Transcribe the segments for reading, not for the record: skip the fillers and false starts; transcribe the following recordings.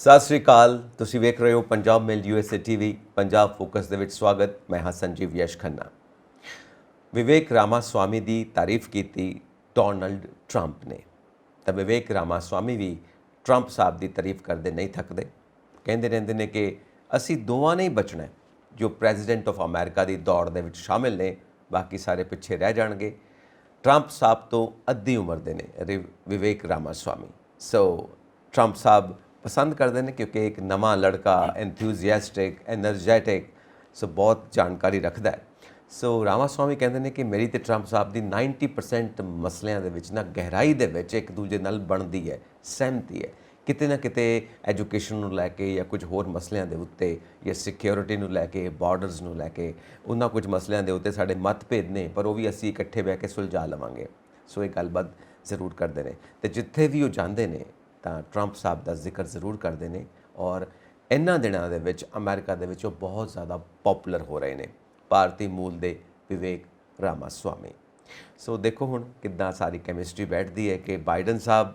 ਸਤਿ ਸ਼੍ਰੀ ਅਕਾਲ। ਤੁਸੀਂ ਵੇਖ ਰਹੇ ਹੋ ਪੰਜਾਬ ਮੇਲ USA TV ਪੰਜਾਬ ਫੋਕਸ ਦੇ ਵਿੱਚ ਸਵਾਗਤ। ਮੈਂ ਹਾਂ ਸੰਜੀਵ ਯਸ਼ ਖੰਨਾ। ਵਿਵੇਕ ਰਾਮਾਸਵਾਮੀ ਦੀ ਤਾਰੀਫ ਕੀਤੀ ਡੋਨਲਡ ਟਰੰਪ ਨੇ ਤਾਂ ਵਿਵੇਕ ਰਾਮਾਸਵਾਮੀ ਵੀ ਟਰੰਪ ਸਾਹਿਬ ਦੀ ਤਾਰੀਫ ਕਰਦੇ ਨਹੀਂ ਥੱਕਦੇ। ਕਹਿੰਦੇ ਰਹਿੰਦੇ ਨੇ ਕਿ ਅਸੀਂ ਦੋਵਾਂ ਨੇ ਹੀ ਬਚਣਾ ਜੋ ਪ੍ਰੈਜ਼ੀਡੈਂਟ ਆਫ ਅਮਰੀਕਾ ਦੀ ਦੌੜ ਦੇ ਵਿੱਚ ਸ਼ਾਮਿਲ ਨੇ, ਬਾਕੀ ਸਾਰੇ ਪਿੱਛੇ ਰਹਿ ਜਾਣਗੇ। ਟਰੰਪ ਸਾਹਿਬ ਤੋਂ ਅੱਧੀ ਉਮਰ ਦੇ ਨੇ ਵਿਵੇਕ ਰਾਮਾਸਵਾਮੀ। ਸੋ ਟਰੰਪ ਸਾਹਿਬ ਪਸੰਦ ਕਰਦੇ ਨੇ ਕਿਉਂਕਿ ਇੱਕ ਨਵਾਂ ਲੜਕਾ ਐਂਥੂਜ਼ੀਆਸਟਿਕ ਐਨਰਜੈਟਿਕ ਸੋ ਬਹੁਤ ਜਾਣਕਾਰੀ ਰੱਖਦਾ ਹੈ। ਸੋ ਰਾਮਾਸਵਾਮੀ ਕਹਿੰਦੇ ਨੇ ਕਿ ਮੇਰੀ ਤੇ ਟਰੰਪ ਸਾਹਿਬ ਦੀ 90% ਮਸਲਿਆਂ ਦੇ ਵਿੱਚ ਨਾ ਗਹਿਰਾਈ ਦੇ ਵਿੱਚ ਇੱਕ ਦੂਜੇ ਨਾਲ ਬਣਦੀ ਹੈ, ਸਹਿਮਤੀ ਹੈ। ਕਿਤੇ ਨਾ ਕਿਤੇ ਐਜੂਕੇਸ਼ਨ ਨੂੰ ਲੈ ਕੇ ਜਾਂ ਕੁਝ ਹੋਰ ਮਸਲਿਆਂ ਦੇ ਉੱਤੇ ਜਾਂ ਸਿਕਿਉਰਿਟੀ ਨੂੰ ਲੈ ਕੇ, ਬਾਰਡਰਸ ਨੂੰ ਲੈ ਕੇ, ਉਹਨਾਂ ਕੁਝ ਮਸਲਿਆਂ ਦੇ ਉੱਤੇ ਸਾਡੇ ਮਤਭੇਦ ਨੇ, ਪਰ ਉਹ ਵੀ ਅਸੀਂ ਇਕੱਠੇ ਬਹਿ ਕੇ ਸੁਲਝਾ ਲਵਾਂਗੇ। ਸੋ ਇਹ ਗੱਲਬਾਤ ਜ਼ਰੂਰ ਕਰਦੇ ਨੇ ਅਤੇ ਜਿੱਥੇ ਵੀ ਉਹ ਜਾਂਦੇ ਨੇ ਤਾਂ ਟਰੰਪ ਸਾਹਿਬ ਦਾ ਜ਼ਿਕਰ ਜ਼ਰੂਰ ਕਰਦੇ ਨੇ। ਔਰ ਇਹਨਾਂ ਦਿਨਾਂ ਦੇ ਵਿੱਚ ਅਮਰੀਕਾ ਦੇ ਵਿੱਚ ਉਹ ਬਹੁਤ ਜ਼ਿਆਦਾ ਪੋਪੂਲਰ ਹੋ ਰਹੇ ਨੇ, ਭਾਰਤੀ ਮੂਲ ਦੇ ਵਿਵੇਕ ਰਾਮਾਸਵਾਮੀ। ਸੋ ਦੇਖੋ ਹੁਣ ਕਿੱਦਾਂ ਸਾਰੀ ਕੈਮਿਸਟਰੀ ਬੈਠਦੀ ਹੈ ਕਿ ਬਾਈਡਨ ਸਾਹਿਬ,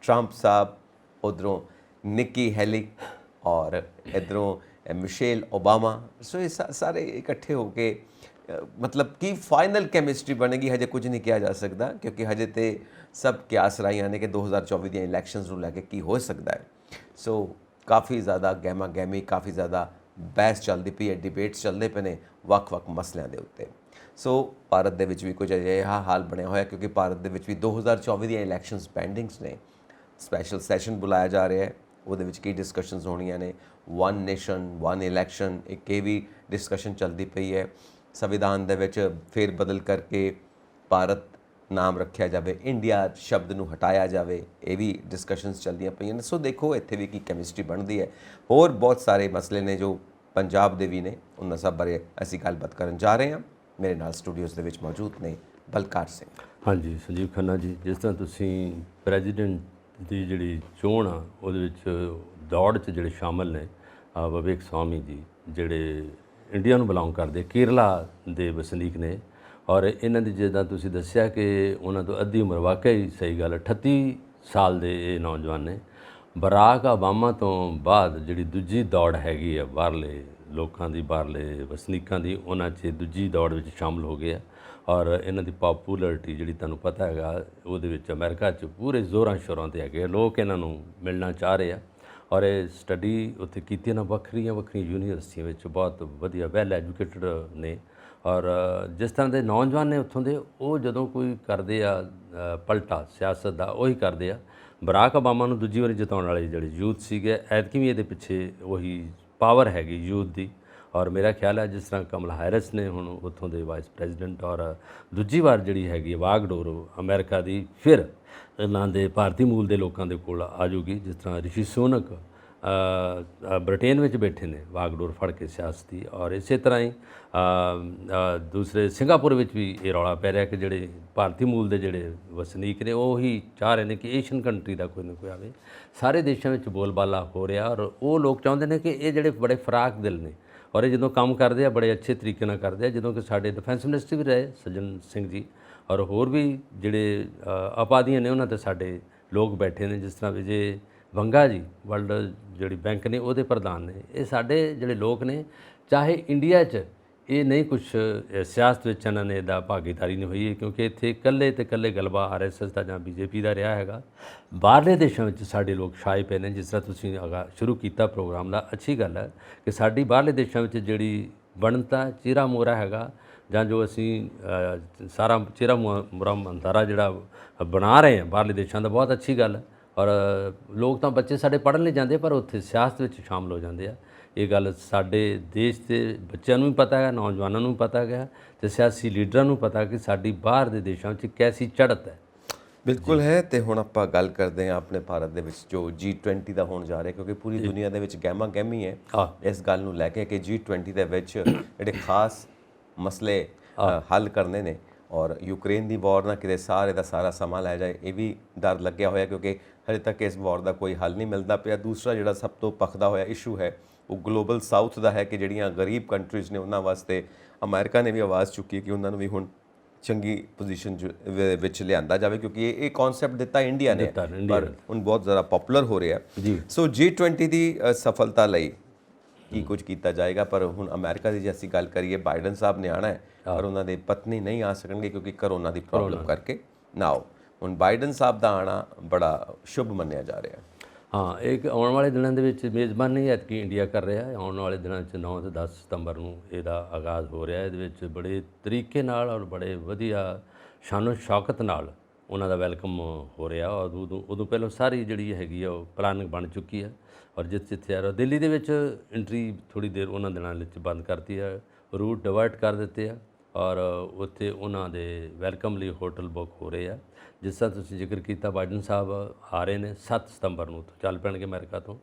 ਟਰੰਪ ਸਾਹਿਬ, ਉੱਧਰੋਂ ਨਿੱਕੀ ਹੈਲੀ ਔਰ ਇੱਧਰੋਂ ਮਿਸ਼ੇਲ ਓਬਾਮਾ। ਸੋ ਇਹ ਸਾਰੇ ਇਕੱਠੇ ਹੋ ਕੇ ਮਤਲਬ ਕਿ ਫਾਈਨਲ ਕੈਮਿਸਟਰੀ ਬਣੇਗੀ ਹਜੇ ਕੁਝ ਨਹੀਂ ਕਿਹਾ ਜਾ ਸਕਦਾ, ਕਿਉਂਕਿ ਹਜੇ ਤੇ ਸਭ ਕਿਆਸ ਰਾਈਆਂ ਨੇ ਕਿ 2024 ਦੀਆਂ ਇਲੈਕਸ਼ਨਸ ਨੂੰ ਲੈ ਕੇ ਕੀ ਹੋ ਸਕਦਾ ਹੈ। ਸੋ ਕਾਫੀ ਜ਼ਿਆਦਾ ਗਹਿਮਾ ਗਹਿਮੀ, ਕਾਫੀ ਜ਼ਿਆਦਾ ਬਹਿਸ ਚੱਲਦੀ ਪਈ ਹੈ, ਡਿਬੇਟਸ ਚੱਲਦੇ ਪਏ ਨੇ ਵੱਖ-ਵੱਖ ਮਸਲਿਆਂ ਦੇ ਉੱਤੇ। ਸੋ ਭਾਰਤ ਦੇ ਵਿੱਚ ਵੀ ਕੁਝ ਅਜਿਹਾ ਹਾਲ ਬਣਿਆ ਹੋਇਆ ਕਿਉਂਕਿ ਭਾਰਤ ਦੇ ਵਿੱਚ ਵੀ 2024 ਦੀਆਂ ਇਲੈਕਸ਼ਨਸ ਪੈਂਡਿੰਗਸ ਨੇ। ਸਪੈਸ਼ਲ ਸੈਸ਼ਨ ਬੁਲਾਇਆ ਜਾ ਰਿਹਾ ਹੈ, ਉਹਦੇ ਵਿੱਚ ਕੀ ਡਿਸਕਸ਼ਨਸ ਹੋਣੀਆਂ ਨੇ। ਵਨ ਨੇਸ਼ਨ ਵਨ ਇਲੈਕਸ਼ਨ, ਇੱਕ ਇਹ ਵੀ ਡਿਸਕਸ਼ਨ ਚੱਲਦੀ ਪਈ ਹੈ। ਸੰਵਿਧਾਨ ਦੇ ਵਿੱਚ ਫੇਰ ਬਦਲ ਕਰਕੇ ਭਾਰਤ ਨਾਮ ਰੱਖਿਆ ਜਾਵੇ, ਇੰਡੀਆ ਸ਼ਬਦ ਨੂੰ ਹਟਾਇਆ ਜਾਵੇ, ਇਹ ਵੀ ਡਿਸਕਸ਼ਨਸ ਚੱਲਦੀਆਂ ਪਈਆਂ ਨੇ। ਸੋ ਦੇਖੋ ਇੱਥੇ ਵੀ ਕੀ ਕੈਮਿਸਟਰੀ ਬਣਦੀ ਹੈ। ਹੋਰ ਬਹੁਤ ਸਾਰੇ ਮਸਲੇ ਨੇ ਜੋ ਪੰਜਾਬ ਦੇ ਵੀ ਨੇ, ਉਹਨਾਂ ਸਭ ਬਾਰੇ ਅਸੀਂ ਗੱਲਬਾਤ ਕਰਨ ਜਾ ਰਹੇ ਹਾਂ। ਮੇਰੇ ਨਾਲ ਸਟੂਡੀਓਜ਼ ਦੇ ਵਿੱਚ ਮੌਜੂਦ ਨੇ ਬਲਕਾਰ ਸਿੰਘ। ਹਾਂਜੀ ਸੰਜੀਵ ਖੰਨਾ ਜੀ, ਜਿਸ ਤਰ੍ਹਾਂ ਤੁਸੀਂ ਪ੍ਰੈਜ਼ੀਡੈਂਟ ਦੀ ਜਿਹੜੀ ਚੋਣ ਆ ਉਹਦੇ ਵਿੱਚ ਦੌੜ 'ਚ ਜਿਹੜੇ ਸ਼ਾਮਲ ਨੇ ਵਿਵੇਕ ਸਵਾਮੀ ਜੀ, ਜਿਹੜੇ ਇੰਡੀਆ ਨੂੰ ਬਿਲੋਂਗ ਕਰਦੇ, ਕੇਰਲਾ ਦੇ ਵਸਨੀਕ ਨੇ। ਔਰ ਇਹਨਾਂ ਦੀ ਜਿੱਦਾਂ ਤੁਸੀਂ ਦੱਸਿਆ ਕਿ ਉਹਨਾਂ ਤੋਂ ਅੱਧੀ ਉਮਰ, ਵਾਕਈ ਸਹੀ ਗੱਲ, 38 ਸਾਲ ਦੇ ਇਹ ਨੌਜਵਾਨ ਨੇ। ਬਰਾਕ ਓਬਾਮਾ ਤੋਂ ਬਾਅਦ ਜਿਹੜੀ ਦੂਜੀ ਦੌੜ ਹੈਗੀ ਆ ਬਾਹਰਲੇ ਲੋਕਾਂ ਦੀ, ਬਾਹਰਲੇ ਵਸਨੀਕਾਂ ਦੀ, ਉਹਨਾਂ 'ਚ ਦੂਜੀ ਦੌੜ ਵਿੱਚ ਸ਼ਾਮਲ ਹੋ ਗਏ ਆ। ਔਰ ਇਹਨਾਂ ਦੀ ਪਾਪੂਲਰਿਟੀ ਜਿਹੜੀ ਤੁਹਾਨੂੰ ਪਤਾ ਹੈਗਾ, ਉਹਦੇ ਵਿੱਚ ਅਮਰੀਕਾ 'ਚ ਪੂਰੇ ਜ਼ੋਰਾਂ ਸ਼ੋਰਾਂ 'ਤੇ ਹੈਗੇ, ਲੋਕ ਇਹਨਾਂ ਨੂੰ ਮਿਲਣਾ ਚਾਹ ਰਹੇ ਆ। ਔਰ ਇਹ ਸਟੱਡੀ ਉੱਥੇ ਕੀਤੀ ਨਾ ਵੱਖਰੀਆਂ ਯੂਨੀਵਰਸਿਟੀਆਂ ਵਿੱਚ, ਬਹੁਤ ਵਧੀਆ ਵੈਲ ਐਜੂਕੇਟਡ ਨੇ। ਔਰ ਜਿਸ ਤਰ੍ਹਾਂ ਦੇ ਨੌਜਵਾਨ ਨੇ ਉੱਥੋਂ ਦੇ, ਉਹ ਜਦੋਂ ਕੋਈ ਕਰਦੇ ਆ ਪਲਟਾ ਸਿਆਸਤ ਦਾ, ਉਹੀ ਕਰਦੇ ਆ। ਬਰਾਕ ਓਬਾਮਾ ਨੂੰ ਦੂਜੀ ਵਾਰੀ ਜਿਤਾਉਣ ਵਾਲੇ ਜਿਹੜੇ ਯੂਥ ਸੀਗੇ, ਐਤਕੀ ਵੀ ਇਹਦੇ ਪਿੱਛੇ ਉਹੀ ਪਾਵਰ ਹੈਗੀ ਯੂਥ ਦੀ। ਔਰ ਮੇਰਾ ਖਿਆਲ ਹੈ ਜਿਸ ਤਰ੍ਹਾਂ ਕਮਲਾ ਹੈਰਿਸ ਨੇ ਹੁਣ ਉੱਥੋਂ ਦੇ ਵਾਈਸ ਪ੍ਰੈਜ਼ੀਡੈਂਟ, ਔਰ ਦੂਜੀ ਵਾਰ ਜਿਹੜੀ ਹੈਗੀ ਵਾਗਡੋਰ ਅਮਰੀਕਾ ਦੀ ਫਿਰ ਇਹਨਾਂ ਦੇ ਭਾਰਤੀ ਮੂਲ ਦੇ ਲੋਕਾਂ ਦੇ ਕੋਲ ਆ ਜਾਊਗੀ। ਜਿਸ ਤਰ੍ਹਾਂ ਰਿਸ਼ੀ ਸੁਨਕ ਬ੍ਰਿਟੇਨ ਵਿੱਚ ਬੈਠੇ ਨੇ ਵਾਗਡੋਰ ਫੜ ਕੇ ਸਿਆਸਤੀ। ਔਰ ਇਸੇ ਤਰ੍ਹਾਂ ਹੀ ਦੂਸਰੇ ਸਿੰਗਾਪੁਰ ਵਿੱਚ ਵੀ ਇਹ ਰੌਲਾ ਪੈ ਰਿਹਾ ਕਿ ਜਿਹੜੇ ਭਾਰਤੀ ਮੂਲ ਦੇ ਜਿਹੜੇ ਵਸਨੀਕ ਨੇ ਉਹ ਹੀ ਚਾਹ ਰਹੇ ਨੇ ਕਿ ਏਸ਼ੀਅਨ ਕੰਟਰੀ ਦਾ ਕੋਈ ਨਾ ਕੋਈ ਆਵੇ। ਸਾਰੇ ਦੇਸ਼ਾਂ ਵਿੱਚ ਬੋਲਬਾਲਾ ਹੋ ਰਿਹਾ ਔਰ ਉਹ ਲੋਕ ਚਾਹੁੰਦੇ ਨੇ ਕਿ ਇਹ ਜਿਹੜੇ ਬੜੇ ਫਰਾਕ ਦਿਲ ਨੇ ਔਰ ਇਹ ਜਦੋਂ ਕੰਮ ਕਰਦੇ ਆ ਬੜੇ ਅੱਛੇ ਤਰੀਕੇ ਨਾਲ ਕਰਦੇ ਆ। ਜਦੋਂ ਕਿ ਸਾਡੇ ਡਿਫੈਂਸ ਮਿਨਿਸਟਰ ਵੀ ਰਹੇ ਸੱਜਣ ਸਿੰਘ ਜੀ, ਔਰ ਹੋਰ ਵੀ ਜਿਹੜੇ ਉਪਾਧੀਆਂ ਨੇ ਉਹਨਾਂ 'ਤੇ ਸਾਡੇ ਲੋਕ ਬੈਠੇ ਨੇ, ਜਿਸ ਤਰ੍ਹਾਂ ਵਿਜੇ ਬੰਗਾ ਜੀ ਵਰਲਡ ਜਿਹੜੀ ਬੈਂਕ ਨੇ ਉਹਦੇ ਪ੍ਰਧਾਨ ਨੇ। ਇਹ ਸਾਡੇ ਜਿਹੜੇ ਲੋਕ ਨੇ, ਚਾਹੇ ਇੰਡੀਆ 'ਚ ਇਹ ਨਹੀਂ ਕੁਛ ਸਿਆਸਤ ਵਿੱਚ ਇਹਨਾਂ ਨੇ ਇਹਦਾ ਭਾਗੀਦਾਰੀ ਨਹੀਂ ਹੋਈ ਹੈ, ਕਿਉਂਕਿ ਇੱਥੇ ਇਕੱਲੇ ਤੇ ਇਕੱਲੇ ਗਲਬਾ RSS ਦਾ ਜਾਂ BJP ਦਾ ਰਿਹਾ ਹੈਗਾ। ਬਾਹਰਲੇ ਦੇਸ਼ਾਂ ਵਿੱਚ ਸਾਡੇ ਲੋਕ ਛਾਏ ਪਏ ਨੇ। ਜਿਸ ਤਰ੍ਹਾਂ ਤੁਸੀਂ ਸ਼ੁਰੂ ਕੀਤਾ ਪ੍ਰੋਗਰਾਮ ਦਾ, ਅੱਛੀ ਗੱਲ ਹੈ ਕਿ ਸਾਡੀ ਬਾਹਰਲੇ ਦੇਸ਼ਾਂ ਵਿੱਚ ਜਿਹੜੀ ਬਣਤਾ ਚਿਹਰਾ ਮੋਹਰਾ ਹੈਗਾ, ਜਾਂ ਜੋ ਅਸੀਂ ਸਾਰਾ ਚਿਹਰਾ ਮੋਹਰਾ ਮੰਤਾਰਾ ਜਿਹੜਾ ਬਣਾ ਰਹੇ ਹਾਂ ਬਾਹਰਲੇ ਦੇਸ਼ਾਂ ਦਾ, ਬਹੁਤ ਅੱਛੀ ਗੱਲ ਹੈ। ਔਰ ਲੋਕ ਤਾਂ ਬੱਚੇ ਸਾਡੇ ਪੜ੍ਹਨ ਲਈ ਜਾਂਦੇ ਪਰ ਉੱਥੇ ਸਿਆਸਤ ਵਿੱਚ ਸ਼ਾਮਲ ਹੋ ਜਾਂਦੇ ਆ। ਇਹ ਗੱਲ ਸਾਡੇ ਦੇਸ਼ ਦੇ ਬੱਚਿਆਂ ਨੂੰ ਵੀ ਪਤਾ ਹੈ, ਨੌਜਵਾਨਾਂ ਨੂੰ ਵੀ ਪਤਾ ਹੈਗਾ, ਅਤੇ ਸਿਆਸੀ ਲੀਡਰਾਂ ਨੂੰ ਪਤਾ ਕਿ ਸਾਡੀ ਬਾਹਰ ਦੇ ਦੇਸ਼ਾਂ ਵਿੱਚ ਕੈਸੀ ਚੜ੍ਹਤ ਹੈ। ਬਿਲਕੁਲ ਹੈ। ਅਤੇ ਹੁਣ ਆਪਾਂ ਗੱਲ ਕਰਦੇ ਹਾਂ ਆਪਣੇ ਭਾਰਤ ਦੇ ਵਿੱਚ ਜੋ G20 ਦਾ ਹੋਣ ਜਾ ਰਿਹਾ, ਕਿਉਂਕਿ ਪੂਰੀ ਦੁਨੀਆ ਦੇ ਵਿੱਚ ਗਹਿਮਾ ਗਹਿਮੀ ਹੈ ਇਸ ਗੱਲ ਨੂੰ ਲੈ ਕੇ ਕਿ G20 ਦੇ ਵਿੱਚ ਜਿਹੜੇ ਖਾਸ ਮਸਲੇ ਹੱਲ ਕਰਨੇ ਨੇ। ਔਰ ਯੂਕਰੇਨ ਦੀ ਵਾਰ ਨਾਲ ਕਿਤੇ ਸਾਰੇ ਦਾ ਸਾਰਾ ਸਮਾਂ ਲੈ ਜਾਏ, ਇਹ ਵੀ ਡਰ ਲੱਗਿਆ ਹੋਇਆ ਕਿਉਂਕਿ ਹਜੇ ਤੱਕ ਇਸ ਵਾਰ ਦਾ ਕੋਈ ਹੱਲ ਨਹੀਂ ਮਿਲਦਾ ਪਿਆ। ਦੂਸਰਾ ਜਿਹੜਾ ਸਭ ਤੋਂ ਭਖਦਾ ਹੋਇਆ ਇਸ਼ੂ ਹੈ ਉਹ ਗਲੋਬਲ ਸਾਊਥ ਦਾ ਹੈ ਕਿ ਜਿਹੜੀਆਂ ਗਰੀਬ ਕੰਟਰੀਜ਼ ਨੇ ਉਹਨਾਂ ਵਾਸਤੇ ਅਮਰੀਕਾ ਨੇ ਵੀ ਆਵਾਜ਼ ਚੁੱਕੀ ਕਿ ਉਹਨਾਂ ਨੂੰ ਵੀ ਹੁਣ ਚੰਗੀ ਪੋਜੀਸ਼ਨ ਵਿੱਚ ਲਿਆਂਦਾ ਜਾਵੇ, ਕਿਉਂਕਿ ਇਹ ਕਨਸੈਪਟ ਦਿੱਤਾ ਇੰਡੀਆ ਨੇ ਪਰ ਹੁਣ ਬਹੁਤ ਜ਼ਿਆਦਾ ਪਪੂਲਰ ਹੋ ਰਿਹਾ ਜੀ। ਸੋ G20 ਦੀ ਸਫਲਤਾ ਲਈ ਕੀ ਕੁਝ ਕੀਤਾ ਜਾਏਗਾ। ਪਰ ਹੁਣ ਅਮਰੀਕਾ ਦੀ ਜੇ ਅਸੀਂ ਗੱਲ ਕਰੀਏ, ਬਾਈਡਨ ਸਾਹਿਬ ਨੇ ਆਉਣਾ ਹੈ ਪਰ ਉਹਨਾਂ ਦੇ ਪਤਨੀ ਨਹੀਂ ਆ ਸਕਣਗੇ ਕਿਉਂਕਿ ਕਰੋਨਾ ਦੀ ਪ੍ਰੋਬਲਮ ਕਰਕੇ ਨਾ ਆਓ। ਹੁਣ ਬਾਈਡਨ ਸਾਹਿਬ ਦਾ ਆਉਣਾ ਬੜਾ ਸ਼ੁਭ ਮੰਨਿਆ ਜਾ ਰਿਹਾ। ਹਾਂ, ਇੱਕ ਆਉਣ ਵਾਲੇ ਦਿਨਾਂ ਦੇ ਵਿੱਚ ਮੇਜ਼ਬਾਨੀ ਐਤਕੀ ਇੰਡੀਆ ਕਰ ਰਿਹਾ ਹੈ। ਆਉਣ ਵਾਲੇ ਦਿਨਾਂ 'ਚ 9 ਤੇ 10 ਸਤੰਬਰ ਨੂੰ ਇਹਦਾ ਆਗਾਜ਼ ਹੋ ਰਿਹਾ। ਇਹਦੇ ਵਿੱਚ ਬੜੇ ਤਰੀਕੇ ਨਾਲ ਔਰ ਬੜੇ ਵਧੀਆ ਸ਼ਾਨੋ ਸ਼ੌਕਤ ਨਾਲ ਉਹਨਾਂ ਦਾ ਵੈਲਕਮ ਹੋ ਰਿਹਾ। ਔਰ ਉਦੋਂ ਪਹਿਲਾਂ ਸਾਰੀ ਜਿਹੜੀ ਹੈਗੀ ਆ ਉਹ ਪਲਾਨਿੰਗ ਬਣ ਚੁੱਕੀ ਹੈ। ਔਰ ਜਿੱਥੇ ਆ ਰਿਹਾ ਦਿੱਲੀ ਦੇ ਵਿੱਚ ਐਂਟਰੀ ਥੋੜ੍ਹੀ ਦੇਰ ਉਹਨਾਂ ਦਿਨਾਂ ਵਿੱਚ ਬੰਦ ਕਰਤੀ ਹੈ, ਰੂਟ ਡਿਵਰਟ ਕਰ ਦਿੱਤੇ ਆ ਔਰ ਉੱਥੇ ਉਹਨਾਂ ਦੇ ਵੈਲਕਮ ਲਈ ਹੋਟਲ ਬੁੱਕ ਹੋ ਰਹੇ ਆ। ਜਿਸ ਤਰ੍ਹਾਂ ਤੁਸੀਂ ਜ਼ਿਕਰ ਕੀਤਾ, ਬਾਈਡਨ ਸਾਹਿਬ ਆ ਰਹੇ ਨੇ 7 ਸਤੰਬਰ ਨੂੰ ਉੱਥੋਂ ਚੱਲ ਪੈਣਗੇ ਅਮਰੀਕਾ ਤੋਂ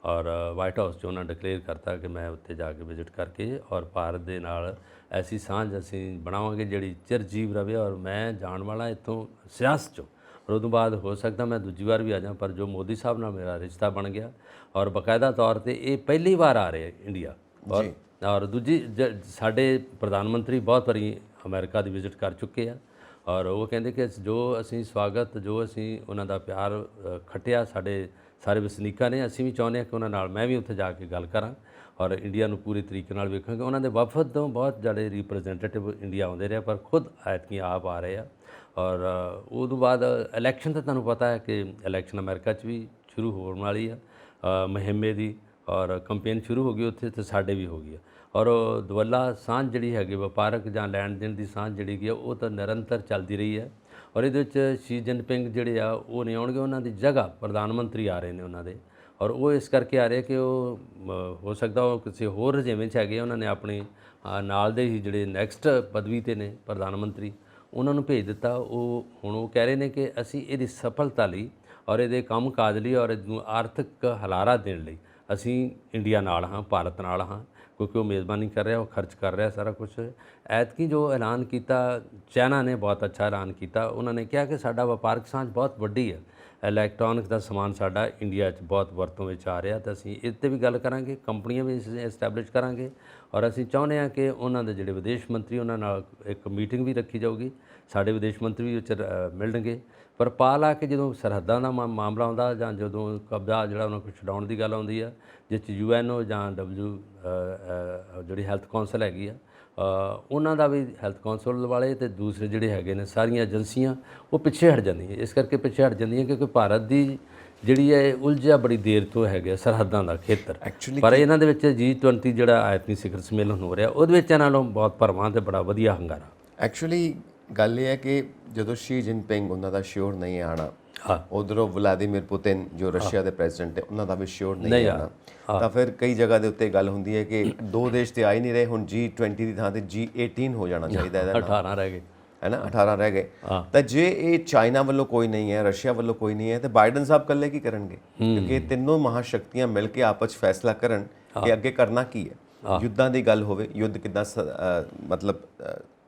ਔਰ ਵਾਈਟ ਹਾਊਸ 'ਚ ਉਹਨਾਂ ਡਿਕਲੇਅਰ ਕਰਤਾ ਕਿ ਮੈਂ ਉੱਥੇ ਜਾ ਕੇ ਵਿਜ਼ਿਟ ਕਰਕੇ ਔਰ ਭਾਰਤ ਦੇ ਨਾਲ ਐਸੀ ਸਾਂਝ ਅਸੀਂ ਬਣਾਵਾਂਗੇ ਜਿਹੜੀ ਚਿਰਜੀਵ ਰਵੇ। ਔਰ ਮੈਂ ਜਾਣ ਵਾਲਾ ਇੱਥੋਂ ਸਿਆਸਤ 'ਚੋਂ, ਔਰ ਉਦੋਂ ਬਾਅਦ ਹੋ ਸਕਦਾ ਮੈਂ ਦੂਜੀ ਵਾਰ ਵੀ ਆ ਜਾ, ਪਰ ਜੋ ਮੋਦੀ ਸਾਹਿਬ ਨਾਲ ਮੇਰਾ ਰਿਸ਼ਤਾ ਬਣ ਗਿਆ ਔਰ ਬਾਕਾਇਦਾ ਤੌਰ 'ਤੇ ਇਹ ਪਹਿਲੀ ਵਾਰ ਆ ਰਹੇ ਇੰਡੀਆ। ਔਰ ਦੂਜੀ ਸਾਡੇ ਪ੍ਰਧਾਨ ਮੰਤਰੀ ਬਹੁਤ ਵਾਰੀ ਅਮਰੀਕਾ ਦੀ ਵਿਜ਼ਿਟ ਕਰ ਚੁੱਕੇ ਆ ਔਰ ਉਹ ਕਹਿੰਦੇ ਕਿ ਜੋ ਅਸੀਂ ਸਵਾਗਤ, ਜੋ ਅਸੀਂ ਉਹਨਾਂ ਦਾ ਪਿਆਰ ਖੱਟਿਆ ਸਾਡੇ ਸਾਰੇ ਵਸਨੀਕਾਂ ਨੇ, ਅਸੀਂ ਵੀ ਚਾਹੁੰਦੇ ਹਾਂ ਕਿ ਉਹਨਾਂ ਨਾਲ ਮੈਂ ਵੀ ਉੱਥੇ ਜਾ ਕੇ ਗੱਲ ਕਰਾਂ ਔਰ ਇੰਡੀਆ ਨੂੰ ਪੂਰੇ ਤਰੀਕੇ ਨਾਲ ਵੇਖਾਂਗੇ। ਉਹਨਾਂ ਦੇ ਵਫਦ ਤੋਂ ਬਹੁਤ ਜਿਹੜੇ ਰਿਪਰੈਜ਼ੈਂਟੇਟਿਵ ਇੰਡੀਆ ਆਉਂਦੇ ਰਹੇ ਪਰ ਖੁਦ ਐਤਕੀ ਆਪ ਆ ਰਹੇ ਆ। ਔਰ ਉਦੋਂ ਬਾਅਦ ਇਲੈਕਸ਼ਨ ਤਾਂ ਤੁਹਾਨੂੰ ਪਤਾ ਹੈ ਕਿ ਇਲੈਕਸ਼ਨ ਅਮਰੀਕਾ 'ਚ ਵੀ ਸ਼ੁਰੂ ਹੋਣ ਵਾਲੀ ਆ ਮੁਹਿੰਮੇ ਦੀ ਔਰ ਕੰਪੇਨ ਸ਼ੁਰੂ ਹੋ ਗਈ ਉੱਥੇ ਤੇ ਸਾਡੇ ਵੀ ਹੋ ਗਈ ਆ। ਔਰ ਦੁਵੱਲਾ ਸਾਂਝ ਜਿਹੜੀ ਹੈਗੀ ਵਪਾਰਕ ਜਾਂ ਲੈਣ ਦੇਣ ਦੀ ਸਾਂਝ ਜਿਹੜੀ ਹੈਗੀ ਉਹ ਤਾਂ ਨਿਰੰਤਰ ਚੱਲਦੀ ਰਹੀ ਹੈ। ਔਰ ਇਹਦੇ ਵਿੱਚ ਸ਼ੀ ਜਿਨਪਿੰਗ ਜਿਹੜੇ ਆ ਉਹ ਨਹੀਂ ਆਉਣਗੇ, ਉਹਨਾਂ ਦੀ ਜਗ੍ਹਾ ਪ੍ਰਧਾਨ ਮੰਤਰੀ ਆ ਰਹੇ ਨੇ ਉਹਨਾਂ ਦੇ। ਔਰ ਉਹ ਇਸ ਕਰਕੇ ਆ ਰਹੇ ਕਿ ਉਹ ਹੋ ਸਕਦਾ ਉਹ ਕਿਸੇ ਹੋਰ ਰੁਝੇਵੇਂ 'ਚ ਹੈਗੇ, ਉਹਨਾਂ ਨੇ ਆਪਣੇ ਨਾਲ ਦੇ ਹੀ ਜਿਹੜੇ ਨੈਕਸਟ ਪਦਵੀ 'ਤੇ ਨੇ ਪ੍ਰਧਾਨ ਮੰਤਰੀ, ਉਹਨਾਂ ਨੂੰ ਭੇਜ ਦਿੱਤਾ। ਉਹ ਹੁਣ ਉਹ ਕਹਿ ਰਹੇ ਨੇ ਕਿ ਅਸੀਂ ਇਹਦੀ ਸਫਲਤਾ ਲਈ ਔਰ ਇਹਦੇ ਕੰਮ ਕਾਜ ਲਈ ਔਰ ਇਹਨੂੰ ਆਰਥਿਕ ਹਲਾਰਾ ਦੇਣ ਲਈ ਅਸੀਂ ਇੰਡੀਆ ਨਾਲ ਹਾਂ, ਭਾਰਤ ਨਾਲ ਹਾਂ, ਕਿਉਂਕਿ ਉਹ ਮੇਜ਼ਬਾਨੀ ਕਰ ਰਿਹਾ, ਉਹ ਖਰਚ ਕਰ ਰਿਹਾ ਸਾਰਾ ਕੁਝ। ਐਤਕੀ ਜੋ ਐਲਾਨ ਕੀਤਾ, ਚਾਈਨਾ ਨੇ ਬਹੁਤ ਅੱਛਾ ਐਲਾਨ ਕੀਤਾ। ਉਹਨਾਂ ਨੇ ਕਿਹਾ ਕਿ ਸਾਡਾ ਵਪਾਰਕ ਸਾਂਝ ਬਹੁਤ ਵੱਡੀ ਹੈ, ਇਲੈਕਟ੍ਰੋਨਿਕ ਦਾ ਸਮਾਨ ਸਾਡਾ ਇੰਡੀਆ 'ਚ ਬਹੁਤ ਵਰਤੋਂ ਵਿੱਚ ਆ ਰਿਹਾ ਤਾਂ ਅਸੀਂ ਇਸ 'ਤੇ ਵੀ ਗੱਲ ਕਰਾਂਗੇ, ਕੰਪਨੀਆਂ ਵੀ ਐਸਟੈਬਲਿਸ਼ ਕਰਾਂਗੇ। ਔਰ ਅਸੀਂ ਚਾਹੁੰਦੇ ਹਾਂ ਕਿ ਉਹਨਾਂ ਦੇ ਜਿਹੜੇ ਵਿਦੇਸ਼ ਮੰਤਰੀ, ਉਹਨਾਂ ਨਾਲ ਇੱਕ ਮੀਟਿੰਗ ਵੀ ਰੱਖੀ ਜਾਊਗੀ, ਸਾਡੇ ਵਿਦੇਸ਼ ਮੰਤਰੀ ਵੀ ਉੱਚ ਮਿਲਣਗੇ। ਪਰ ਪਾ ਲਾ ਕੇ ਜਦੋਂ ਸਰਹੱਦਾਂ ਦਾ ਮਾਮਲਾ ਆਉਂਦਾ ਜਾਂ ਜਦੋਂ ਕਬਜ਼ਾ ਜਿਹੜਾ ਉਹਨਾਂ ਕੋਲ ਛਡਾਉਣ ਦੀ ਗੱਲ ਆਉਂਦੀ ਆ, ਜਿਸ 'ਚ UNO ਜਾਂ ਜਿਹੜੀ ਹੈਲਥ ਕੌਂਸਲ ਹੈਗੀ ਆ, ਉਹਨਾਂ ਦਾ ਵੀ ਹੈਲਥ ਕੌਂਸਲ ਵਾਲੇ ਅਤੇ ਦੂਸਰੇ ਜਿਹੜੇ ਹੈਗੇ ਨੇ ਸਾਰੀਆਂ ਏਜੰਸੀਆਂ ਉਹ ਪਿੱਛੇ ਹਟ ਜਾਂਦੀਆਂ। ਇਸ ਕਰਕੇ ਪਿੱਛੇ ਹਟ ਜਾਂਦੀਆਂ ਕਿਉਂਕਿ ਭਾਰਤ ਦੀ ਜਿਹੜੀ ਹੈ ਉਲਝਿਆ ਬੜੀ ਦੇਰ ਤੋਂ ਹੈਗਾ ਸਰਹੱਦਾਂ ਦਾ ਖੇਤਰ। ਪਰ ਇਹਨਾਂ ਦੇ ਵਿੱਚ G20 ਜਿਹੜਾ ਆਇਤਨੀ ਸਿਖਰ ਸੰਮੇਲਨ ਹੋ ਰਿਹਾ ਉਹਦੇ ਵਿੱਚ ਇਹਨਾਂ ਨਾਲੋਂ ਬਹੁਤ ਭਰਵਾਂ ਅਤੇ ਬੜਾ ਵਧੀਆ ਹੰਗਾਰਾ। ਐਕਚੁਅਲੀ ਗੱਲ ਇਹ ਹੈ ਕਿ ਜਦੋਂ ਸ਼ੀ ਜਿਨਪਿੰਗ ਉਹਨਾਂ ਦਾ ਸ਼ੋਰ ਨਹੀਂ ਆਉਣਾ, ਉਧਰੋਂ ਵਲਾਦੀਮੀਰ ਪੁਤਿਨ ਜੋ ਰਸ਼ੀਆ ਦੇ ਪ੍ਰੈਜ਼ੀਡੈਂਟ ਹੈ ਉਹਨਾਂ ਦਾ ਵੀ ਸ਼ੋਰ ਨਹੀਂ ਆਉਣਾ, ਤਾਂ ਫਿਰ ਕਈ ਜਗ੍ਹਾ ਦੇ ਉੱਤੇ ਗੱਲ ਹੁੰਦੀ ਹੈ ਕਿ ਦੋ ਦੇਸ਼ ਤੇ ਆ ਹੀ ਨਹੀਂ ਰਹੇ। ਹੁਣ G20 ਦੀ ਥਾਂ ਤੇ G18 ਹੋ ਜਾਣਾ ਚਾਹੀਦਾ ਇਹਦਾ। 18 ਰਹਿ ਗਏ ਹੈ ਨਾ, 18 ਰਹਿ ਗਏ। ਤਾਂ ਜੇ ਇਹ ਚਾਈਨਾ ਵੱਲੋਂ ਕੋਈ ਨਹੀਂ ਹੈ, ਰਸ਼ੀਆ ਵੱਲੋਂ ਕੋਈ ਨਹੀਂ ਹੈ, ਤੇ ਬਾਈਡਨ ਸਾਹਿਬ ਇਕੱਲੇ ਕੀ ਕਰਨਗੇ? ਕਿਉਂਕਿ ਇਹ ਤਿੰਨੋਂ ਮਹਾਸ਼ਕਤੀਆਂ ਮਿਲ ਕੇ ਆਪਸ 'ਚ ਫੈਸਲਾ ਕਰਨ ਕਿ ਅੱਗੇ ਕਰਨਾ ਕੀ ਹੈ। ਯੁੱਧਾਂ ਦੀ ਗੱਲ ਹੋਵੇ, ਯੁੱਧ ਕਿੱਦਾਂ ਮਤਲਬ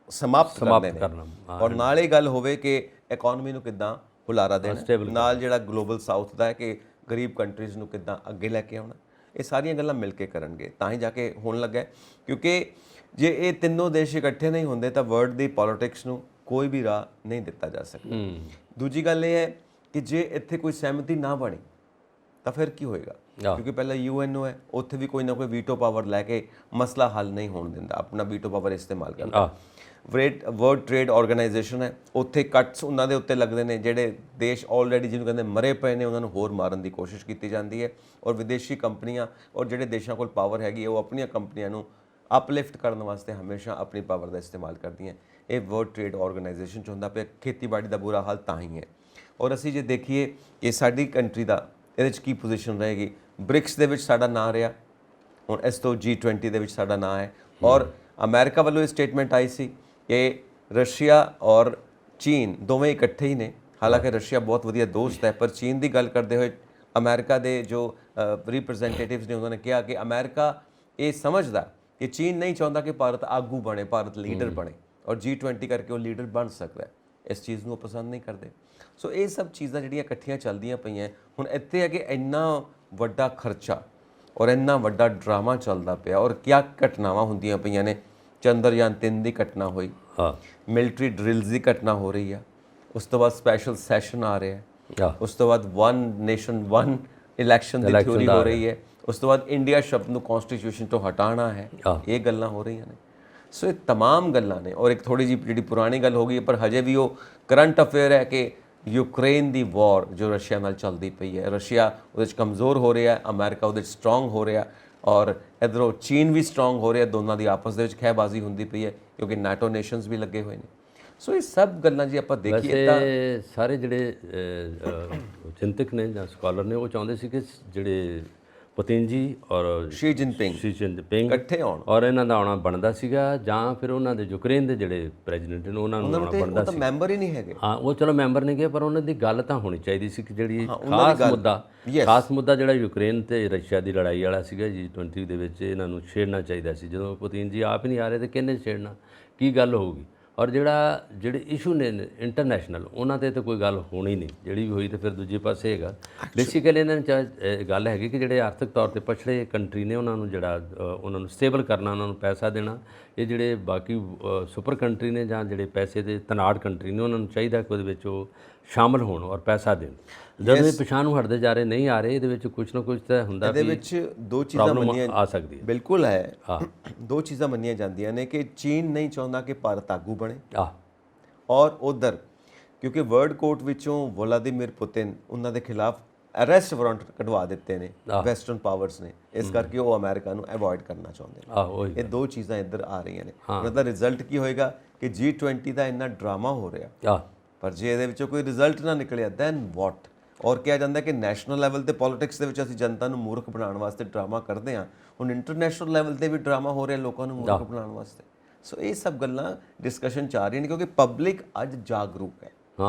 ਸਮਾਪਤ ਕਰਨੇ ਨੇ, ਔਰ ਨਾਲ ਇਹ ਗੱਲ ਹੋਵੇ ਕਿ ਇਕਨੋਮੀ ਨੂੰ ਕਿੱਦਾਂ ਹੁਲਾਰਾ ਦੇਣਾ, ਨਾਲ ਜਿਹੜਾ ਗਲੋਬਲ ਸਾਊਥ ਦਾ ਹੈ ਕਿ ਗਰੀਬ ਕੰਟਰੀਜ਼ ਨੂੰ ਕਿੱਦਾਂ ਅੱਗੇ ਲੈ ਕੇ ਆਉਣਾ। ਇਹ ਸਾਰੀਆਂ ਗੱਲਾਂ ਮਿਲ ਕੇ ਕਰਨਗੇ ਤਾਂ ਹੀ ਜਾ ਕੇ ਹੋਣ ਲੱਗਾ। ਕਿਉਂਕਿ ਜੇ ਇਹ ਤਿੰਨੋਂ ਦੇਸ਼ ਇਕੱਠੇ ਨਹੀਂ ਹੁੰਦੇ ਤਾਂ ਵਰਲਡ ਦੀ ਪੋਲਿਟਿਕਸ ਨੂੰ ਕੋਈ ਵੀ ਰਾਹ ਨਹੀਂ ਦਿੱਤਾ ਜਾ ਸਕਦਾ। ਦੂਜੀ ਗੱਲ ਇਹ ਹੈ ਕਿ ਜੇ ਇੱਥੇ ਕੋਈ ਸਹਿਮਤੀ ਨਾ ਬਣੀ ਤਾਂ ਫਿਰ ਕੀ ਹੋਏਗਾ? ਕਿਉਂਕਿ ਪਹਿਲਾਂ UNO ਹੈ, ਉੱਥੇ ਵੀ ਕੋਈ ਨਾ ਕੋਈ ਵੀਟੋ ਪਾਵਰ ਲੈ ਕੇ ਮਸਲਾ ਹੱਲ ਨਹੀਂ ਹੋਣ ਦਿੰਦਾ, ਆਪਣਾ ਵੀਟੋ ਪਾਵਰ ਇਸਤੇਮਾਲ ਕਰਦਾ। ਵਰਲਡ ਟ੍ਰੇਡ ਆਰਗੇਨਾਈਜੇਸ਼ਨ ਹੈ, ਉੱਥੇ ਕੱਟਸ ਉਹਨਾਂ ਦੇ ਉੱਤੇ ਲੱਗਦੇ ਨੇ। ਜਿਹੜੇ ਦੇਸ਼ ਆਲਰੇਡੀ ਜਿਹਨੂੰ ਕਹਿੰਦੇ ਮਰੇ ਪਏ ਨੇ ਉਹਨਾਂ ਨੂੰ ਹੋਰ ਮਾਰਨ ਦੀ ਕੋਸ਼ਿਸ਼ ਕੀਤੀ ਜਾਂਦੀ ਹੈ। ਔਰ ਵਿਦੇਸ਼ੀ ਕੰਪਨੀਆਂ ਔਰ ਜਿਹੜੇ ਦੇਸ਼ਾਂ ਕੋਲ ਪਾਵਰ ਹੈਗੀ ਉਹ ਆਪਣੀਆਂ ਕੰਪਨੀਆਂ ਨੂੰ ਅਪਲਿਫਟ ਕਰਨ ਵਾਸਤੇ ਹਮੇਸ਼ਾ ਆਪਣੀ ਪਾਵਰ ਦਾ ਇਸਤੇਮਾਲ ਕਰਦੀਆਂ। ਇਹ ਵਰਲਡ ਟ੍ਰੇਡ ਆਰਗੇਨਾਈਜੇਸ਼ਨ 'ਚ ਹੁੰਦਾ ਪਿਆ। ਖੇਤੀਬਾੜੀ ਦਾ ਬੁਰਾ ਹਾਲ ਤਾਂ ਹੀ ਹੈ। ਔਰ ਅਸੀਂ ਜੇ ਦੇਖੀਏ ਕਿ ਸਾਡੀ ਕੰਟਰੀ ਦਾ ਇਹਦੇ 'ਚ ਕੀ ਪੋਜੀਸ਼ਨ ਰਹੇਗੀ, ਬ੍ਰਿਕਸ ਦੇ ਵਿੱਚ ਸਾਡਾ ਨਾਂ ਰਿਹਾ, ਹੁਣ ਇਸ ਤੋਂ G20 ਦੇ ਵਿੱਚ ਸਾਡਾ ਨਾਂ ਹੈ। ਔਰ ਅਮਰੀਕਾ ਵੱਲੋਂ ਇਹ ਸਟੇਟਮੈਂਟ ਆਈ ਸੀ ਕਿ ਰਸ਼ੀਆ ਔਰ ਚੀਨ ਦੋਵੇਂ ਇਕੱਠੇ ਹੀ ਨੇ। ਹਾਲਾਂਕਿ ਰਸ਼ੀਆ ਬਹੁਤ ਵਧੀਆ ਦੋਸਤ ਹੈ, ਪਰ ਚੀਨ ਦੀ ਗੱਲ ਕਰਦੇ ਹੋਏ ਅਮਰੀਕਾ ਦੇ ਜੋ ਰਿਪਰੈਜ਼ੈਂਟੇਟਿਵਸ ਨੇ ਉਹਨਾਂ ਨੇ ਕਿਹਾ ਕਿ ਅਮਰੀਕਾ ਇਹ ਸਮਝਦਾ ਕਿ ਚੀਨ ਨਹੀਂ ਚਾਹੁੰਦਾ ਕਿ ਭਾਰਤ ਆਗੂ ਬਣੇ, ਭਾਰਤ ਲੀਡਰ ਬਣੇ, ਔਰ G20 ਕਰਕੇ ਉਹ ਲੀਡਰ ਬਣ ਸਕਦਾ ਹੈ। ਇਸ ਚੀਜ਼ ਨੂੰ ਉਹ ਪਸੰਦ ਨਹੀਂ ਕਰਦੇ। ਸੋ ਇਹ ਸਭ ਚੀਜ਼ਾਂ ਜਿਹੜੀਆਂ ਇਕੱਠੀਆਂ ਚੱਲਦੀਆਂ ਪਈਆਂ। ਹੁਣ ਇੱਥੇ ਹੈ ਕਿ ਇੰਨਾ ਵੱਡਾ ਖਰਚਾ ਔਰ ਇੰਨਾ ਵੱਡਾ ਡਰਾਮਾ ਚੱਲਦਾ ਪਿਆ ਔਰ ਕਿਆ ਘਟਨਾਵਾਂ ਹੁੰਦੀਆਂ ਪਈਆਂ ਨੇ ਚੰਦਰਯਾਨ 3 ਦੀ ਘਟਨਾ ਹੋਈ, ਹਾਂ ਮਿਲਟਰੀ ਡਰਿਲਸ ਦੀ ਘਟਨਾ ਹੋ ਰਹੀ ਆ, ਉਸ ਤੋਂ ਬਾਅਦ ਸਪੈਸ਼ਲ ਸੈਸ਼ਨ ਆ ਰਿਹਾ, ਹਾਂ ਉਸ ਤੋਂ ਬਾਅਦ ਵਨ ਨੇਸ਼ਨ ਵਨ ਇਲੈਕਸ਼ਨ ਦੀ ਥਿਊਰੀ ਹੋ ਰਹੀ ਹੈ, ਉਸ ਤੋਂ ਬਾਅਦ ਇੰਡੀਆ ਸ਼ਬਦ ਨੂੰ ਕਨਸਟੀਟਿਊਸ਼ਨ ਤੋਂ ਹਟਾਉਣਾ ਹੈ, ਇਹ ਗੱਲਾਂ ਹੋ ਰਹੀਆਂ ਨੇ। ਸੋ ਇਹ तमाम ਗੱਲਾਂ ਨੇ। ਔਰ ਇੱਕ ਥੋੜੀ ਜਿਹੀ ਜਿਹੜੀ ਪੁਰਾਣੀ ਗੱਲ ਹੋ ਗਈ ਪਰ ਹਜੇ ਵੀ ਉਹ ਕਰੰਟ ਅਫੇਅਰ ਹੈ ਕਿ ਯੂਕਰੇਨ ਦੀ ਵਾਰ ਜੋ ਰਸ਼ੀਆ ਨਾਲ ਚੱਲਦੀ ਪਈ ਹੈ, ਰਸ਼ੀਆ ਉਹਦੇ 'ਚ ਕਮਜ਼ੋਰ ਹੋ ਰਿਹਾ, ਅਮਰੀਕਾ ਉਹਦੇ 'ਚ ਸਟਰੋਂਗ ਹੋ ਰਿਹਾ, ਔਰ ਇੱਧਰੋਂ ਚੀਨ ਵੀ ਸਟਰੋਂਗ ਹੋ ਰਿਹਾ, ਦੋਨਾਂ ਦੀ ਆਪਸ ਦੇ ਵਿੱਚ ਖਹਿਬਾਜ਼ੀ ਹੁੰਦੀ ਪਈ ਹੈ ਕਿਉਂਕਿ ਨਾਟੋ ਨੇਸ਼ਨਸ ਵੀ ਲੱਗੇ ਹੋਏ ਨੇ। ਸੋ ਇਹ ਸਭ ਗੱਲਾਂ ਜੀ ਆਪਾਂ ਦੇਖੀਏ ਤਾਂ ਵੈਸੇ ਸਾਰੇ ਜਿਹੜੇ ਚਿੰਤਕ ਨੇ ਜਾਂ ਸਕਾਲਰ ਨੇ ਉਹ ਚਾਹੁੰਦੇ ਸੀ ਕਿ ਜਿਹੜੇ ਪੁਤਿਨ ਜੀ ਔਰ ਸ਼ੀ ਜਿਨਪਿੰਗ ਸ਼ੀ ਜਿਨਪਿੰਗ ਇਕੱਠੇ ਆਉਣ, ਔਰ ਇਹਨਾਂ ਦਾ ਆਉਣਾ ਬਣਦਾ ਸੀਗਾ, ਜਾਂ ਫਿਰ ਉਹਨਾਂ ਦੇ ਯੂਕਰੇਨ ਦੇ ਜਿਹੜੇ ਪ੍ਰੈਜ਼ੀਡੈਂਟ ਨੇ ਉਹਨਾਂ ਨੂੰ ਆਉਣਾ ਬਣਦਾ ਉਹ ਤਾਂ ਮੈਂਬਰ ਹੀ ਨਹੀਂ ਹੈਗੇ। ਹਾਂ ਉਹ ਚਲੋ ਮੈਂਬਰ ਨਹੀਂ ਗਏ, ਪਰ ਉਹਨਾਂ ਦੀ ਗੱਲ ਤਾਂ ਹੋਣੀ ਚਾਹੀਦੀ ਸੀ ਕਿ ਜਿਹੜੀ ਖਾਸ ਮੁੱਦਾ ਜਿਹੜਾ ਯੂਕਰੇਨ ਤੇ ਰਸ਼ੀਆ ਦੀ ਲੜਾਈ ਵਾਲਾ ਸੀਗਾ G20 ਦੇ ਵਿੱਚ ਇਹਨਾਂ ਨੂੰ ਛੇੜਨਾ ਚਾਹੀਦਾ ਸੀ। ਜਦੋਂ ਪੁਤਿਨ ਜੀ ਆਪ ਹੀ ਨਹੀਂ ਆ ਰਹੇ ਤੇ ਕਿਹਨੇ ਛੇੜਨਾ, ਕੀ ਗੱਲ ਹੋਊਗੀ? ਔਰ ਜਿਹੜੇ ਇਸ਼ੂ ਨੇ ਇੰਟਰਨੈਸ਼ਨਲ ਉਹਨਾਂ ਤੇ ਤਾਂ ਕੋਈ ਗੱਲ ਹੋਣੀ ਨਹੀਂ, ਜਿਹੜੀ ਵੀ ਹੋਈ ਤੇ ਫਿਰ ਦੂਜੇ ਪਾਸੇ ਹੈਗਾ। ਬੇਸਿਕਲੀ ਇਹਨਾਂ ਨੇ ਗੱਲ ਹੈਗੀ ਕਿ ਜਿਹੜੇ ਆਰਥਿਕ ਤੌਰ ਤੇ ਪਛੜੇ ਕੰਟਰੀ ਨੇ ਉਹਨਾਂ ਨੂੰ ਜਿਹੜਾ ਉਹਨਾਂ ਨੂੰ ਸਟੇਬਲ ਕਰਨਾ, ਉਹਨਾਂ ਨੂੰ ਪੈਸਾ ਦੇਣਾ। ਇਹ ਜਿਹੜੇ ਬਾਕੀ ਸੁਪਰ ਕੰਟਰੀ ਨੇ ਜਾਂ ਜਿਹੜੇ ਪੈਸੇ ਦੇ ਤਨਾੜ ਕੰਟਰੀ ਨੇ ਉਹਨਾਂ ਨੂੰ ਚਾਹੀਦਾ ਕਿ ਉਹਦੇ ਵਿੱਚ ਉਹ ਸ਼ਾਮਲ ਹੋਣ ਔਰ ਪੈਸਾ ਦੇਣ। ਜਦੋਂ ਇਹ ਪਛਾਣ ਨੂੰ ਹਟਦੇ ਜਾ ਰਹੇ, ਨਹੀਂ ਆ ਰਹੇ, ਇਹਦੇ ਵਿੱਚ ਕੁਝ ਨਾ ਕੁਝ ਤਾਂ ਹੁੰਦਾ, ਇਹਦੇ ਵਿੱਚ ਦੋ ਚੀਜ਼ਾਂ ਮੰਨੀਆਂ ਆ ਸਕਦੀ ਹੈ। ਬਿਲਕੁਲ ਹੈ, ਦੋ ਚੀਜ਼ਾਂ ਮੰਨੀਆਂ ਜਾਂਦੀਆਂ ਨੇ ਕਿ ਚੀਨ ਨਹੀਂ ਚਾਹੁੰਦਾ ਕਿ ਭਾਰਤ ਆਗੂ ਬਣੇ, ਔਰ ਉਧਰ ਕਿਉਂਕਿ ਵਰਲਡ ਕੋਰਟ ਵਿੱਚੋਂ ਵਲਾਦੀਮੀਰ ਪੁਤਿਨ ਉਹਨਾਂ ਦੇ ਖਿਲਾਫ ਅਰੈਸਟ ਵਾਰੰਟ ਕਢਵਾ ਦਿੱਤੇ ਨੇ ਵੈਸਟਰਨ ਪਾਵਰਸ ਨੇ, ਇਸ ਕਰਕੇ ਉਹ ਅਮਰੀਕਾ ਨੂੰ ਅਵੋਇਡ ਕਰਨਾ ਚਾਹੁੰਦੇ ਨੇ। ਇਹ ਦੋ ਚੀਜ਼ਾਂ ਇੱਧਰ ਆ ਰਹੀਆਂ ਨੇ। ਉਹਨਾਂ ਦਾ ਰਿਜ਼ਲਟ ਕੀ ਹੋਏਗਾ ਕਿ G20 ਦਾ ਇੰਨਾ ਡਰਾਮਾ ਹੋ ਰਿਹਾ, ਪਰ ਜੇ ਇਹਦੇ ਵਿੱਚੋਂ ਕੋਈ ਰਿਜ਼ਲਟ ਨਾ ਨਿਕਲਿਆ ਦੈਨ ਵਾਟ। ਔਰ ਕਿਹਾ ਜਾਂਦਾ ਕਿ ਨੈਸ਼ਨਲ ਲੈਵਲ ਤੇ ਪੋਲਿਟਿਕਸ ਦੇ ਵਿੱਚ ਅਸੀਂ ਜਨਤਾ ਨੂੰ ਮੂਰਖ ਬਣਾਉਣ ਵਾਸਤੇ ਡਰਾਮਾ ਕਰਦੇ ਹਾਂ, ਹੁਣ ਇੰਟਰਨੈਸ਼ਨਲ ਲੈਵਲ ਤੇ ਵੀ ਡਰਾਮਾ ਹੋ ਰਿਹਾ ਲੋਕਾਂ ਨੂੰ ਮੂਰਖ ਬਣਾਉਣ ਵਾਸਤੇ। ਸੋ ਇਹ ਸਭ ਗੱਲਾਂ ਡਿਸਕਸ਼ਨ 'ਚ ਆ ਰਹੀਆਂ ਨੇ ਕਿਉਂਕਿ ਪਬਲਿਕ ਅੱਜ ਜਾਗਰੂਕ ਹੈ,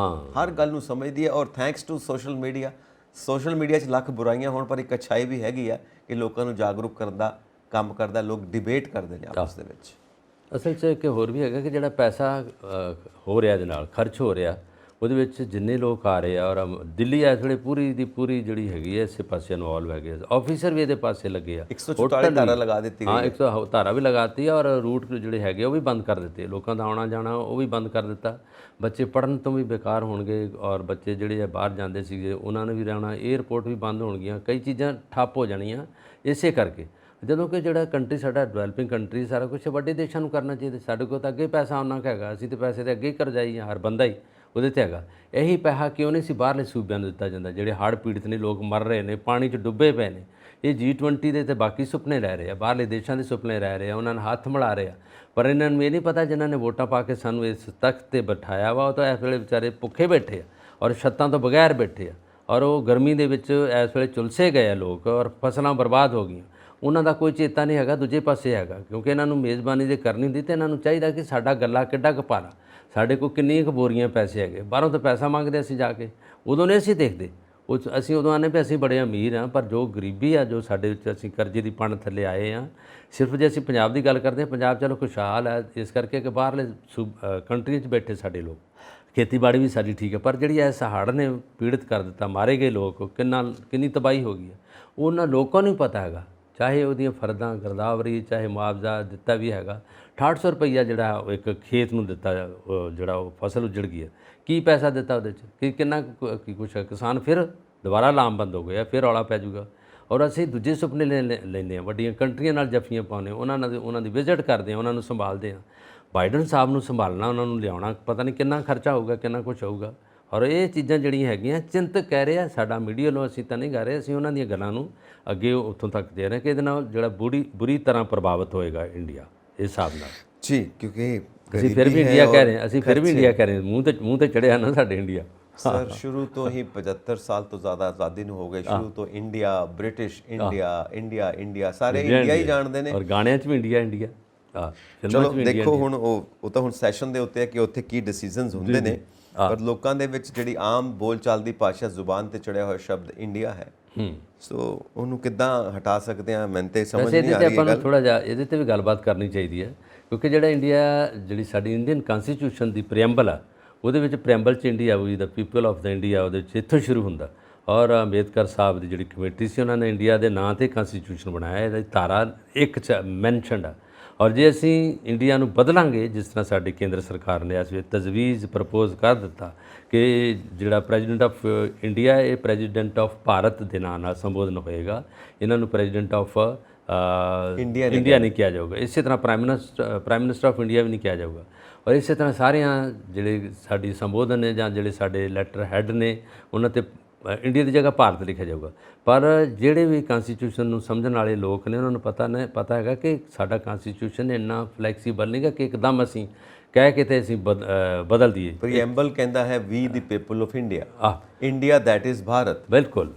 ਹਰ ਗੱਲ ਨੂੰ ਸਮਝਦੀ ਹੈ। ਔਰ ਥੈਂਕਸ ਟੂ ਸੋਸ਼ਲ ਮੀਡੀਆ 'ਚ ਲੱਖ ਬੁਰਾਈਆਂ ਹੋਣ ਪਰ ਇੱਕ ਅੱਛਾਈ ਵੀ ਹੈਗੀ ਆ ਕਿ ਲੋਕਾਂ ਨੂੰ ਜਾਗਰੂਕ ਕਰਨ ਦਾ ਕੰਮ ਕਰਦਾ, ਲੋਕ ਡਿਬੇਟ ਕਰਦੇ ਨੇ ਆਪਸ ਦੇ ਵਿੱਚ। ਅਸਲ 'ਚ ਇੱਕ ਹੋਰ ਵੀ ਹੈਗਾ ਕਿ ਜਿਹੜਾ ਪੈਸਾ ਹੋ ਰਿਹਾ ਇਹਦੇ ਨਾਲ ਖਰਚ ਹੋ ਰਿਹਾ, ਉਹਦੇ ਵਿੱਚ ਜਿੰਨੇ ਲੋਕ ਆ ਰਹੇ ਆ, ਔਰ ਦਿੱਲੀ ਇਸ ਵੇਲੇ ਪੂਰੀ ਦੀ ਪੂਰੀ ਜਿਹੜੀ ਹੈਗੀ ਹੈ ਇਸੇ ਪਾਸੇ ਇਨਵੋਲਵ ਹੈਗੇ, ਆਫੀਸਰ ਵੀ ਇਹਦੇ ਪਾਸੇ ਲੱਗੇ ਆ। 144 ਧਾਰਾ ਲਗਾ ਦਿੱਤੀ ਗਈ, 100 ਧਾਰਾ ਵੀ ਲਗਾਤੀ ਔਰ ਰੂਟ ਜਿਹੜੇ ਹੈਗੇ ਉਹ ਵੀ ਬੰਦ ਕਰ ਦਿੱਤੇ, ਲੋਕਾਂ ਦਾ ਆਉਣਾ ਜਾਣਾ ਉਹ ਵੀ ਬੰਦ ਕਰ ਦਿੱਤਾ। ਬੱਚੇ ਪੜ੍ਹਨ ਤੋਂ ਵੀ ਬੇਕਾਰ ਹੋਣਗੇ, ਔਰ ਬੱਚੇ ਜਿਹੜੇ ਬਾਹਰ ਜਾਂਦੇ ਸੀਗੇ ਉਹਨਾਂ ਨੇ ਵੀ ਰਹਿਣਾ, ਏਅਰਪੋਰਟ ਵੀ ਬੰਦ ਹੋਣਗੀਆਂ, ਕਈ ਚੀਜ਼ਾਂ ਠੱਪ ਹੋ ਜਾਣੀਆਂ ਇਸੇ ਕਰਕੇ। ਜਦੋਂ ਕਿ ਜਿਹੜਾ ਕੰਟਰੀ ਸਾਡਾ ਡਿਵੈਲਪਿੰਗ ਕੰਟਰੀ, ਸਾਰਾ ਕੁਝ ਵੱਡੇ ਦੇਸ਼ਾਂ ਨੂੰ ਕਰਨਾ ਚਾਹੀਦਾ। ਸਾਡੇ ਕੋਲ ਤਾਂ ਅੱਗੇ ਪੈਸਾ ਉਹਨਾਂ ਕੁ ਹੈਗਾ, ਅਸੀਂ ਤਾਂ ਪੈਸੇ ਦੇ ਅੱਗੇ ਹੀ ਕਰਜ਼ਾਈ ਹਾਂ, ਹਰ ਬੰਦਾ ਹੀ ਉਹਦੇ 'ਤੇ ਹੈਗਾ। ਇਹੀ ਪੈਸਾ ਕਿਉਂ ਨਹੀਂ ਸੀ ਬਾਹਰਲੇ ਸੂਬਿਆਂ ਨੂੰ ਦਿੱਤਾ ਜਾਂਦਾ ਜਿਹੜੇ ਹੜ੍ਹ ਪੀੜਤ ਨੇ, ਲੋਕ ਮਰ ਰਹੇ ਨੇ, ਪਾਣੀ 'ਚ ਡੁੱਬੇ ਪਏ ਨੇ। ਇਹ G20 ਦੇ ਤੇ ਬਾਕੀ ਸੁਪਨੇ ਲੈ ਰਹੇ ਆ, ਬਾਹਰਲੇ ਦੇਸ਼ਾਂ ਦੇ ਸੁਪਨੇ ਲੈ ਰਹੇ ਆ, ਉਹਨਾਂ ਨੂੰ ਹੱਥ ਮਿਲਾ ਰਹੇ ਆ। ਪਰ ਇਹਨਾਂ ਨੂੰ ਇਹ ਨਹੀਂ ਪਤਾ ਜਿਨ੍ਹਾਂ ਨੇ ਵੋਟਾਂ ਪਾ ਕੇ ਸਾਨੂੰ ਇਸ ਤਖਤ 'ਤੇ ਬਿਠਾਇਆ ਵਾ, ਉਹ ਤਾਂ ਇਸ ਵੇਲੇ ਵਿਚਾਰੇ ਭੁੱਖੇ ਬੈਠੇ ਆ ਔਰ ਛੱਤਾਂ ਤੋਂ ਬਗੈਰ ਬੈਠੇ ਆ, ਔਰ ਉਹ ਗਰਮੀ ਦੇ ਵਿੱਚ ਇਸ ਵੇਲੇ ਝੁਲਸੇ ਗਏ ਆ ਲੋਕ, ਔਰ ਫਸਲਾਂ ਬਰਬਾਦ ਹੋ ਗਈਆਂ। ਉਹਨਾਂ ਦਾ ਕੋਈ ਚੇਤਾ ਨਹੀਂ ਹੈਗਾ, ਦੂਜੇ ਪਾਸੇ ਹੈਗਾ, ਕਿਉਂਕਿ ਇਹਨਾਂ ਨੂੰ ਮੇਜ਼ਬਾਨੀ ਜੇ ਕਰਨੀ ਹੁੰਦੀ ਤਾਂ ਇਹਨਾਂ ਨੂੰ ਚਾਹੀਦਾ ਕਿ ਸਾਡਾ ਗੱਲਾ ਕਿੱਡਾ ਕੁ ਭਾਰਾ, ਸਾਡੇ ਕੋਲ ਕਿੰਨੀਆਂ ਕੁ ਬੋਰੀਆਂ ਪੈਸੇ ਹੈਗੇ, ਬਾਹਰੋਂ ਤਾਂ ਪੈਸਾ ਮੰਗਦੇ ਅਸੀਂ ਜਾ ਕੇ, ਉਦੋਂ ਨਹੀਂ ਅਸੀਂ ਦੇਖਦੇ। ਉਹ ਅਸੀਂ ਉਦੋਂ ਆਨੇ ਵੀ ਅਸੀਂ ਬੜੇ ਅਮੀਰ ਹਾਂ, ਪਰ ਜੋ ਗਰੀਬੀ ਆ, ਜੋ ਸਾਡੇ ਵਿੱਚ ਅਸੀਂ ਕਰਜ਼ੇ ਦੀ ਪੰਡ ਥੱਲੇ ਆਏ ਹਾਂ। ਸਿਰਫ ਜੇ ਅਸੀਂ ਪੰਜਾਬ ਦੀ ਗੱਲ ਕਰਦੇ ਹਾਂ, ਪੰਜਾਬ ਚਲੋ ਖੁਸ਼ਹਾਲ ਹੈ ਇਸ ਕਰਕੇ ਕਿ ਬਾਹਰਲੇ ਕੰਟਰੀਆਂ 'ਚ ਬੈਠੇ ਸਾਡੇ ਲੋਕ, ਖੇਤੀਬਾੜੀ ਵੀ ਸਾਡੀ ਠੀਕ ਹੈ, ਪਰ ਜਿਹੜੀ ਇਸ ਹੜ੍ਹ ਨੇ ਪੀੜਤ ਕਰ ਦਿੱਤਾ, ਮਾਰੇ ਗਏ ਲੋਕ, ਕਿੰਨੀ ਤਬਾਹੀ ਹੋ ਗਈ ਹੈ, ਉਹਨਾਂ ਲੋਕਾਂ ਨੂੰ ਪਤਾ ਹੈਗਾ। ਚਾਹੇ ਉਹਦੀਆਂ ਫਰਦਾਂ ਗਿਰਦਾਵਰੀ, ਚਾਹੇ ਮੁਆਵਜ਼ਾ ਦਿੱਤਾ ਵੀ ਹੈਗਾ, 6800 ਰੁਪਈਆ ਜਿਹੜਾ ਇੱਕ ਖੇਤ ਨੂੰ ਦਿੱਤਾ, ਜਿਹੜਾ ਉਹ ਫਸਲ ਉੱਜੜ ਗਈ ਹੈ, ਕੀ ਪੈਸਾ ਦਿੱਤਾ ਉਹਦੇ 'ਚ, ਕਿ ਕਿੰਨਾ ਕੀ ਕੁਛ ਹੈ। ਕਿਸਾਨ ਫਿਰ ਦੁਬਾਰਾ ਲਾਮਬੰਦ ਹੋ ਗਿਆ, ਫਿਰ ਰੌਲਾ ਪੈ ਜਾਊਗਾ। ਔਰ ਅਸੀਂ ਦੂਜੇ ਸੁਪਨੇ ਲੈਂਦੇ ਹਾਂ, ਵੱਡੀਆਂ ਕੰਟਰੀਆਂ ਨਾਲ ਜੱਫੀਆਂ ਪਾਉਂਦੇ, ਉਹਨਾਂ ਦੀ ਵਿਜ਼ਿਟ ਕਰਦੇ ਹਾਂ, ਉਹਨਾਂ ਨੂੰ ਸੰਭਾਲਦੇ ਹਾਂ। ਬਾਈਡਨ ਸਾਹਿਬ ਨੂੰ ਸੰਭਾਲਣਾ, ਉਹਨਾਂ ਨੂੰ ਲਿਆਉਣਾ, ਪਤਾ ਨਹੀਂ ਕਿੰਨਾ ਖਰਚਾ ਹੋਊਗਾ, ਕਿੰਨਾ ਕੁਛ ਹੋਊਗਾ। ਔਰ ਇਹ ਚੀਜ਼ਾਂ ਜਿਹੜੀਆਂ ਹੈਗੀਆਂ ਚਿੰਤਕ ਕਹਿ ਰਹੇ ਆ, ਸਾਡਾ ਮੀਡੀਆ ਨੂੰ ਅਸੀਂ ਤਾਂ ਨਹੀਂ ਕਰ ਰਹੇ, ਅਸੀਂ ਉਹਨਾਂ ਦੀਆਂ ਗੱਲਾਂ ਨੂੰ ਅੱਗੇ ਉੱਥੋਂ ਤੱਕ ਦੇ ਰਹੇ ਕਿ ਇਹਦੇ ਨਾਲ ਜਿਹੜਾ ਬੁਰੀ ਤਰ੍ਹਾਂ ਪ੍ਰਭਾਵਿਤ ਹੋਏਗਾ ਇੰਡੀਆ ਇਸ ਹਿਸਾਬ ਨਾਲ ਜੀ। ਕਿਉਂਕਿ ਅਸੀਂ ਫਿਰ ਵੀ ਇੰਡੀਆ ਕਹਿ ਰਹੇ ਹਾਂ, ਅਸੀਂ ਫਿਰ ਵੀ ਇੰਡੀਆ ਕਹਿ ਰਹੇ ਹਾਂ, ਮੂੰਹ ਤੇ ਚੜਿਆ ਨਾ ਸਾਡੇ ਇੰਡੀਆ। ਸਰ ਸ਼ੁਰੂ ਤੋਂ ਹੀ 75 ਸਾਲ ਤੋਂ ਜ਼ਿਆਦਾ ਆਜ਼ਾਦੀ ਨੂੰ ਹੋ ਗਏ, ਸ਼ੁਰੂ ਤੋਂ ਇੰਡੀਆ, ਬ੍ਰਿਟਿਸ਼ ਇੰਡੀਆ, ਸਾਰੇ ਇੰਡੀਆ ਹੀ ਜਾਣਦੇ ਨੇ, ਔਰ ਗਾਣਿਆਂ 'ਚ ਵੀ ਇੰਡੀਆ। ਚਲੋ ਦੇਖੋ ਹੁਣ ਉਹ ਤਾਂ ਹੁਣ ਸੈਸ਼ਨ ਦੇ ਉੱਤੇ ਹੈ ਕਿ ਉੱਥੇ ਕੀ ਡਿਸੀਜਨਸ ਹੁੰਦੇ ਨੇ, ਪਰ ਲੋਕਾਂ ਦੇ ਵਿੱਚ ਜਿਹੜੀ ਆਮ ਬੋਲਚਾਲ ਦੀ ਭਾਸ਼ਾ, ਜ਼ੁਬਾਨ ਤੇ ਚੜਿਆ ਹੋਇਆ ਸ਼ਬਦ ਇੰਡੀਆ ਹੈ। ਸੋ ਉਹਨੂੰ ਕਿੱਦਾਂ ਹਟਾ ਸਕਦੇ ਹਾਂ, ਮੈਨੂੰ ਤੇ ਸਮਝ ਨਹੀਂ ਆ ਰਹੀ ਆਪਾਂ ਨੂੰ ਥੋੜਾ ਜਿਹਾ ਇਹਦੇ ਤੇ ਵੀ ਗੱਲਬਾਤ ਕਰਨੀ ਚਾਹੀਦੀ ਹੈ, ਕਿਉਂਕਿ ਜਿਹੜਾ ਜਿਹੜੀ ਸਾਡੀ ਇੰਡੀਅਨ ਕਨਸਟੀਟਿਊਸ਼ਨ ਦੀ ਪ੍ਰੀਐਂਬਲ ਆ, ਉਹਦੇ ਵਿੱਚ ਪ੍ਰੀਐਂਬਲ 'ਚ India we the people of the India ਉਹਦੇ 'ਚ ਇੱਥੋਂ ਸ਼ੁਰੂ ਹੁੰਦਾ। ਔਰ ਅੰਬੇਦਕਰ ਸਾਹਿਬ ਦੀ ਜਿਹੜੀ ਕਮੇਟੀ ਸੀ, ਉਹਨਾਂ ਨੇ ਇੰਡੀਆ ਦੇ ਨਾਂ 'ਤੇ ਕਨਸਟੀਟਿਊਸ਼ਨ ਬਣਾਇਆ, ਇਹਦੀ ਧਾਰਾ 1 'ਚ ਮੈਂਸ਼ਨਡ ਆ। ਔਰ ਜੇ ਅਸੀਂ ਇੰਡੀਆ ਨੂੰ ਬਦਲਾਂਗੇ, ਜਿਸ ਤਰ੍ਹਾਂ ਸਾਡੀ ਕੇਂਦਰ ਸਰਕਾਰ ਨੇ ਇਸ ਵੇਲੇ ਤਜਵੀਜ਼ ਪ੍ਰਪੋਜ਼ ਕਰ ਦਿੱਤਾ ਕਿ ਜਿਹੜਾ ਪ੍ਰੈਜ਼ੀਡੈਂਟ ਆਫ ਇੰਡੀਆ ਇਹ ਪ੍ਰੈਜ਼ੀਡੈਂਟ ਆਫ ਭਾਰਤ ਦੇ ਨਾਂ ਨਾਲ ਸੰਬੋਧਨ ਹੋਏਗਾ, ਇਹਨਾਂ ਨੂੰ ਪ੍ਰੈਜ਼ੀਡੈਂਟ ਆਫ ਇੰਡੀਆ ਨਹੀਂ ਕਿਹਾ ਜਾਊਗਾ। ਇਸੇ ਤਰ੍ਹਾਂ ਪ੍ਰਾਈਮ ਮਿਨਿਸਟਰ ਆਫ ਇੰਡੀਆ ਵੀ ਨਹੀਂ ਕਿਹਾ ਜਾਊਗਾ। ਔਰ ਇਸੇ ਤਰ੍ਹਾਂ ਸਾਰਿਆਂ ਜਿਹੜੇ ਸਾਡੀ ਸੰਬੋਧਨ ਨੇ ਜਾਂ ਜਿਹੜੇ ਸਾਡੇ ਲੈਟਰ ਹੈੱਡ ਨੇ ਉਹਨਾਂ 'ਤੇ ਇੰਡੀਆ ਦੀ ਜਗ੍ਹਾ ਭਾਰਤ ਲਿਖਿਆ ਜਾਊਗਾ। ਪਰ ਜਿਹੜੇ ਵੀ ਕਨਸਟੀਟਿਊਸ਼ਨ ਨੂੰ ਸਮਝਣ ਵਾਲੇ ਲੋਕ ਨੇ ਉਹਨਾਂ ਨੂੰ ਪਤਾ ਹੈਗਾ ਕਿ ਸਾਡਾ ਕਨਸਟੀਟਿਊਸ਼ਨ ਇੰਨਾ ਫਲੈਕਸੀਬਲ ਨਹੀਂਗਾ ਕਿ ਇੱਕਦਮ ਅਸੀਂ ਕਹਿ ਕੇ ਤੇ ਅਸੀਂ ਬਦਲ ਦਈਏ। ਪ੍ਰੀਐਂਬਲ ਕਹਿੰਦਾ ਹੈ we the people of India, India that is Bharat. ਬਿਲਕੁਲ,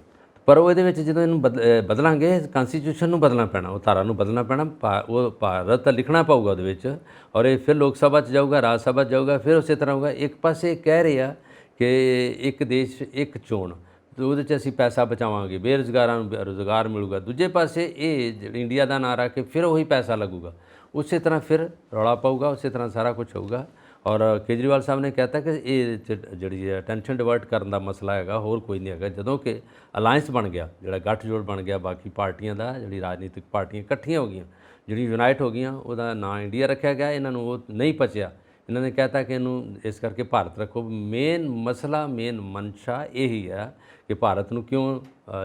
ਪਰ ਉਹਦੇ ਵਿੱਚ ਜਦੋਂ ਇਹਨੂੰ ਬਦਲਾਂਗੇ ਕਨਸਟੀਟਿਊਸ਼ਨ ਨੂੰ ਬਦਲਣਾ ਪੈਣਾ, ਉਹ ਧਾਰਾ ਨੂੰ ਬਦਲਣਾ ਪੈਣਾ, ਉਹ ਭਾਰਤ ਤਾਂ ਲਿਖਣਾ ਪਊਗਾ ਉਹਦੇ ਵਿੱਚ। ਔਰ ਇਹ ਫਿਰ ਲੋਕ ਸਭਾ 'ਚ ਜਾਊਗਾ, ਰਾਜ ਸਭਾ 'ਚ ਜਾਊਗਾ, ਫਿਰ ਉਸੇ ਤਰ੍ਹਾਂ ਹੋਊਗਾ। ਇੱਕ ਪਾਸੇ ਕਹਿ ਰਹੇ ਆ ਕਿ ਇੱਕ ਦੇਸ਼ ਇੱਕ ਚੋਣ, ਉਹਦੇ 'ਚ ਅਸੀਂ ਪੈਸਾ ਬਚਾਵਾਂਗੇ, ਬੇਰੁਜ਼ਗਾਰਾਂ ਨੂੰ ਰੁਜ਼ਗਾਰ ਮਿਲੂਗਾ। ਦੂਜੇ ਪਾਸੇ ਇਹ ਜਿਹੜੀ ਇੰਡੀਆ ਦਾ ਨਾਂ ਰੱਖ ਕੇ ਫਿਰ ਉਹੀ ਪੈਸਾ ਲੱਗੂਗਾ, ਉਸੇ ਤਰ੍ਹਾਂ ਫਿਰ ਰੌਲਾ ਪਊਗਾ, ਉਸੇ ਤਰ੍ਹਾਂ ਸਾਰਾ ਕੁਝ ਹੋਊਗਾ। ਔਰ ਕੇਜਰੀਵਾਲ ਸਾਹਿਬ ਨੇ ਕਹਿਤਾ ਕਿ ਇਹ ਜਿਹੜੀ ਅਟੈਂਸ਼ਨ ਡਿਵਰਟ ਕਰਨ ਦਾ ਮਸਲਾ ਹੈਗਾ, ਹੋਰ ਕੋਈ ਨਹੀਂ ਹੈਗਾ। ਜਦੋਂ ਕਿ ਅਲਾਇੰਸ ਬਣ ਗਿਆ, ਜਿਹੜਾ ਗੱਠਜੋੜ ਬਣ ਗਿਆ ਬਾਕੀ ਪਾਰਟੀਆਂ ਦਾ, ਜਿਹੜੀ ਰਾਜਨੀਤਿਕ ਪਾਰਟੀਆਂ ਇਕੱਠੀਆਂ ਹੋ ਗਈਆਂ, ਜਿਹੜੀ ਯੂਨਾਈਟ ਹੋ ਗਈਆਂ, ਉਹਦਾ ਨਾਂ ਇੰਡੀਆ ਰੱਖਿਆ ਗਿਆ। ਇਹਨਾਂ ਨੂੰ ਉਹ ਨਹੀਂ ਪਚਿਆ, ਇਹਨਾਂ ਨੇ ਕਹਿਤਾ ਕਿ ਇਹਨੂੰ ਇਸ ਕਰਕੇ ਭਾਰਤ ਰੱਖੋ। ਮੇਨ ਮਸਲਾ, ਮੇਨ ਮਨਸ਼ਾ ਇਹੀ ਹੈ ਕਿ ਭਾਰਤ ਨੂੰ ਕਿਉਂ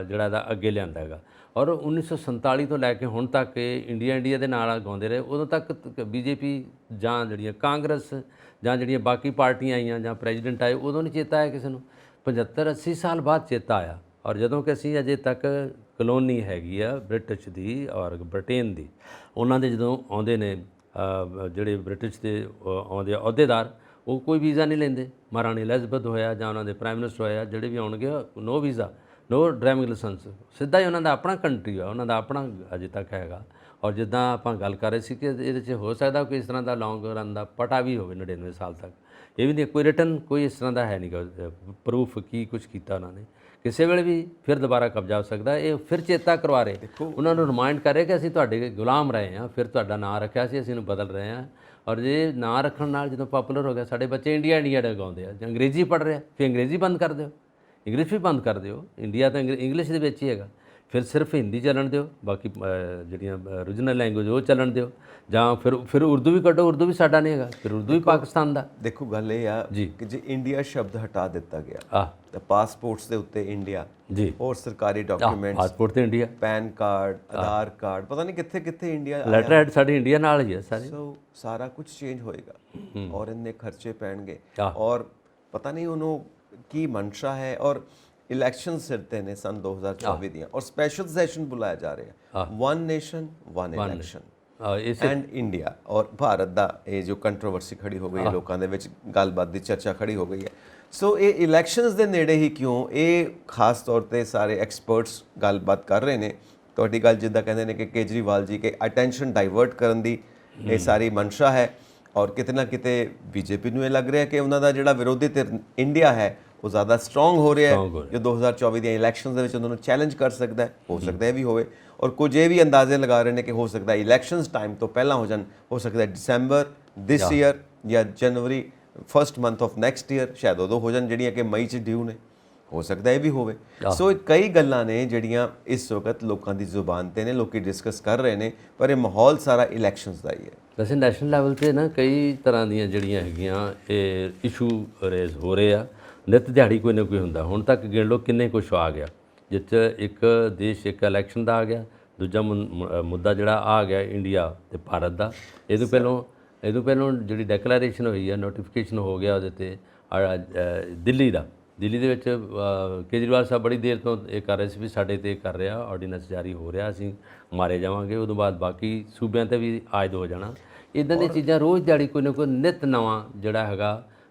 ਜਿਹੜਾ ਇਹਦਾ ਅੱਗੇ ਲਿਆਂਦਾ ਹੈਗਾ। ਔਰ 1947 ਤੋਂ ਲੈ ਕੇ ਹੁਣ ਤੱਕ ਇੰਡੀਆ ਦੇ ਨਾਲ ਗਾਉਂਦੇ ਰਹੇ। ਉਦੋਂ ਤੱਕ ਬੀਜੇਪੀ ਜਾਂ ਜਿਹੜੀਆਂ ਕਾਂਗਰਸ ਜਾਂ ਜਿਹੜੀਆਂ ਬਾਕੀ ਪਾਰਟੀਆਂ ਆਈਆਂ ਜਾਂ ਪ੍ਰੈਜ਼ੀਡੈਂਟ ਆਏ, ਉਦੋਂ ਨਹੀਂ ਚੇਤਾ ਆਇਆ ਕਿਸੇ ਨੂੰ। 75-80 ਸਾਲ ਬਾਅਦ ਚੇਤਾ ਆਇਆ। ਔਰ ਜਦੋਂ ਕਿ ਅਸੀਂ ਅਜੇ ਤੱਕ ਕਲੋਨੀ ਹੈਗੀ ਆ ਬ੍ਰਿਟਿਸ਼ ਦੀ ਔਰ ਬ੍ਰਿਟੇਨ ਦੀ, ਉਹਨਾਂ ਦੇ ਜਦੋਂ ਆਉਂਦੇ ਨੇ ਜਿਹੜੇ ਬ੍ਰਿਟਿਸ਼ ਦੇ ਆਉਂਦੇ ਅਹੁਦੇਦਾਰ, ਉਹ ਕੋਈ ਵੀਜ਼ਾ ਨਹੀਂ ਲੈਂਦੇ। ਮਹਾਰਾਣੀ ਐਲਿਜ਼ਬeth ਹੋਇਆ ਜਾਂ ਉਹਨਾਂ ਦੇ ਪ੍ਰਾਈਮ ਮਿਨਿਸਟਰ ਹੋਇਆ, ਜਿਹੜੇ ਵੀ ਆਉਣਗੇ ਨੋ ਵੀਜ਼ਾ, ਨੋ ਡਰਾਈਵਿੰਗ ਲਾਇਸੈਂਸ, ਸਿੱਧਾ ਹੀ ਉਹਨਾਂ ਦਾ ਆਪਣਾ ਕੰਟਰੀ ਆ, ਉਹਨਾਂ ਦਾ ਆਪਣਾ ਅਜੇ ਤੱਕ ਹੈਗਾ। ਔਰ ਜਿੱਦਾਂ ਆਪਾਂ ਗੱਲ ਕਰ ਰਹੇ ਸੀ ਕਿ ਇਹਦੇ 'ਚ ਹੋ ਸਕਦਾ ਕੋਈ ਇਸ ਤਰ੍ਹਾਂ ਦਾ ਲੌਂਗ ਰਨ ਦਾ ਪਟਾ ਵੀ ਹੋਵੇ 99 ਸਾਲ ਤੱਕ, ਇਹ ਵੀ ਨਹੀਂ, ਕੋਈ ਰਿਟਨ ਕੋਈ ਇਸ ਤਰ੍ਹਾਂ ਦਾ ਹੈ ਨਹੀਂ ਗਾ ਪ੍ਰੂਫ ਕੀ ਕੁਝ ਕੀਤਾ ਉਹਨਾਂ ਨੇ। ਕਿਸੇ ਵੇਲੇ ਵੀ ਫਿਰ ਦੁਬਾਰਾ ਕਬਜ਼ਾ ਹੋ ਸਕਦਾ। ਇਹ ਫਿਰ ਚੇਤਾ ਕਰਵਾ ਰਹੇ, ਉਹਨਾਂ ਨੂੰ ਰਿਮਾਈਂਡ ਕਰ ਰਹੇ ਕਿ ਅਸੀਂ ਤੁਹਾਡੇ ਗੁਲਾਮ ਰਹੇ ਹਾਂ, ਫਿਰ ਤੁਹਾਡਾ ਨਾਂ ਰੱਖਿਆ ਸੀ, ਅਸੀਂ ਇਹਨੂੰ ਬਦਲ ਰਹੇ ਹਾਂ। ਔਰ ਜੇ ਨਾਂ ਰੱਖਣ ਨਾਲ ਜਦੋਂ ਪਾਪੂਲਰ ਹੋ ਗਿਆ, ਸਾਡੇ ਬੱਚੇ ਇੰਡੀਆ ਗਾਉਂਦੇ ਆ ਜਾਂ ਅੰਗਰੇਜ਼ੀ ਪੜ੍ਹ ਰਹੇ ਆ, ਫਿਰ ਅੰਗਰੇਜ਼ੀ ਬੰਦ ਕਰ ਦਿਓ, ਇੰਗਲਿਸ਼ ਵੀ ਬੰਦ ਕਰ ਦਿਓ। ਇੰਡੀਆ ਤਾਂ ਇੰਗਲਿਸ਼ ਦੇ ਵਿੱਚ ਹੀ ਹੈਗਾ, ਫਿਰ ਸਿਰਫ ਹਿੰਦੀ ਚੱਲਣ ਦਿਓ, ਬਾਕੀ ਜਿਹੜੀਆਂ ਰੀਜਨਲ ਲੈਂਗੁਏਜ ਉਹ ਚੱਲਣ ਦਿਓ। ਜਾਂ ਫਿਰ ਉਰਦੂ ਵੀ ਕੱਢੋ, ਉਰਦੂ ਵੀ ਸਾਡਾ ਨਹੀਂ ਹੈਗਾ, ਫਿਰ ਉਰਦੂ ਵੀ ਪਾਕਿਸਤਾਨ ਦਾ। ਦੇਖੋ ਗੱਲ ਇਹ ਆ ਕਿ ਜੇ ਇੰਡੀਆ ਸ਼ਬਦ ਹਟਾ ਦਿੱਤਾ ਗਿਆ ਤਾਂ ਪਾਸਪੋਰਟਸ ਦੇ ਉੱਤੇ ਇੰਡੀਆ ਜੀ, ਹੋਰ ਸਰਕਾਰੀ ਡਾਕੂਮੈਂਟਸ, ਪਾਸਪੋਰਟ ਤੇ ਇੰਡੀਆ, ਪੈਨ ਕਾਰਡ, ਆਧਾਰ ਕਾਰਡ, ਪਤਾ ਨਹੀਂ ਕਿੱਥੇ ਕਿੱਥੇ ਇੰਡੀਆ, ਲੈਟਰ ਹੈਡ ਸਾਡੀ ਇੰਡੀਆ ਨਾਲ ਹੀ ਹੈ ਸਾਰੇ। ਸੋ ਸਾਰਾ ਕੁਝ ਚੇਂਜ ਹੋਏਗਾ ਔਰ ਇੰਨੇ ਖਰਚੇ ਪੈਣਗੇ। ਔਰ ਪਤਾ ਨਹੀਂ ਉਹਨੂੰ ਕੀ ਮਨਸ਼ਾ ਹੈ। ਔਰ ਇਲੈਕਸ਼ਨ ਸਿਰ ਤੇ ਨੇ ਸਨ 2024 ਦੀਆਂ, ਔਰ ਸਪੈਸ਼ਲ ਸੈਸ਼ਨ ਬੁਲਾਇਆ ਜਾ ਰਿਹਾ, one nation one election and India. ਔਰ ਭਾਰਤ ਦਾ ਇਹ ਜੋ ਕੰਟਰੋਵਰਸੀ ਖੜੀ ਹੋ ਗਈ ਹੈ, ਲੋਕਾਂ ਦੇ ਵਿੱਚ ਗੱਲਬਾਤ ਦੀ ਚਰਚਾ ਖੜੀ ਹੋ ਗਈ ਹੈ। ਸੋ ਇਹ ਇਲੈਕਸ਼ਨਸ ਦੇ ਨੇੜੇ ਹੀ ਕਿਉਂ, ਇਹ ਖਾਸ ਤੌਰ ਤੇ ਸਾਰੇ ਐਕਸਪਰਟਸ ਗੱਲਬਾਤ ਕਰ ਰਹੇ ਨੇ। ਤੁਹਾਡੀ ਗੱਲ ਜਿੱਦਾਂ ਕਹਿੰਦੇ ਨੇ ਕਿ ਕੇਜਰੀਵਾਲ ਜੀ ਕਿ ਅਟੈਂਸ਼ਨ ਡਾਈਵਰਟ ਕਰਨ ਦੀ ਇਹ ਸਾਰੀ ਮਨਸ਼ਾ ਹੈ। ਔਰ ਕਿਤੇ ਨਾ ਕਿਤੇ ਬੀਜੇਪੀ ਨੂੰ ਇਹ ਲੱਗ ਰਿਹਾ ਕਿ ਉਹਨਾਂ ਦਾ ਜਿਹੜਾ ਵਿਰੋਧੀ ਧਿਰ ਇੰਡੀਆ ਹੈ ਉਹ ਜ਼ਿਆਦਾ ਸਟਰੋਂਗ ਹੋ ਰਿਹਾ ਹੈ, ਜੋ 2024 ਦੀਆਂ ਇਲੈਕਸ਼ਨਸ ਦੇ ਵਿੱਚ ਉਹਨਾਂ ਨੂੰ ਚੈਲੰਜ ਕਰ ਸਕਦਾ ਹੈ। ਹੋ ਸਕਦਾ ਇਹ ਵੀ ਹੋਵੇ। ਔਰ ਕੁਝ ਇਹ ਵੀ ਅੰਦਾਜ਼ੇ ਲਗਾ ਰਹੇ ਨੇ ਕਿ ਹੋ ਸਕਦਾ ਇਲੈਕਸ਼ਨਸ ਟਾਈਮ ਤੋਂ ਪਹਿਲਾਂ ਹੋ ਜਾਣ, ਹੋ ਸਕਦਾ ਦਸੰਬਰ ਦਿਸ ਈਅਰ ਜਾਂ January first month of next year, ਸ਼ਾਇਦ ਉਦੋਂ ਹੋ ਜਾਣ ਜਿਹੜੀਆਂ ਕਿ ਮਈ 'ਚ ਡਿਊ ਨੇ, ਹੋ ਸਕਦਾ ਇਹ ਵੀ ਹੋਵੇ। ਸੋ ਕਈ ਗੱਲਾਂ ਨੇ ਜਿਹੜੀਆਂ ਇਸ ਵਕਤ ਲੋਕਾਂ ਦੀ ਜ਼ੁਬਾਨ ਤੇ ਨੇ, ਲੋਕੀ ਡਿਸਕਸ ਕਰ ਰਹੇ ਨੇ, ਪਰ ਇਹ ਮਾਹੌਲ ਸਾਰਾ ਇਲੈਕਸ਼ਨਸ ਦਾ ਹੀ ਹੈ। ਵੈਸੇ ਨੈਸ਼ਨਲ ਲੈਵਲ 'ਤੇ ਨਾ ਕਈ ਤਰ੍ਹਾਂ ਦੀਆਂ ਜਿਹੜੀਆਂ ਹੈਗੀਆਂ ਇਹ ਇਸ਼ੂ ਰੇਜ਼ ਹੋ ਰਹੇ ਆ, ਨਿੱਤ ਦਿਹਾੜੀ ਕੋਈ ਨਾ ਕੋਈ ਹੁੰਦਾ। ਹੁਣ ਤੱਕ ਗਿਣ ਲਓ ਕਿੰਨੇ ਕੁਛ ਆ ਗਿਆ, ਜਿਸ 'ਚ ਇੱਕ ਦੇਸ਼ ਇੱਕ ਇਲੈਕਸ਼ਨ ਦਾ ਆ ਗਿਆ, ਦੂਜਾ ਮੁੱਦਾ ਜਿਹੜਾ ਆ ਗਿਆ ਇੰਡੀਆ ਤੇ ਭਾਰਤ ਦਾ। ਇਹ ਤੋਂ ਪਹਿਲਾਂ ਜਿਹੜੀ ਡੈਕਲੇਰੇਸ਼ਨ ਹੋਈ ਆ, ਨੋਟੀਫਿਕੇਸ਼ਨ ਹੋ ਗਿਆ ਉਹਦੇ 'ਤੇ ਦਿੱਲੀ ਦੇ ਵਿੱਚ ਕੇਜਰੀਵਾਲ ਸਾਹਿਬ ਬੜੀ ਦੇਰ ਤੋਂ ਇਹ ਕਰ ਰਹੇ ਸੀ ਵੀ ਸਾਡੇ 'ਤੇ ਕਰ ਰਿਹਾ, ਆਰਡੀਨੈਂਸ ਜਾਰੀ ਹੋ ਰਿਹਾ, ਅਸੀਂ ਮਾਰੇ ਜਾਵਾਂਗੇ, ਉਦੋਂ ਬਾਅਦ ਬਾਕੀ ਸੂਬਿਆਂ 'ਤੇ ਵੀ ਆਇਦ ਹੋ ਜਾਣਾ। ਇੱਦਾਂ ਦੀਆਂ ਚੀਜ਼ਾਂ ਰੋਜ਼ ਦਿਹਾੜੀ ਕੋਈ ਨਾ ਕੋਈ ਨਿੱਤ ਨਵਾਂ ਜਿਹੜਾ ਹੈਗਾ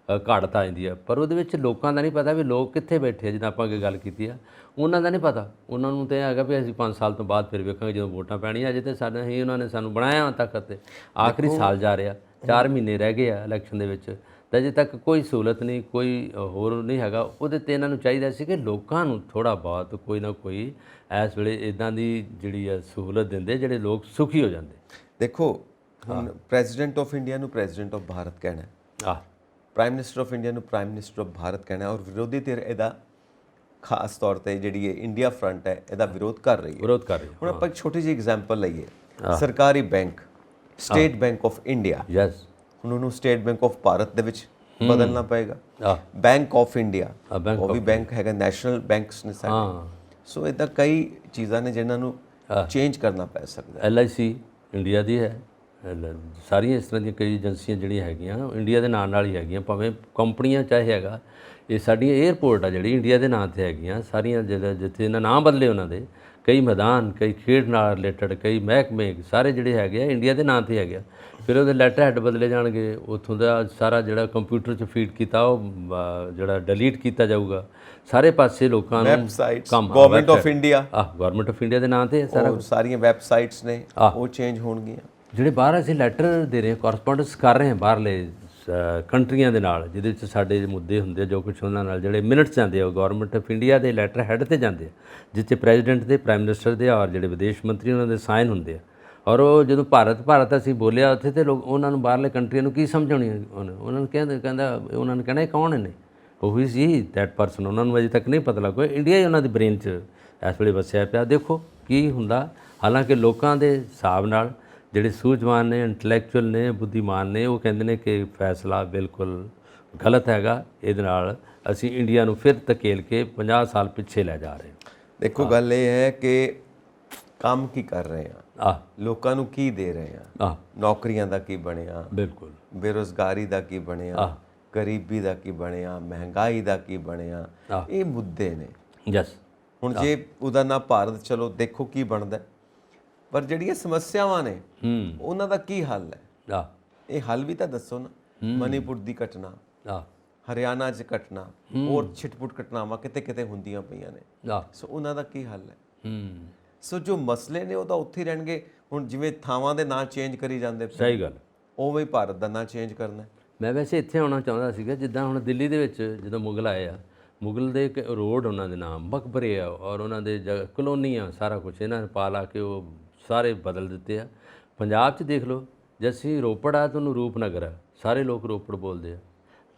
ਘਾੜਤ ਆ ਜਾਂਦੀ ਆ। ਪਰ ਉਹਦੇ ਵਿੱਚ ਲੋਕਾਂ ਦਾ ਨਹੀਂ ਪਤਾ ਵੀ ਲੋਕ ਕਿੱਥੇ ਬੈਠੇ ਆ। ਜਿੱਦਾਂ ਆਪਾਂ ਅੱਗੇ ਗੱਲ ਕੀਤੀ ਆ, ਉਹਨਾਂ ਦਾ ਨਹੀਂ ਪਤਾ। ਉਹਨਾਂ ਨੂੰ ਤਾਂ ਇਹ ਹੈਗਾ ਵੀ ਅਸੀਂ 5 ਸਾਲ ਤੋਂ ਬਾਅਦ ਫਿਰ ਵੇਖਾਂਗੇ ਜਦੋਂ ਵੋਟਾਂ ਪੈਣੀਆਂ। ਅਜੇ ਤਾਂ ਸਾਡੇ ਹੀ ਉਹਨਾਂ ਨੇ ਸਾਨੂੰ ਬਣਾਇਆ ਤੱਕ ਤੇ ਆਖਰੀ ਸਾਲ ਜਾ ਰਿਹਾ, 4 ਮਹੀਨੇ ਰਹਿ ਗਏ ਆ ਇਲੈਕਸ਼ਨ ਦੇ ਵਿੱਚ, ਤਾਂ ਅਜੇ ਤੱਕ ਕੋਈ ਸਹੂਲਤ ਨਹੀਂ, ਕੋਈ ਹੋਰ ਨਹੀਂ ਹੈਗਾ। ਉਹਦੇ 'ਤੇ ਇਹਨਾਂ ਨੂੰ ਚਾਹੀਦਾ ਸੀ ਕਿ ਲੋਕਾਂ ਨੂੰ ਥੋੜ੍ਹਾ ਬਹੁਤ ਕੋਈ ਨਾ ਕੋਈ ਇਸ ਵੇਲੇ ਇੱਦਾਂ ਦੀ ਜਿਹੜੀ ਆ ਸਹੂਲਤ ਦਿੰਦੇ ਜਿਹੜੇ ਲੋਕ ਸੁਖੀ ਹੋ ਜਾਂਦੇ। ਦੇਖੋ ਹੁਣ ਪ੍ਰੈਜ਼ੀਡੈਂਟ ਆਫ ਇੰਡੀਆ ਨੂੰ ਪ੍ਰੈਜ਼ੀਡੈਂਟ ਆਫ ਭਾਰਤ ਕਹਿਣਾ, ਪ੍ਰਾਈਮ ਮਿਨਿਸਟਰ ਆਫ ਇੰਡੀਆ ਨੂੰ ਪ੍ਰਾਈਮ ਮਿਨਿਸਟਰ ਆਫ ਭਾਰਤ ਕਹਿਣਾ, ਔਰ ਵਿਰੋਧੀ ਧਿਰ ਇਹਦਾ ਖਾਸ ਤੌਰ ਤੇ ਜਿਹੜੀ ਇਹ ਇੰਡੀਆ ਫਰੰਟ ਹੈ ਇਹਦਾ ਵਿਰੋਧ ਕਰ ਰਹੀ ਹੈ। ਵਿਰੋਧ ਕਰ ਰਹੀ ਹੈ। ਹੁਣ ਆਪਾਂ ਇੱਕ ਛੋਟੀ ਜਿਹੀ ਐਗਜ਼ਾਮਪਲ ਲਈਏ, ਸਰਕਾਰੀ bank state bank of India, yes ਹੁਣ ਉਹਨੂੰ ਸਟੇਟ ਬੈਂਕ ਆਫ ਭਾਰਤ ਦੇ ਵਿੱਚ ਬਦਲਣਾ ਪਏਗਾ। ਆ ਬੈਂਕ ਆਫ ਇੰਡੀਆ, ਬੈਂਕ ਉਹ ਵੀ ਬੈਂਕ ਹੈਗਾ, ਨੈਸ਼ਨਲ ਬੈਂਕਸ ਨੇ ਸਾਡੇ। ਹਾਂ ਸੋ ਇੱਦਾਂ ਕਈ ਚੀਜ਼ਾਂ ਨੇ ਜਿਨ੍ਹਾਂ ਨੂੰ ਚੇਂਜ ਕਰਨਾ ਪੈ ਸਕਦਾ। LIC ਇੰਡੀਆ ਦੀ ਹੈ, ਸਾਰੀਆਂ ਇਸ ਤਰ੍ਹਾਂ ਦੀਆਂ ਕਈ ਏਜੰਸੀਆਂ ਜਿਹੜੀਆਂ ਹੈਗੀਆਂ ਇੰਡੀਆ ਦੇ ਨਾਂ ਨਾਲ ਹੀ ਹੈਗੀਆਂ, ਭਾਵੇਂ ਕੰਪਨੀਆਂ ਚਾਹੇ ਹੈਗਾ। ਇਹ ਸਾਡੀਆਂ 에ਅਰਪੋਰਟ ਆ ਜਿਹੜੀ ਇੰਡੀਆ ਦੇ ਨਾਂ 'ਤੇ ਹੈਗੀਆਂ ਸਾਰੀਆਂ, ਜਿੱਥੇ ਇਹਨਾਂ ਨਾਂ ਬਦਲੇ ਉਹਨਾਂ ਦੇ, ਕਈ ਮੈਦਾਨ, ਕਈ ਖੇਡ ਨਾਲ ਰਿਲੇਟਡ, ਕਈ ਮਹਿਕਮੇ ਸਾਰੇ ਜਿਹੜੇ ਹੈਗੇ ਆ ਇੰਡੀਆ ਦੇ ਨਾਂ 'ਤੇ ਹੈਗੇ ਆ। ਫਿਰ ਉਹਦੇ ਲੈਟਰ ਹੈਡ ਬਦਲੇ ਜਾਣਗੇ, ਉੱਥੋਂ ਦਾ ਸਾਰਾ ਜਿਹੜਾ ਕੰਪਿਊਟਰ 'ਚ ਫੀਡ ਕੀਤਾ ਉਹ ਜਿਹੜਾ ਡਿਲੀਟ ਕੀਤਾ ਜਾਊਗਾ। ਸਾਰੇ ਪਾਸੇ ਲੋਕਾਂ ਨੂੰ websites, government of India, government of India ਦੇ ਨਾਂ 'ਤੇ ਸਾਰਾ ਸਾਰੀਆਂ ਵੈਬਸਾਈਟਸ ਨੇ ਉਹ ਚੇਂਜ ਹੋਣਗੀਆਂ। ਜਿਹੜੇ ਬਾਹਰ ਅਸੀਂ ਲੈਟਰ ਦੇ ਰਹੇ, ਕੋਰਸਪੋਂਡੈਂਸ ਕਰ ਰਹੇ ਹਾਂ ਬਾਹਰਲੇ ਕੰਟਰੀਆਂ ਦੇ ਨਾਲ, ਜਿਹਦੇ ਵਿੱਚ ਸਾਡੇ ਮੁੱਦੇ ਹੁੰਦੇ ਆ, ਜੋ ਕੁਛ ਉਹਨਾਂ ਨਾਲ ਜਿਹੜੇ ਮਿੰਟਸ ਜਾਂਦੇ ਆ ਉਹ ਗਵਰਨਮੈਂਟ ਆਫ ਇੰਡੀਆ ਦੇ ਲੈਟਰ ਹੈਡ ਤੇ ਜਾਂਦੇ ਆ, ਜਿੱਥੇ ਪ੍ਰੈਜ਼ੀਡੈਂਟ ਦੇ, ਪ੍ਰਾਈਮ ਮਿਨਿਸਟਰ ਦੇ ਔਰ ਜਿਹੜੇ ਵਿਦੇਸ਼ ਮੰਤਰੀ ਉਹਨਾਂ ਦੇ ਸਾਈਨ ਹੁੰਦੇ ਆ। ਔਰ ਉਹ ਜਦੋਂ ਭਾਰਤ ਅਸੀਂ ਬੋਲਿਆ ਉੱਥੇ, ਤੇ ਲੋਕ ਉਹਨਾਂ ਨੂੰ ਬਾਹਰਲੇ ਕੰਟਰੀਆਂ ਨੂੰ ਕੀ ਸਮਝਾਉਣੀ ਉਹਨਾਂ ਨੂੰ ਉਹਨਾਂ ਨੇ ਕਹਿਣਾ ਇਹ ਕੌਣ ਨੇ, ਉਹ ਹੀ ਸੀ ਦੈਟ ਪਰਸਨ। ਉਹਨਾਂ ਨੂੰ ਅਜੇ ਤੱਕ ਨਹੀਂ ਪਤਾ ਲੱਗਾ ਇੰਡੀਆ ਹੀ ਉਹਨਾਂ ਦੀ ਬ੍ਰੇਨ 'ਚ ਇਸ ਵੇਲੇ ਵਸਿਆ ਪਿਆ। ਦੇਖੋ ਕੀ ਹੁੰਦਾ। ਹਾਲਾਂਕਿ ਲੋਕਾਂ ਦੇ ਹਿਸਾਬ ਨਾਲ ਜਿਹੜੇ ਸੂਝਵਾਨ ਨੇ, ਇੰਟੈਲੈਕਚੁਅਲ ਨੇ, ਬੁੱਧੀਮਾਨ ਨੇ, ਉਹ ਕਹਿੰਦੇ ਨੇ ਕਿ ਫੈਸਲਾ ਬਿਲਕੁਲ ਗਲਤ ਹੈਗਾ, ਇਹਦੇ ਨਾਲ ਅਸੀਂ ਇੰਡੀਆ ਨੂੰ ਫਿਰ ਧਕੇਲ ਕੇ 50 ਸਾਲ ਪਿੱਛੇ ਲੈ ਜਾ ਰਹੇ ਹਾਂ। ਦੇਖੋ ਗੱਲ ਇਹ ਹੈ ਕਿ ਕੰਮ ਕੀ ਕਰ ਰਹੇ ਆ, ਆਹ ਲੋਕਾਂ ਨੂੰ ਕੀ ਦੇ ਰਹੇ ਆ, ਨੌਕਰੀਆਂ ਦਾ ਕੀ ਬਣਿਆ, ਬਿਲਕੁਲ ਬੇਰੁਜ਼ਗਾਰੀ ਦਾ ਕੀ ਬਣਿਆ, ਗਰੀਬੀ ਦਾ ਕੀ ਬਣਿਆ, ਮਹਿੰਗਾਈ ਦਾ ਕੀ ਬਣਿਆ, ਇਹ ਮੁੱਦੇ ਨੇ। ਯੈਸ ਹੁਣ ਜੇ ਉਹਦਾ ਨਾ ਭਾਰਤ, ਚਲੋ ਦੇਖੋ ਕੀ ਬਣਦਾ, ਪਰ ਜਿਹੜੀਆਂ ਸਮੱਸਿਆਵਾਂ ਨੇ ਉਹਨਾਂ ਦਾ ਕੀ ਹੱਲ ਹੈ, ਇਹ ਹੱਲ ਵੀ ਤਾਂ ਦੱਸੋ ਨਾ। ਮਨੀਪੁਰ ਦੀ ਘਟਨਾ, ਹਰਿਆਣਾ 'ਚ ਘਟਨਾ, ਹੋਰ ਛਿਟਪੁਟ ਘਟਨਾਵਾਂ ਕਿਤੇ ਕਿਤੇ ਹੁੰਦੀਆਂ ਪਈਆਂ ਨੇ। ਸੋ ਉਹਨਾਂ ਦਾ ਕੀ ਹੱਲ ਹੈ। ਸੋ ਜੋ ਮਸਲੇ ਨੇ ਉਹ ਤਾਂ ਉੱਥੇ ਹੀ ਰਹਿਣਗੇ। ਹੁਣ ਜਿਵੇਂ ਥਾਵਾਂ ਦੇ ਨਾਂ ਚੇਂਜ ਕਰੀ ਜਾਂਦੇ, ਸਹੀ ਗੱਲ, ਉਵੇਂ ਹੀ ਭਾਰਤ ਦਾ ਨਾਂ ਚੇਂਜ ਕਰਨਾ। ਮੈਂ ਵੈਸੇ ਇੱਥੇ ਆਉਣਾ ਚਾਹੁੰਦਾ ਸੀਗਾ, ਜਿੱਦਾਂ ਹੁਣ ਦਿੱਲੀ ਦੇ ਵਿੱਚ ਜਦੋਂ ਮੁਗਲ ਆਏ ਆ, ਮੁਗਲ ਦੇ ਇੱਕ ਰੋਡ ਉਹਨਾਂ ਦੇ ਨਾਮ, ਮਕਬਰੇ ਆ, ਔਰ ਉਹਨਾਂ ਦੇ ਕਲੋਨੀਆਂ, ਸਾਰਾ ਕੁਛ ਇਹਨਾਂ ਨੇ ਪਾ ਲਾ ਕੇ ਉਹ ਸਾਰੇ ਬਦਲ ਦਿੱਤੇ ਆ। ਪੰਜਾਬ 'ਚ ਦੇਖ ਲਓ, ਜੇ ਅਸੀਂ ਰੋਪੜ ਆ ਤਾਂ ਉਹਨੂੰ ਰੂਪਨਗਰ ਆ, ਸਾਰੇ ਲੋਕ ਰੋਪੜ ਬੋਲਦੇ ਆ।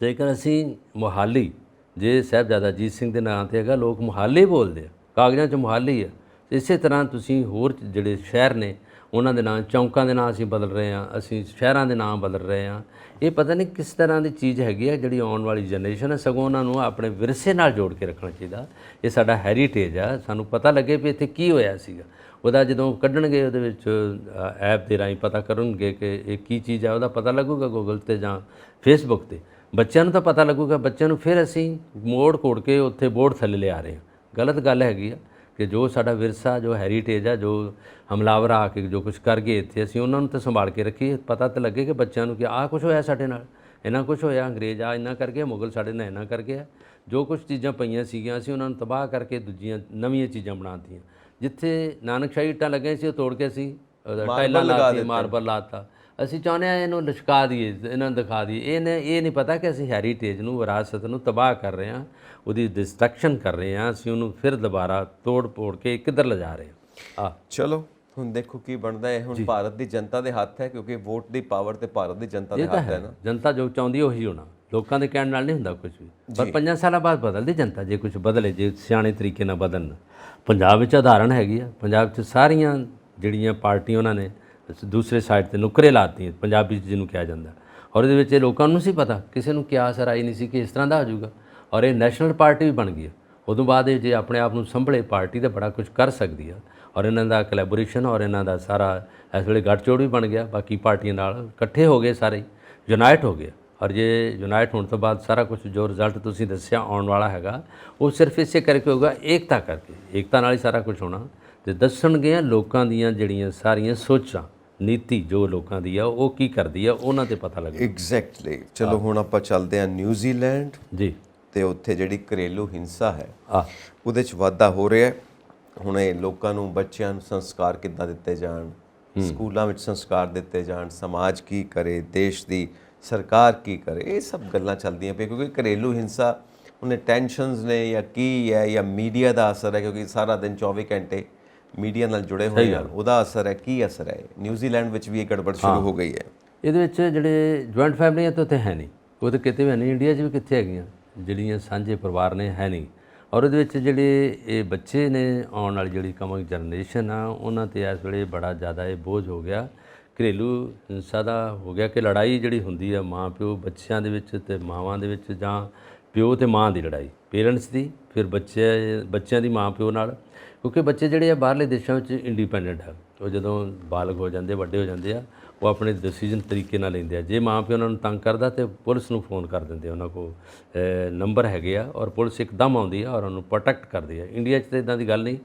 ਜੇਕਰ ਅਸੀਂ ਮੋਹਾਲੀ, ਜੇ ਸਾਹਿਬਜ਼ਾਦਾ ਅਜੀਤ ਸਿੰਘ ਦੇ ਨਾਂ 'ਤੇ ਹੈਗਾ, ਲੋਕ ਮੋਹਾਲੀ ਬੋਲਦੇ ਆ, ਕਾਗਜ਼ਾਂ 'ਚ ਮੋਹਾਲੀ ਆ। ਇਸੇ ਤਰ੍ਹਾਂ ਤੁਸੀਂ ਹੋਰ ਜਿਹੜੇ ਸ਼ਹਿਰ ਨੇ ਉਹਨਾਂ ਦੇ ਨਾਂ, ਚੌਂਕਾਂ ਦੇ ਨਾਂ ਅਸੀਂ ਬਦਲ ਰਹੇ ਹਾਂ, ਅਸੀਂ ਸ਼ਹਿਰਾਂ ਦੇ ਨਾਂ ਬਦਲ ਰਹੇ ਹਾਂ। ਇਹ ਪਤਾ ਨਹੀਂ ਕਿਸ ਤਰ੍ਹਾਂ ਦੀ ਚੀਜ਼ ਹੈਗੀ ਹੈ ਜਿਹੜੀ ਆਉਣ ਵਾਲੀ ਜਨਰੇਸ਼ਨ ਹੈ, ਸਗੋਂ ਉਹਨਾਂ ਨੂੰ ਆਪਣੇ ਵਿਰਸੇ ਨਾਲ ਜੋੜ ਕੇ ਰੱਖਣਾ ਚਾਹੀਦਾ। ਇਹ ਸਾਡਾ ਹੈਰੀਟੇਜ ਆ, ਸਾਨੂੰ ਪਤਾ ਲੱਗੇ ਵੀ ਇੱਥੇ ਕੀ ਹੋਇਆ ਸੀਗਾ। ਉਹਦਾ ਜਦੋਂ ਕੱਢਣਗੇ ਉਹਦੇ ਵਿੱਚ ਐਪ ਦੇ ਰਾਹੀਂ ਪਤਾ ਕਰਨਗੇ ਕਿ ਇਹ ਕੀ ਚੀਜ਼ ਹੈ, ਉਹਦਾ ਪਤਾ ਲੱਗੂਗਾ ਗੂਗਲ 'ਤੇ ਜਾਂ ਫੇਸਬੁੱਕ 'ਤੇ। ਬੱਚਿਆਂ ਨੂੰ ਤਾਂ ਪਤਾ ਲੱਗੂਗਾ, ਬੱਚਿਆਂ ਨੂੰ ਫਿਰ ਅਸੀਂ ਮੋੜ ਕੋੜ ਕੇ ਉੱਥੇ ਬੋਰਡ ਥੱਲੇ ਲਿਆ ਰਹੇ ਹਾਂ। ਗਲਤ ਗੱਲ ਹੈਗੀ ਆ ਕਿ ਜੋ ਸਾਡਾ ਵਿਰਸਾ, ਜੋ ਹੈਰੀਟੇਜ ਆ, ਜੋ ਹਮਲਾਵਰ ਆ ਕੇ ਜੋ ਕੁਝ ਕਰ ਗਏ ਇੱਥੇ, ਅਸੀਂ ਉਹਨਾਂ ਨੂੰ ਤਾਂ ਸੰਭਾਲ ਕੇ ਰੱਖੀਏ। ਪਤਾ ਤਾਂ ਲੱਗੇ ਕਿ ਬੱਚਿਆਂ ਨੂੰ ਕਿ ਆਹ ਕੁਝ ਹੋਇਆ ਸਾਡੇ ਨਾਲ, ਇੰਨਾ ਕੁਝ ਹੋਇਆ, ਅੰਗਰੇਜ਼ ਆ ਇੰਨਾ ਕਰਕੇ, ਮੁਗਲ ਸਾਡੇ ਨਾਲ ਇੰਨਾ ਕਰਕੇ ਆ। ਜੋ ਕੁਝ ਚੀਜ਼ਾਂ ਪਈਆਂ ਸੀਗੀਆਂ ਅਸੀਂ ਉਹਨਾਂ ਨੂੰ ਤਬਾਹ ਕਰਕੇ ਦੂਜੀਆਂ ਨਵੀਆਂ ਚੀਜ਼ਾਂ ਬਣਾ ਦਿੱਤੀਆਂ। ਜਿੱਥੇ ਨਾਨਕਸ਼ਾਹੀ ਇੱਟਾਂ ਲੱਗੀਆਂ ਸੀ ਉਹ ਤੋੜ ਕੇ ਅਸੀਂ ਟਾਈਲਾਂ ਲਾਤੀ, ਮਾਰਬਲ ਲਾਤਾ। ਅਸੀਂ ਚਾਹੁੰਦੇ ਹਾਂ ਇਹਨੂੰ ਲਿਸ਼ਕਾ ਦਈਏ, ਇਹਨਾਂ ਨੂੰ ਦਿਖਾ ਦਈਏ। ਇਹ ਨਹੀਂ ਪਤਾ ਕਿ ਅਸੀਂ ਹੈਰੀਟੇਜ ਨੂੰ, ਵਿਰਾਸਤ ਨੂੰ ਤਬਾਹ ਕਰ ਰਹੇ ਹਾਂ, ਉਹਦੀ ਡਿਸਟਰਕਸ਼ਨ ਕਰ ਰਹੇ ਹਾਂ। ਅਸੀਂ ਉਹਨੂੰ ਫਿਰ ਦੁਬਾਰਾ ਤੋੜ ਪੋੜ ਕੇ ਕਿੱਧਰ ਲਿਜਾ ਰਹੇ ਹਾਂ। ਚਲੋ ਹੁਣ ਦੇਖੋ ਕੀ ਬਣਦਾ ਹੈ। ਹੁਣ ਭਾਰਤ ਦੀ ਜਨਤਾ ਦੇ ਹੱਥ ਹੈ, ਕਿਉਂਕਿ ਵੋਟ ਦੀ ਪਾਵਰ ਤੇ ਭਾਰਤ ਦੀ ਜਨਤਾ ਦੇ ਹੱਥ ਹੈ ਨਾ। ਜਨਤਾ ਜੋ ਚਾਹੁੰਦੀ ਉਹੀ ਹੋਣਾ, ਲੋਕਾਂ ਦੇ ਕਹਿਣ ਨਾਲ ਨਹੀਂ ਹੁੰਦਾ ਕੁਝ ਵੀ। ਪਰ 5 ਸਾਲਾਂ ਬਾਅਦ ਬਦਲਦੀ ਜਨਤਾ, ਜੇ ਕੁਝ ਬਦਲੇ, ਜੇ ਸਿਆਣੇ ਤਰੀਕੇ ਨਾਲ ਬਦਲਣ। ਪੰਜਾਬ ਵਿੱਚ ਉਦਾਹਰਣ ਹੈਗੀ ਆ, ਪੰਜਾਬ 'ਚ ਸਾਰੀਆਂ ਜਿਹੜੀਆਂ ਪਾਰਟੀਆਂ ਉਹਨਾਂ ਨੇ ਦੂਸਰੇ ਸਾਈਡ 'ਤੇ ਨੁਕਰੇ ਲਾਤੀਆਂ, ਪੰਜਾਬੀ ਜਿਹਨੂੰ ਕਿਹਾ ਜਾਂਦਾ। ਔਰ ਇਹਦੇ ਵਿੱਚ ਇਹ ਲੋਕਾਂ ਨੂੰ ਸੀ ਪਤਾ, ਕਿਸੇ ਨੂੰ ਕਿਆ ਅਸਰ ਆਈ ਨਹੀਂ ਸੀ ਕਿ ਇਸ ਤਰ੍ਹਾਂ ਦਾ ਹੋ ਜਾਊਗਾ। ਔਰ ਇਹ ਨੈਸ਼ਨਲ ਪਾਰਟੀ ਵੀ ਬਣ ਗਈ। ਉਦੋਂ ਬਾਅਦ ਇਹ ਜੇ ਆਪਣੇ ਆਪ ਨੂੰ ਸੰਭਲੇ ਪਾਰਟੀ ਤਾਂ ਬੜਾ ਕੁਝ ਕਰ ਸਕਦੀ ਆ। ਔਰ ਇਹਨਾਂ ਦਾ ਕੋਲੈਬੋਰੇਸ਼ਨ ਔਰ ਇਹਨਾਂ ਦਾ ਸਾਰਾ ਇਸ ਵੇਲੇ ਗੱਠਜੋੜ ਵੀ ਬਣ ਗਿਆ, ਬਾਕੀ ਪਾਰਟੀਆਂ ਨਾਲ ਇਕੱਠੇ ਹੋ ਗਏ, ਸਾਰੇ ਯੂਨਾਈਟ ਹੋ ਗਏ। ਔਰ ਜੇ ਯੂਨਾਈਟ ਹੋਣ ਤੋਂ ਬਾਅਦ ਸਾਰਾ ਕੁਝ ਜੋ ਰਿਜ਼ਲਟ ਤੁਸੀਂ ਦੱਸਿਆ ਆਉਣ ਵਾਲਾ ਹੈਗਾ, ਉਹ ਸਿਰਫ ਇਸੇ ਕਰਕੇ ਹੋਊਗਾ, ਏਕਤਾ ਕਰਕੇ। ਏਕਤਾ ਨਾਲ ਹੀ ਸਾਰਾ ਕੁਝ ਹੋਣਾ। ਤੇ ਦੱਸਣਗੇ ਲੋਕਾਂ ਦੀਆਂ ਜਿਹੜੀਆਂ ਸਾਰੀਆਂ ਸੋਚਾਂ, ਨੀਤੀ ਜੋ ਲੋਕਾਂ ਦੀ ਆ ਉਹ ਕੀ ਕਰਦੀ ਆ, ਉਹਨਾਂ ਤੇ ਪਤਾ ਲੱਗੇ। ਐਗਜ਼ੈਕਟਲੀ। ਚਲੋ ਹੁਣ ਆਪਾਂ ਚੱਲਦੇ ਹਾਂ ਨਿਊਜ਼ੀਲੈਂਡ ਜੀ। ਤੇ ਉੱਥੇ ਜਿਹੜੀ ਘਰੇਲੂ ਹਿੰਸਾ ਹੈ ਉਹਦੇ 'ਚ ਵਾਧਾ ਹੋ ਰਿਹਾ ਹੈ। ਹੁਣ ਇਹ ਲੋਕਾਂ ਨੂੰ, ਬੱਚਿਆਂ ਨੂੰ ਸੰਸਕਾਰ ਕਿੱਦਾਂ ਦਿੱਤੇ ਜਾਣ, ਸਕੂਲਾਂ ਵਿੱਚ ਸੰਸਕਾਰ ਦਿੱਤੇ ਜਾਣ, ਸਮਾਜ ਕੀ ਕਰੇ, ਦੇਸ਼ ਦੀ ਸਰਕਾਰ ਕੀ ਕਰੇ, ਇਹ ਸਭ ਗੱਲਾਂ ਚੱਲਦੀਆਂ ਪਈਆਂ। ਕਿਉਂਕਿ ਘਰੇਲੂ ਹਿੰਸਾ ਉਹਨੇ ਟੈਨਸ਼ਨਸ ਨੇ ਜਾਂ ਕੀ ਹੈ, ਜਾਂ ਮੀਡੀਆ ਦਾ ਅਸਰ ਹੈ, ਕਿਉਂਕਿ ਸਾਰਾ ਦਿਨ 24 ਘੰਟੇ ਮੀਡੀਆ ਨਾਲ ਜੁੜੇ ਹੋਏ ਹਨ, ਉਹਦਾ ਅਸਰ ਹੈ। ਕੀ ਅਸਰ ਹੈ? ਨਿਊਜ਼ੀਲੈਂਡ ਵਿੱਚ ਵੀ ਇਹ ਗੜਬੜ ਸ਼ੁਰੂ ਹੋ ਗਈ ਹੈ। ਇਹਦੇ ਵਿੱਚ ਜਿਹੜੇ ਜੁਆਇੰਟ ਫੈਮਲੀਆਂ ਤਾਂ ਉੱਥੇ ਹੈ ਨਹੀਂ, ਉਹ ਤਾਂ ਕਿਤੇ ਵੀ ਹੈ ਨਹੀਂ। ਇੰਡੀਆ 'ਚ ਵੀ ਕਿੱਥੇ ਹੈਗੀਆਂ ਜਿਹੜੀਆਂ ਸਾਂਝੇ ਪਰਿਵਾਰ ਨੇ, ਹੈ ਨਹੀਂ। ਔਰ ਉਹਦੇ ਵਿੱਚ ਜਿਹੜੇ ਇਹ ਬੱਚੇ ਨੇ, ਆਉਣ ਵਾਲੀ ਜਿਹੜੀ ਕਮਿੰਗ ਜਨਰੇਸ਼ਨ ਆ, ਉਹਨਾਂ 'ਤੇ ਇਸ ਵੇਲੇ ਬੜਾ ਜ਼ਿਆਦਾ ਇਹ ਬੋਝ ਹੋ ਗਿਆ ਘਰੇਲੂ ਹਿੰਸਾ ਦਾ ਹੋ ਗਿਆ ਕਿ ਲੜਾਈ ਜਿਹੜੀ ਹੁੰਦੀ ਆ ਮਾਂ ਪਿਓ ਬੱਚਿਆਂ ਦੇ ਵਿੱਚ ਤੇ ਮਾਵਾਂ ਦੇ ਵਿੱਚ, ਜਾਂ ਪਿਓ ਤੇ ਮਾਂ ਦੀ ਲੜਾਈ, ਪੇਰੈਂਟਸ ਦੀ, ਫਿਰ ਬੱਚਿਆਂ ਦੀ ਮਾਂ ਪਿਓ ਨਾਲ, ਕਿਉਂਕਿ ਬੱਚੇ ਜਿਹੜੇ ਆ ਬਾਹਰਲੇ ਦੇਸ਼ਾਂ ਵਿੱਚ ਇੰਡੀਪੈਂਡੈਂਟ ਆ, ਉਹ ਜਦੋਂ ਬਾਲਗ ਹੋ ਜਾਂਦੇ, ਵੱਡੇ ਹੋ ਜਾਂਦੇ ਆ, ਉਹ ਆਪਣੇ ਡਿਸੀਜਨ ਤਰੀਕੇ ਨਾਲ ਲੈਂਦੇ ਆ। ਜੇ ਮਾਂ ਪਿਓ ਉਹਨਾਂ ਨੂੰ ਤੰਗ ਕਰਦਾ ਤੇ ਪੁਲਿਸ ਨੂੰ ਫੋਨ ਕਰ ਦਿੰਦੇ, ਉਹਨਾਂ ਕੋਲ ਨੰਬਰ ਹੈਗੇ ਆ, ਔਰ ਪੁਲਿਸ ਇੱਕਦਮ ਆਉਂਦੀ ਆ ਔਰ ਉਹਨੂੰ ਪ੍ਰੋਟੈਕਟ ਕਰਦੀ ਆ। ਇੰਡੀਆ 'ਚ ਤਾਂ ਇਦਾਂ ਦੀ ਗੱਲ ਨਹੀਂ,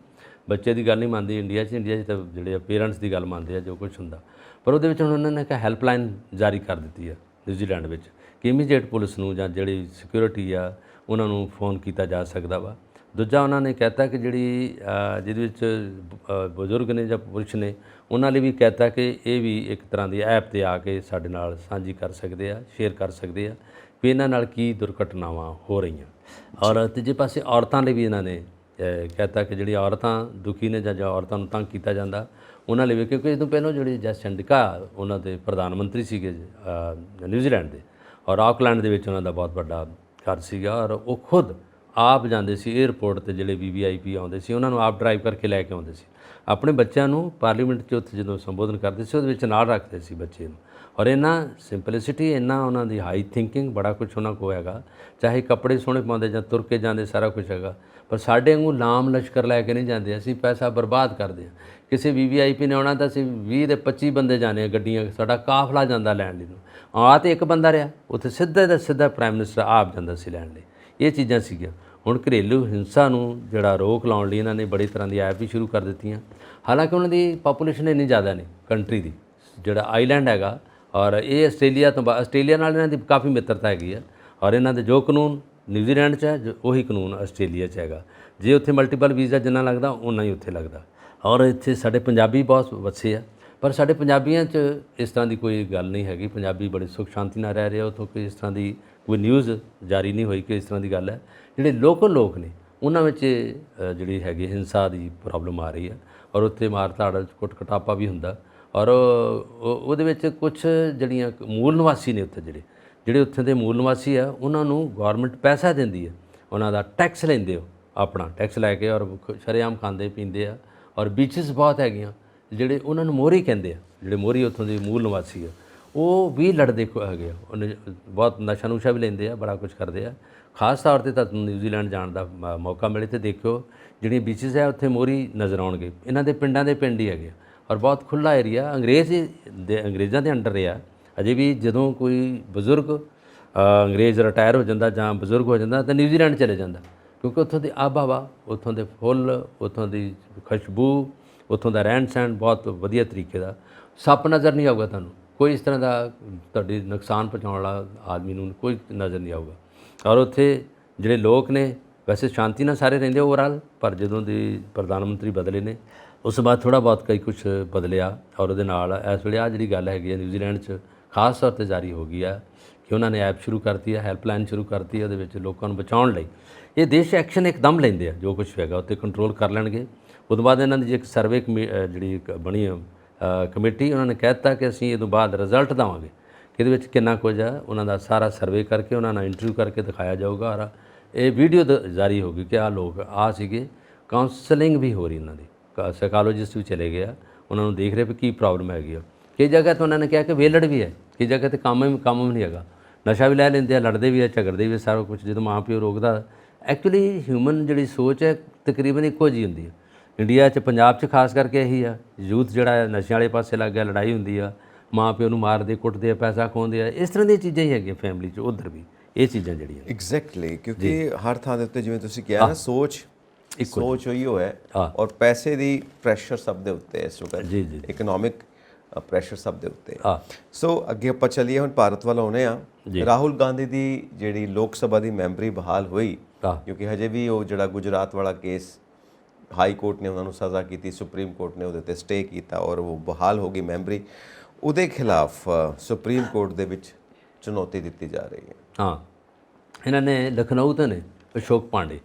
ਬੱਚੇ ਦੀ ਗੱਲ ਨਹੀਂ ਮੰਨਦੀ ਇੰਡੀਆ 'ਚ ਤਾਂ ਜਿਹੜੇ ਆ ਪੇਰੈਂਟਸ ਦੀ ਗੱਲ ਮੰਨਦੇ ਆ ਜੋ ਕੁਝ ਹੁੰਦਾ। ਪਰ ਉਹਦੇ ਵਿੱਚ ਹੁਣ ਉਹਨਾਂ ਨੇ ਇੱਕ ਹੈਲਪਲਾਈਨ ਜਾਰੀ ਕਰ ਦਿੱਤੀ ਆ ਨਿਊਜ਼ੀਲੈਂਡ ਵਿੱਚ, ਕਿ ਇਮੀਡੀਏਟ ਪੁਲਿਸ ਨੂੰ ਜਾਂ ਜਿਹੜੀ ਸਿਕਿਉਰਿਟੀ ਆ ਉਹਨਾਂ ਨੂੰ ਫੋਨ ਕੀਤਾ ਜਾ ਸਕਦਾ ਵਾ। ਦੂਜਾ ਉਹਨਾਂ ਨੇ ਕਹਿਤਾ ਕਿ ਜਿਹਦੇ ਵਿੱਚ ਬਜ਼ੁਰਗ ਨੇ ਜਾਂ ਪੁਰਸ਼ ਨੇ, ਉਹਨਾਂ ਲਈ ਵੀ ਕਹਿਤਾ ਕਿ ਇਹ ਵੀ ਇੱਕ ਤਰ੍ਹਾਂ ਦੀ ਐਪ 'ਤੇ ਆ ਕੇ ਸਾਡੇ ਨਾਲ ਸਾਂਝੀ ਕਰ ਸਕਦੇ ਆ, ਸ਼ੇਅਰ ਕਰ ਸਕਦੇ ਆ ਵੀ ਇਹਨਾਂ ਨਾਲ ਕੀ ਦੁਰਘਟਨਾਵਾਂ ਹੋ ਰਹੀਆਂ। ਔਰ ਤੀਜੇ ਪਾਸੇ ਔਰਤਾਂ ਲਈ ਵੀ ਇਹਨਾਂ ਨੇ ਕਹਿਤਾ ਕਿ ਜਿਹੜੀਆਂ ਔਰਤਾਂ ਦੁਖੀ ਨੇ ਜਾਂ ਔਰਤਾਂ ਨੂੰ ਤੰਗ ਕੀਤਾ ਜਾਂਦਾ, ਉਹਨਾਂ ਲਈ ਵੀ, ਕਿਉਂਕਿ ਇਹ ਤੋਂ ਪਹਿਲਾਂ ਜਿਹੜੀ ਜਸ ਚੰਡਿਕਾ ਉਹਨਾਂ ਦੇ ਪ੍ਰਧਾਨ ਮੰਤਰੀ ਸੀਗੇ ਨਿਊਜ਼ੀਲੈਂਡ ਦੇ, ਔਰ ਆਕਲੈਂਡ ਦੇ ਵਿੱਚ ਉਹਨਾਂ ਦਾ ਬਹੁਤ ਵੱਡਾ ਘਰ ਸੀਗਾ, ਔਰ ਉਹ ਖੁਦ ਆਪ ਜਾਂਦੇ ਸੀ 에ਅਰਪੋਰਟ 'ਤੇ, ਜਿਹੜੇ VVIP ਆਉਂਦੇ ਸੀ ਉਹਨਾਂ ਨੂੰ ਆਪ ਡਰਾਈਵ ਕਰਕੇ ਲੈ ਕੇ ਆਉਂਦੇ ਸੀ। ਆਪਣੇ ਬੱਚਿਆਂ ਨੂੰ ਪਾਰਲੀਮੈਂਟ 'ਚ ਉੱਥੇ ਜਦੋਂ ਸੰਬੋਧਨ ਕਰਦੇ ਸੀ ਉਹਦੇ ਵਿੱਚ ਨਾਲ ਰੱਖਦੇ ਸੀ ਬੱਚੇ ਨੂੰ। ਔਰ ਇੰਨਾ ਸਿੰਪਲਿਸਿਟੀ, ਇੰਨਾ ਉਹਨਾਂ ਦੀ ਹਾਈ ਥਿੰਕਿੰਗ, ਬੜਾ ਕੁਝ ਉਹਨਾਂ ਕੋਲ ਹੈਗਾ। ਚਾਹੇ ਕੱਪੜੇ ਸੋਹਣੇ ਪਾਉਂਦੇ ਜਾਂ ਤੁਰ ਕੇ ਜਾਂਦੇ, ਸਾਰਾ ਕੁਝ ਹੈਗਾ। ਪਰ ਸਾਡੇ ਵਾਂਗੂ ਲਾਮ ਲਸ਼ਕਰ ਲੈ ਕੇ ਨਹੀਂ ਜਾਂਦੇ, ਅਸੀਂ ਪੈਸਾ ਬਰਬਾਦ ਕਰਦੇ ਹਾਂ। ਕਿਸੇ VVIP ਨੇ ਆਉਣਾ ਤਾਂ ਅਸੀਂ 20 ਦੇ 25 ਬੰਦੇ ਜਾਣੇ ਆ, ਗੱਡੀਆਂ, ਸਾਡਾ ਕਾਫਲਾ ਜਾਂਦਾ ਲੈਣ ਲਈ ਨੂੰ। ਆ ਤਾਂ ਇੱਕ ਬੰਦਾ ਰਿਹਾ, ਉੱਥੇ ਸਿੱਧਾ ਦਾ ਸਿੱਧਾ ਪ੍ਰਾਈਮ ਮਿਨਿਸਟਰ ਆਪ ਜਾਂਦਾ ਸੀ ਲੈਣ ਲਈ। ਇਹ ਚੀਜ਼ਾਂ ਸੀਗੀਆਂ। ਹੁਣ ਘਰੇਲੂ ਹਿੰਸਾ ਨੂੰ ਜਿਹੜਾ ਰੋਕ ਲਾਉਣ ਲਈ ਇਹਨਾਂ ਨੇ ਬੜੀ ਤਰ੍ਹਾਂ ਦੀ ਐਪ ਵੀ ਸ਼ੁਰੂ ਕਰ ਦਿੱਤੀਆਂ। ਹਾਲਾਂਕਿ ਉਹਨਾਂ ਦੀ ਪਾਪੂਲੇਸ਼ਨ ਇੰਨੀ ਜ਼ਿਆਦਾ ਨਹੀਂ ਕੰਟਰੀ ਦੀ, ਜਿਹੜਾ ਆਈਲੈਂਡ ਹੈਗਾ, ਔਰ ਇਹ ਆਸਟ੍ਰੇਲੀਆ ਨਾਲ ਇਹਨਾਂ ਦੀ ਕਾਫੀ ਮਿੱਤਰਤਾ ਹੈਗੀ ਆ। ਔਰ ਇਹਨਾਂ ਦੇ ਜੋ ਕਾਨੂੰਨ ਨਿਊਜ਼ੀਲੈਂਡ 'ਚ ਹੈ, ਉਹੀ ਕਾਨੂੰਨ ਆਸਟ੍ਰੇਲੀਆ 'ਚ ਹੈਗਾ। ਜੇ ਉੱਥੇ ਮਲਟੀਪਲ ਵੀਜ਼ਾ ਜਿੰਨਾ ਲੱਗਦਾ ਓਨਾ ਹੀ ਉੱਥੇ ਲੱਗਦਾ। ਔਰ ਇੱਥੇ ਸਾਡੇ ਪੰਜਾਬੀ ਬਹੁਤ ਵਸੇ ਆ, ਪਰ ਸਾਡੇ ਪੰਜਾਬੀਆਂ 'ਚ ਇਸ ਤਰ੍ਹਾਂ ਦੀ ਕੋਈ ਗੱਲ ਨਹੀਂ ਹੈਗੀ। ਪੰਜਾਬੀ ਬੜੀ ਸੁੱਖ ਸ਼ਾਂਤੀ ਨਾਲ ਰਹਿ ਰਹੇ, ਉੱਥੋਂ ਕੋਈ ਇਸ ਤਰ੍ਹਾਂ ਦੀ ਕੋਈ ਨਿਊਜ਼ ਜਾਰੀ ਨਹੀਂ ਹੋਈ ਕਿ ਇਸ ਤਰ੍ਹਾਂ ਦੀ ਗੱਲ ਹੈ। ਜਿਹੜੇ ਲੋਕਲ ਲੋਕ ਨੇ ਉਹਨਾਂ ਵਿੱਚ ਜਿਹੜੀ ਹੈਗੀ ਹਿੰਸਾ ਦੀ ਪ੍ਰੋਬਲਮ ਆ ਰਹੀ ਹੈ, ਔਰ ਉੱਥੇ ਮਾਰ ਧਾੜ, ਕੁੱਟ ਕਟਾਪਾ ਵੀ ਹੁੰਦਾ। ਔਰ ਉਹਦੇ ਵਿੱਚ ਕੁਝ ਜਿਹੜੀਆਂ ਮੂਲ ਨਿਵਾਸੀ ਨੇ ਉੱਥੇ, ਜਿਹੜੇ ਉੱਥੇ ਦੇ ਮੂਲ ਨਿਵਾਸੀ ਆ, ਉਹਨਾਂ ਨੂੰ ਗੌਰਮੈਂਟ ਪੈਸਾ ਦਿੰਦੀ ਹੈ, ਉਹਨਾਂ ਦਾ ਟੈਕਸ ਲੈਂਦੇ ਹੋ, ਆਪਣਾ ਟੈਕਸ ਲੈ ਕੇ, ਔਰ ਸ਼ਰੇਆਮ ਖਾਂਦੇ ਪੀਂਦੇ ਆ। ਔਰ ਬੀਚਿਸ ਬਹੁਤ ਹੈਗੀਆਂ, ਜਿਹੜੇ ਉਹਨਾਂ ਨੂੰ ਮੋਹਰੀ ਕਹਿੰਦੇ ਆ, ਜਿਹੜੇ ਮੋਹਰੀ ਉੱਥੋਂ ਦੇ ਮੂਲ ਨਿਵਾਸੀ ਆ, ਉਹ ਵੀ ਲੜਦੇ ਹੈਗੇ ਆ। ਉਹਨੇ ਬਹੁਤ ਨਸ਼ਾ ਨੁਸ਼ਾ ਵੀ ਲੈਂਦੇ ਆ, ਬੜਾ ਕੁਝ ਕਰਦੇ ਆ। ਖਾਸ ਤੌਰ 'ਤੇ ਤੁਹਾਨੂੰ ਨਿਊਜ਼ੀਲੈਂਡ ਜਾਣ ਦਾ ਮੌਕਾ ਮਿਲੇ ਤੇ ਦੇਖਿਓ, ਜਿਹੜੀਆਂ ਬੀਚਿਸ ਹੈ ਉੱਥੇ ਮੋਹਰੀ ਨਜ਼ਰ ਆਉਣਗੇ। ਇਹਨਾਂ ਦੇ ਪਿੰਡਾਂ ਦੇ ਪਿੰਡ ਹੀ ਹੈਗੇ, ਔਰ ਬਹੁਤ ਖੁੱਲ੍ਹਾ ਏਰੀਆ। ਅੰਗਰੇਜ਼ਾਂ ਦੇ ਅੰਡਰ ਰਿਹਾ ਅਜੇ ਵੀ। ਜਦੋਂ ਕੋਈ ਬਜ਼ੁਰਗ ਅੰਗਰੇਜ਼ ਰਿਟਾਇਰ ਹੋ ਜਾਂਦਾ ਜਾਂ ਬਜ਼ੁਰਗ ਹੋ ਜਾਂਦਾ ਤਾਂ ਨਿਊਜ਼ੀਲੈਂਡ ਚਲੇ ਜਾਂਦਾ, ਕਿਉਂਕਿ ਉੱਥੋਂ ਦੀ ਆਬ ਹਵਾ, ਉੱਥੋਂ ਦੇ ਫੁੱਲ, ਉੱਥੋਂ ਦੀ ਖੁਸ਼ਬੂ, ਉੱਥੋਂ ਦਾ ਰਹਿਣ ਸਹਿਣ ਬਹੁਤ ਵਧੀਆ ਤਰੀਕੇ ਦਾ। ਸੱਪ ਨਜ਼ਰ ਨਹੀਂ ਆਊਗਾ ਤੁਹਾਨੂੰ, ਕੋਈ ਇਸ ਤਰ੍ਹਾਂ ਦਾ ਤੁਹਾਡੀ ਨੁਕਸਾਨ ਪਹੁੰਚਾਉਣ ਵਾਲਾ ਆਦਮੀ ਨੂੰ ਕੋਈ ਨਜ਼ਰ ਨਹੀਂ ਆਊਗਾ। ਔਰ ਉੱਥੇ ਜਿਹੜੇ ਲੋਕ ਨੇ ਵੈਸੇ ਸ਼ਾਂਤੀ ਨਾਲ ਸਾਰੇ ਰਹਿੰਦੇ ਓਵਰਆਲ, ਪਰ ਜਦੋਂ ਦੀ ਪ੍ਰਧਾਨ ਮੰਤਰੀ ਬਦਲੇ ਨੇ ਉਸ ਤੋਂ ਬਾਅਦ ਥੋੜ੍ਹਾ ਬਹੁਤ ਕਈ ਕੁਝ ਬਦਲਿਆ। ਔਰ ਉਹਦੇ ਨਾਲ ਇਸ ਵੇਲੇ ਆ ਜਿਹੜੀ ਗੱਲ ਹੈਗੀ ਹੈ ਨਿਊਜ਼ੀਲੈਂਡ 'ਚ ਖਾਸ ਤੌਰ 'ਤੇ ਜਾਰੀ ਹੋ ਗਈ ਆ ਕਿ ਉਹਨਾਂ ਨੇ ਐਪ ਸ਼ੁਰੂ ਕਰਤੀ ਹੈ, ਹੈਲਪਲਾਈਨ ਸ਼ੁਰੂ ਕਰਤੀ ਹੈ, ਉਹਦੇ ਵਿੱਚ ਲੋਕਾਂ ਨੂੰ ਬਚਾਉਣ ਲਈ ਇਹ ਦੇਸ਼ ਐਕਸ਼ਨ ਇੱਕਦਮ ਲੈਂਦੇ ਆ। ਜੋ ਕੁਝ ਹੈਗਾ ਉੱਤੇ ਕੰਟਰੋਲ ਕਰ ਲੈਣਗੇ। ਉਸ ਤੋਂ ਬਾਅਦ ਇਹਨਾਂ ਦੀ ਇੱਕ ਸਰਵੇ ਜਿਹੜੀ ਬਣੀ ਕਮੇਟੀ, ਉਹਨਾਂ ਨੇ ਕਹਿ ਦਿੱਤਾ ਕਿ ਅਸੀਂ ਇਹ ਤੋਂ ਬਾਅਦ ਰਿਜ਼ਲਟ ਦੇਵਾਂਗੇ ਕਿ ਇਹਦੇ ਵਿੱਚ ਕਿੰਨਾ ਕੁਝ ਆ। ਉਹਨਾਂ ਦਾ ਸਾਰਾ ਸਰਵੇ ਕਰਕੇ ਉਹਨਾਂ ਨਾਲ ਇੰਟਰਵਿਊ ਕਰਕੇ ਦਿਖਾਇਆ ਜਾਊਗਾ, ਔਰ ਇਹ ਵੀਡੀਓ ਜਾਰੀ ਹੋਗੀ ਕਿ ਆਹ ਲੋਕ ਆ ਸੀਗੇ। ਕਾਉਂਸਲਿੰਗ ਵੀ ਹੋ ਰਹੀ ਉਹਨਾਂ ਦੀ, ਸਾਈਕੋਲੋਜਿਸਟ ਵੀ ਚਲੇ ਗਏ ਆ, ਉਹਨਾਂ ਨੂੰ ਦੇਖ ਰਹੇ ਵੀ ਕੀ ਪ੍ਰੋਬਲਮ ਹੈਗੀ ਆ। ਕਈ ਜਗ੍ਹਾ ਤਾਂ ਉਹਨਾਂ ਨੇ ਕਿਹਾ ਕਿ ਵੇਲੜ ਵੀ ਹੈ, ਕਈ ਜਗ੍ਹਾ 'ਤੇ ਕੰਮ ਵੀ ਨਹੀਂ ਹੈਗਾ, ਨਸ਼ਾ ਵੀ ਲੈ ਲੈਂਦੇ ਆ, ਲੜਦੇ ਵੀ ਆ, ਝਗੜਦੇ ਵੀ ਆ, ਸਾਰਾ ਕੁਝ ਜਦੋਂ ਮਾਂ ਪਿਓ ਰੋਕਦਾ। ਐਕਚੁਅਲੀ ਹਿਊਮਨ ਜਿਹੜੀ ਸੋਚ ਹੈ ਤਕਰੀਬਨ ਇੱਕੋ ਜਿਹੀ ਹੁੰਦੀ ਹੈ। ਇੰਡੀਆ 'ਚ, ਪੰਜਾਬ 'ਚ ਖਾਸ ਕਰਕੇ ਇਹੀ ਆ। ਯੂਥ ਜਿਹੜਾ ਨਸ਼ਿਆਂ ਵਾਲੇ ਪਾਸੇ ਲੱਗ ਗਿਆ, ਲੜਾਈ ਹੁੰਦੀ ਆ, ਮਾਂ ਪਿਓ ਨੂੰ ਮਾਰਦੇ ਕੁੱਟਦੇ ਆ, ਪੈਸਾ ਖੋਹਦੇ ਆ, ਇਸ ਤਰ੍ਹਾਂ ਦੀਆਂ ਚੀਜ਼ਾਂ ਹੀ ਹੈਗੀਆਂ ਫੈਮਿਲੀ 'ਚ। ਉੱਧਰ ਵੀ ਇਹ ਚੀਜ਼ਾਂ ਜਿਹੜੀਆਂ ਐਗਜ਼ੈਕਟਲੀ, ਕਿਉਂਕਿ ਹਰ ਥਾਂ ਦੇ ਉੱਤੇ ਜਿਵੇਂ ਤੁਸੀਂ ਕਿਹਾ ਨਾ, ਸੋਚ ਉਹੀ ਹੈ, ਔਰ ਪੈਸੇ ਦੀ ਪ੍ਰੈਸ਼ਰ ਸਭ ਦੇ ਉੱਤੇ ਹੈ ਇਸ ਵਕਤ। ਜੀ ਜੀ, ਇਕਨੋਮਿਕ ਪ੍ਰੈਸ਼ਰ ਸਭ ਦੇ ਉੱਤੇ। ਸੋ ਅੱਗੇ ਆਪਾਂ ਚੱਲੀਏ, ਹੁਣ ਭਾਰਤ ਵੱਲ ਆਉਨੇ ਆ। ਰਾਹੁਲ ਗਾਂਧੀ ਦੀ ਜਿਹੜੀ ਲੋਕ ਸਭਾ ਦੀ ਮੈਂਬਰੀ ਬਹਾਲ ਹੋਈ, ਕਿਉਂਕਿ ਹਜੇ ਵੀ ਉਹ ਜਿਹੜਾ ਗੁਜਰਾਤ ਵਾਲਾ ਕੇਸ ਹਾਈ ਕੋਰਟ ਨੇ ਉਹਨਾਂ ਨੂੰ ਸਜ਼ਾ ਕੀਤੀ, ਸੁਪਰੀਮ ਕੋਰਟ ਨੇ ਉਹਦੇ ਤੇ ਸਟੇ ਕੀਤਾ, ਔਰ ਉਹ ਬਹਾਲ ਹੋ ਗਈ ਮੈਂਬਰੀ। ਉਹਦੇ ਖਿਲਾਫ ਸੁਪਰੀਮ ਕੋਰਟ ਦੇ ਵਿੱਚ ਚੁਣੌਤੀ ਦਿੱਤੀ ਜਾ ਰਹੀ ਹੈ। ਇਹਨਾਂ ਨੇ ਲਖਨਊ ਤੋਂ ਨੇ ਅਸ਼ੋਕ ਪਾਂਡੇ,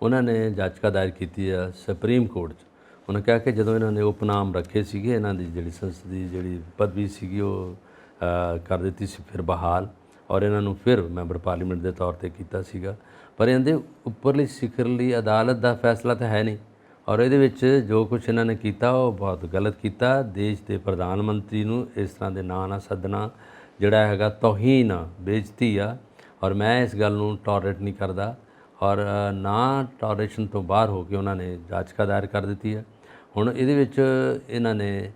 ਉਹਨਾਂ ਨੇ ਯਾਚਕਾ ਦਾਇਰ ਕੀਤੀ ਆ ਸੁਪਰੀਮ ਕੋਰਟ 'ਚ। ਉਹਨਾਂ ਕਿਹਾ ਕਿ ਜਦੋਂ ਇਹਨਾਂ ਨੇ ਉਪਨਾਮ ਰੱਖੇ ਸੀਗੇ, ਇਹਨਾਂ ਦੀ ਜਿਹੜੀ ਸੰਸਦੀ ਜਿਹੜੀ ਪਦਵੀ ਸੀਗੀ ਉਹ ਕਰ ਦਿੱਤੀ ਸੀ ਫਿਰ ਬਹਾਲ, ਔਰ ਇਹਨਾਂ ਨੂੰ ਫਿਰ ਮੈਂਬਰ ਪਾਰਲੀਮੈਂਟ ਦੇ ਤੌਰ 'ਤੇ ਕੀਤਾ ਸੀਗਾ। ਪਰ ਇਹਦੇ ਉੱਪਰਲੀ ਸਿਖਰਲੀ ਅਦਾਲਤ ਦਾ ਫੈਸਲਾ ਤਾਂ ਹੈ ਨਹੀਂ, ਔਰ ਇਹਦੇ ਵਿੱਚ ਜੋ ਕੁਛ ਇਹਨਾਂ ਨੇ ਕੀਤਾ ਉਹ ਬਹੁਤ ਗਲਤ ਕੀਤਾ। ਦੇਸ਼ ਦੇ ਪ੍ਰਧਾਨ ਮੰਤਰੀ ਨੂੰ ਇਸ ਤਰ੍ਹਾਂ ਦੇ ਨਾਂ ਨਾਲ ਸੱਦਣਾ ਜਿਹੜਾ ਹੈਗਾ ਤੋਹੀਨ ਆ, ਬੇਇੱਜ਼ਤੀ ਆ, ਔਰ ਮੈਂ ਇਸ ਗੱਲ ਨੂੰ ਟੋਲਰੇਟ ਨਹੀਂ ਕਰਦਾ। ਔਰ ਨਾ ਟੋਲਰੇਸ਼ਨ ਤੋਂ ਬਾਹਰ ਹੋ ਕੇ ਉਹਨਾਂ ਨੇ ਯਾਚਕਾ ਦਾਇਰ ਕਰ ਦਿੱਤੀ ਹੈ। ਹੁਣ ਇਹਦੇ ਵਿੱਚ ਇਹਨਾਂ ਨੇ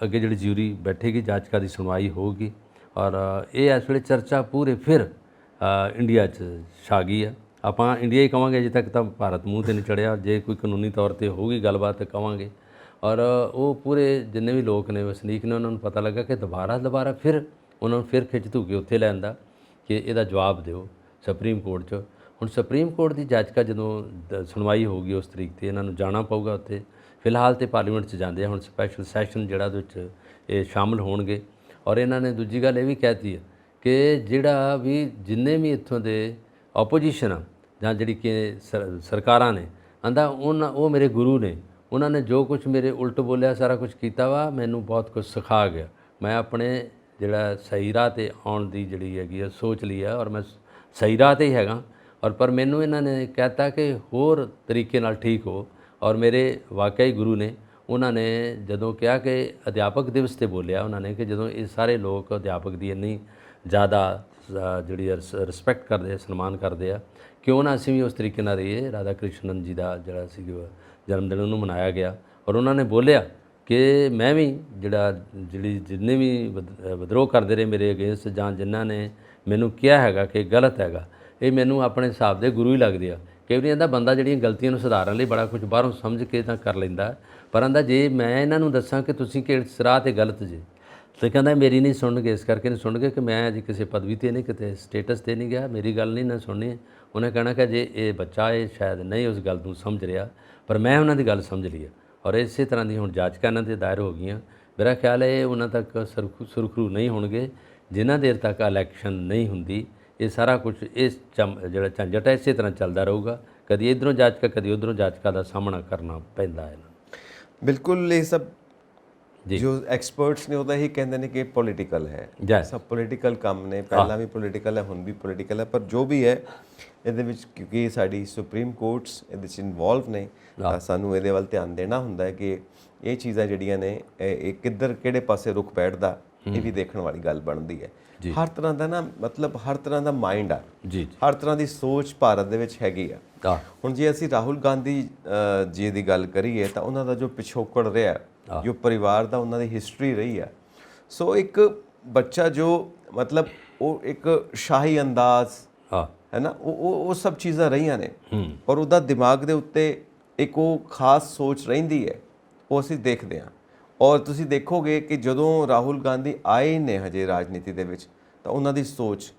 ਅੱਗੇ ਜਿਹੜੀ ਜਿਊਰੀ ਬੈਠੇਗੀ, ਯਾਚਕਾ ਦੀ ਸੁਣਵਾਈ ਹੋਊਗੀ ਔਰ ਇਹ ਇਸ ਵੇਲੇ ਚਰਚਾ ਪੂਰੇ ਫਿਰ ਇੰਡੀਆ 'ਚ ਛਾ ਗਈ ਆ। ਆਪਾਂ ਇੰਡੀਆ ਹੀ ਕਹਾਂਗੇ, ਅਜੇ ਤੱਕ ਤਾਂ ਭਾਰਤ ਮੂੰਹ 'ਤੇ ਨਹੀਂ ਚੜਿਆ। ਜੇ ਕੋਈ ਕਾਨੂੰਨੀ ਤੌਰ 'ਤੇ ਹੋਊਗੀ ਗੱਲਬਾਤ ਤਾਂ ਕਹਾਂਗੇ। ਔਰ ਉਹ ਪੂਰੇ ਜਿੰਨੇ ਵੀ ਲੋਕ ਨੇ, ਵਸਨੀਕ ਨੇ, ਉਹਨਾਂ ਨੂੰ ਪਤਾ ਲੱਗਾ ਕਿ ਦੁਬਾਰਾ ਫਿਰ ਉਹਨਾਂ ਨੂੰ ਫਿਰ ਖਿੱਚ ਧੂ ਕੇ ਉੱਥੇ ਲੈਣ ਦਾ ਕਿ ਇਹਦਾ ਜਵਾਬ ਦਿਓ ਸੁਪਰੀਮ ਕੋਰਟ 'ਚ। ਹੁਣ ਸੁਪਰੀਮ ਕੋਰਟ ਦੀ ਯਾਚਕਾ ਜਦੋਂ ਸੁਣਵਾਈ ਹੋਊਗੀ ਉਸ ਤਰੀਕ 'ਤੇ ਇਹਨਾਂ ਨੂੰ ਜਾਣਾ ਪਊਗਾ ਉੱਥੇ। ਫਿਲਹਾਲ ਤੇ ਪਾਰਲੀਮੈਂਟ 'ਚ ਜਾਂਦੇ ਆ, ਹੁਣ ਸਪੈਸ਼ਲ ਸੈਸ਼ਨ ਜਿਹੜਾ ਉਹਦੇ ਵਿੱਚ ਇਹ ਸ਼ਾਮਲ ਹੋਣਗੇ। ਔਰ ਇਹਨਾਂ ਨੇ ਦੂਜੀ ਗੱਲ ਇਹ ਵੀ ਕਹਿਤੀ ਹੈ ਕਿ ਜਿਹੜਾ ਵੀ ਜਿੰਨੇ ਵੀ ਇੱਥੋਂ ਦੇ ਆਪੋਜੀਸ਼ਨ ਆ ਜਾਂ ਜਿਹੜੀ ਕਿ ਸਰਕਾਰਾਂ ਨੇ, ਆਂਦਾ ਉਹ ਮੇਰੇ ਗੁਰੂ ਨੇ, ਉਹਨਾਂ ਨੇ ਜੋ ਕੁਝ ਮੇਰੇ ਉਲਟ ਬੋਲਿਆ, ਸਾਰਾ ਕੁਝ ਕੀਤਾ ਵਾ, ਮੈਨੂੰ ਬਹੁਤ ਕੁਝ ਸਿਖਾ ਗਿਆ। ਮੈਂ ਆਪਣੇ ਜਿਹੜਾ ਸਹੀ ਰਾਹ 'ਤੇ ਆਉਣ ਦੀ ਜਿਹੜੀ ਹੈਗੀ ਆ ਸੋਚ ਲਈ ਆ ਔਰ ਮੈਂ ਸਹੀ ਰਾਹ 'ਤੇ ਹੀ ਹੈਗਾ। ਔਰ ਪਰ ਮੈਨੂੰ ਇਹਨਾਂ ਨੇ ਕਹਿਤਾ ਕਿ ਹੋਰ ਤਰੀਕੇ ਨਾਲ ਠੀਕ ਹੋ। ਔਰ ਮੇਰੇ ਵਾਕਈ ਗੁਰੂ ਨੇ, ਉਹਨਾਂ ਨੇ ਜਦੋਂ ਕਿਹਾ ਕਿ ਅਧਿਆਪਕ ਦਿਵਸ 'ਤੇ ਬੋਲਿਆ ਉਹਨਾਂ ਨੇ ਕਿ ਜਦੋਂ ਇਹ ਸਾਰੇ ਲੋਕ ਅਧਿਆਪਕ ਦੀ ਇੰਨੀ ਜ਼ਿਆਦਾ ਜਿਹੜੀ ਰਿਸਪੈਕਟ ਕਰਦੇ ਆ, ਸਨਮਾਨ ਕਰਦੇ ਆ, ਕਿਉਂ ਨਾ ਅਸੀਂ ਵੀ ਉਸ ਤਰੀਕੇ ਨਾਲ ਰਹੀਏ। ਰਾਧਾ ਕ੍ਰਿਸ਼ਨਨ ਜੀ ਦਾ ਜਿਹੜਾ ਸੀ ਜਨਮ ਦਿਨ ਉਹਨੂੰ ਮਨਾਇਆ ਗਿਆ ਔਰ ਉਹਨਾਂ ਨੇ ਬੋਲਿਆ ਕਿ ਮੈਂ ਵੀ ਜਿੰਨੇ ਵੀ ਵਿਦਰੋਹ ਕਰਦੇ ਰਹੇ ਮੇਰੇ ਅਗੇਂਸਟ ਜਾਂ ਜਿਨ੍ਹਾਂ ਨੇ ਮੈਨੂੰ ਕਿਹਾ ਹੈਗਾ ਕਿ ਗਲਤ ਹੈਗਾ, ਇਹ ਮੈਨੂੰ ਆਪਣੇ ਹਿਸਾਬ ਦੇ ਗੁਰੂ ਹੀ ਲੱਗਦੇ ਆ। ਕਈ ਵਾਰੀ ਇਹਦਾ ਬੰਦਾ ਜਿਹੜੀਆਂ ਗਲਤੀਆਂ ਨੂੰ ਸੁਧਾਰਨ ਲਈ ਬੜਾ ਕੁਝ ਬਾਹਰੋਂ ਸਮਝ ਕੇ ਤਾਂ ਕਰ ਲੈਂਦਾ, ਪਰ ਆਂਦਾ ਜੇ ਮੈਂ ਇਹਨਾਂ ਨੂੰ ਦੱਸਾਂ ਕਿ ਤੁਸੀਂ ਕਿਸ ਰਾਹ 'ਤੇ ਗਲਤ ਜੇ, ਤੇ ਕਹਿੰਦਾ ਮੇਰੀ ਨਹੀਂ ਸੁਣਨਗੇ। ਇਸ ਕਰਕੇ ਨਹੀਂ ਸੁਣਨਗੇ ਕਿ ਮੈਂ ਅਜੇ ਕਿਸੇ ਪਦਵੀ 'ਤੇ ਨਹੀਂ, ਕਿਤੇ ਸਟੇਟਸ 'ਤੇ ਨਹੀਂ ਗਿਆ, ਮੇਰੀ ਗੱਲ ਨਹੀਂ ਨਾ ਸੁਣਨੀ। ਉਹਨੇ ਕਹਿਣਾ ਕਿ ਜੇ ਇਹ ਬੱਚਾ ਇਹ ਸ਼ਾਇਦ ਨਹੀਂ ਉਸ ਗੱਲ ਨੂੰ ਸਮਝ ਰਿਹਾ, ਪਰ ਮੈਂ ਉਹਨਾਂ ਦੀ ਗੱਲ ਸਮਝ ਲਈ ਹੈ। ਔਰ ਇਸੇ ਤਰ੍ਹਾਂ ਦੀ ਹੁਣ ਜਾਂਚਾਂ ਇਹਨਾਂ 'ਤੇ ਦਾਇਰ ਹੋ ਗਈਆਂ। ਮੇਰਾ ਖਿਆਲ ਹੈ ਇਹ ਉਹਨਾਂ ਤੱਕ ਸੁਰਖਰੂ ਨਹੀਂ ਹੋਣਗੇ ਜਿੰਨਾ ਦੇਰ ਤੱਕ ਇਲੈਕਸ਼ਨ ਨਹੀਂ ਹੁੰਦੀ। ਇਹ ਸਾਰਾ ਕੁਝ ਇਸ ਜਿਹੜਾ ਝੰਜਟ ਹੈ ਇਸੇ ਤਰ੍ਹਾਂ ਚੱਲਦਾ ਰਹੂਗਾ, ਕਦੀ ਇੱਧਰੋਂ ਜਾਂਚਕਾ ਕਦੀ ਉੱਧਰੋਂ ਜਾਂਚਕਾ ਦਾ ਸਾਹਮਣਾ ਕਰਨਾ ਪੈਂਦਾ ਹੈ। ਬਿਲਕੁਲ ਇਹ ਸਭ ਜੋ ਐਕਸਪਰਟਸ ਨੇ ਉਹ ਤਾਂ ਇਹੀ ਕਹਿੰਦੇ ਨੇ ਕਿ ਪੋਲੀਟੀਕਲ ਹੈ, ਸਭ ਪੋਲੀਟੀਕਲ ਕੰਮ ਨੇ, ਪਹਿਲਾਂ ਵੀ ਪੋਲੀਟੀਕਲ ਹੈ, ਹੁਣ ਵੀ ਪੋਲੀਟੀਕਲ ਹੈ। ਪਰ ਜੋ ਵੀ ਹੈ ਇਹਦੇ ਵਿੱਚ ਕਿਉਂਕਿ ਸਾਡੀ ਸੁਪਰੀਮ ਕੋਰਟਸ ਇਹਦੇ 'ਚ ਇਨਵੋਲਵ ਨੇ, ਤਾਂ ਸਾਨੂੰ ਇਹਦੇ ਵੱਲ ਧਿਆਨ ਦੇਣਾ ਹੁੰਦਾ ਹੈ ਕਿ ਇਹ ਚੀਜ਼ਾਂ ਜਿਹੜੀਆਂ ਨੇ ਇਹ ਕਿਹੜੇ ਪਾਸੇ ਰੁਖ ਬੈਠਦਾ, ਇਹ ਵੀ ਦੇਖਣ ਵਾਲੀ ਗੱਲ ਬਣਦੀ ਹੈ। ਹਰ ਤਰ੍ਹਾਂ ਦਾ ਨਾ ਮਤਲਬ ਹਰ ਤਰ੍ਹਾਂ ਦਾ ਮਾਈਂਡ ਆ, ਹਰ ਤਰ੍ਹਾਂ ਦੀ ਸੋਚ ਭਾਰਤ ਦੇ ਵਿੱਚ ਹੈਗੀ ਆ। ਹੁਣ ਜੇ ਅਸੀਂ ਰਾਹੁਲ ਗਾਂਧੀ ਜੀ ਦੀ ਗੱਲ ਕਰੀਏ ਤਾਂ ਉਹਨਾਂ ਦਾ ਜੋ ਪਿਛੋਕੜ ਰਿਹਾ, ਜੋ ਪਰਿਵਾਰ ਦਾ ਉਹਨਾਂ ਦੀ ਹਿਸਟਰੀ ਰਹੀ ਆ, ਸੋ ਇੱਕ ਬੱਚਾ ਜੋ ਮਤਲਬ ਉਹ ਇੱਕ ਸ਼ਾਹੀ ਅੰਦਾਜ਼ ਹੈ ਨਾ, ਉਹ ਸਭ ਚੀਜ਼ਾਂ ਰਹੀਆਂ ਨੇ। ਔਰ ਉਹਦਾ ਦਿਮਾਗ ਦੇ ਉੱਤੇ ਇੱਕ ਉਹ ਖਾਸ ਸੋਚ ਰਹਿੰਦੀ ਹੈ, ਉਹ ਅਸੀਂ ਦੇਖਦੇ ਹਾਂ। ਔਰ ਤੁਸੀਂ ਦੇਖੋਗੇ ਕਿ ਜਦੋਂ ਰਾਹੁਲ ਗਾਂਧੀ ਆਏ ਨੇ ਹਜੇ ਰਾਜਨੀਤੀ ਦੇ ਵਿੱਚ, ਤਾਂ ਉਹਨਾਂ ਦੀ ਸੋਚ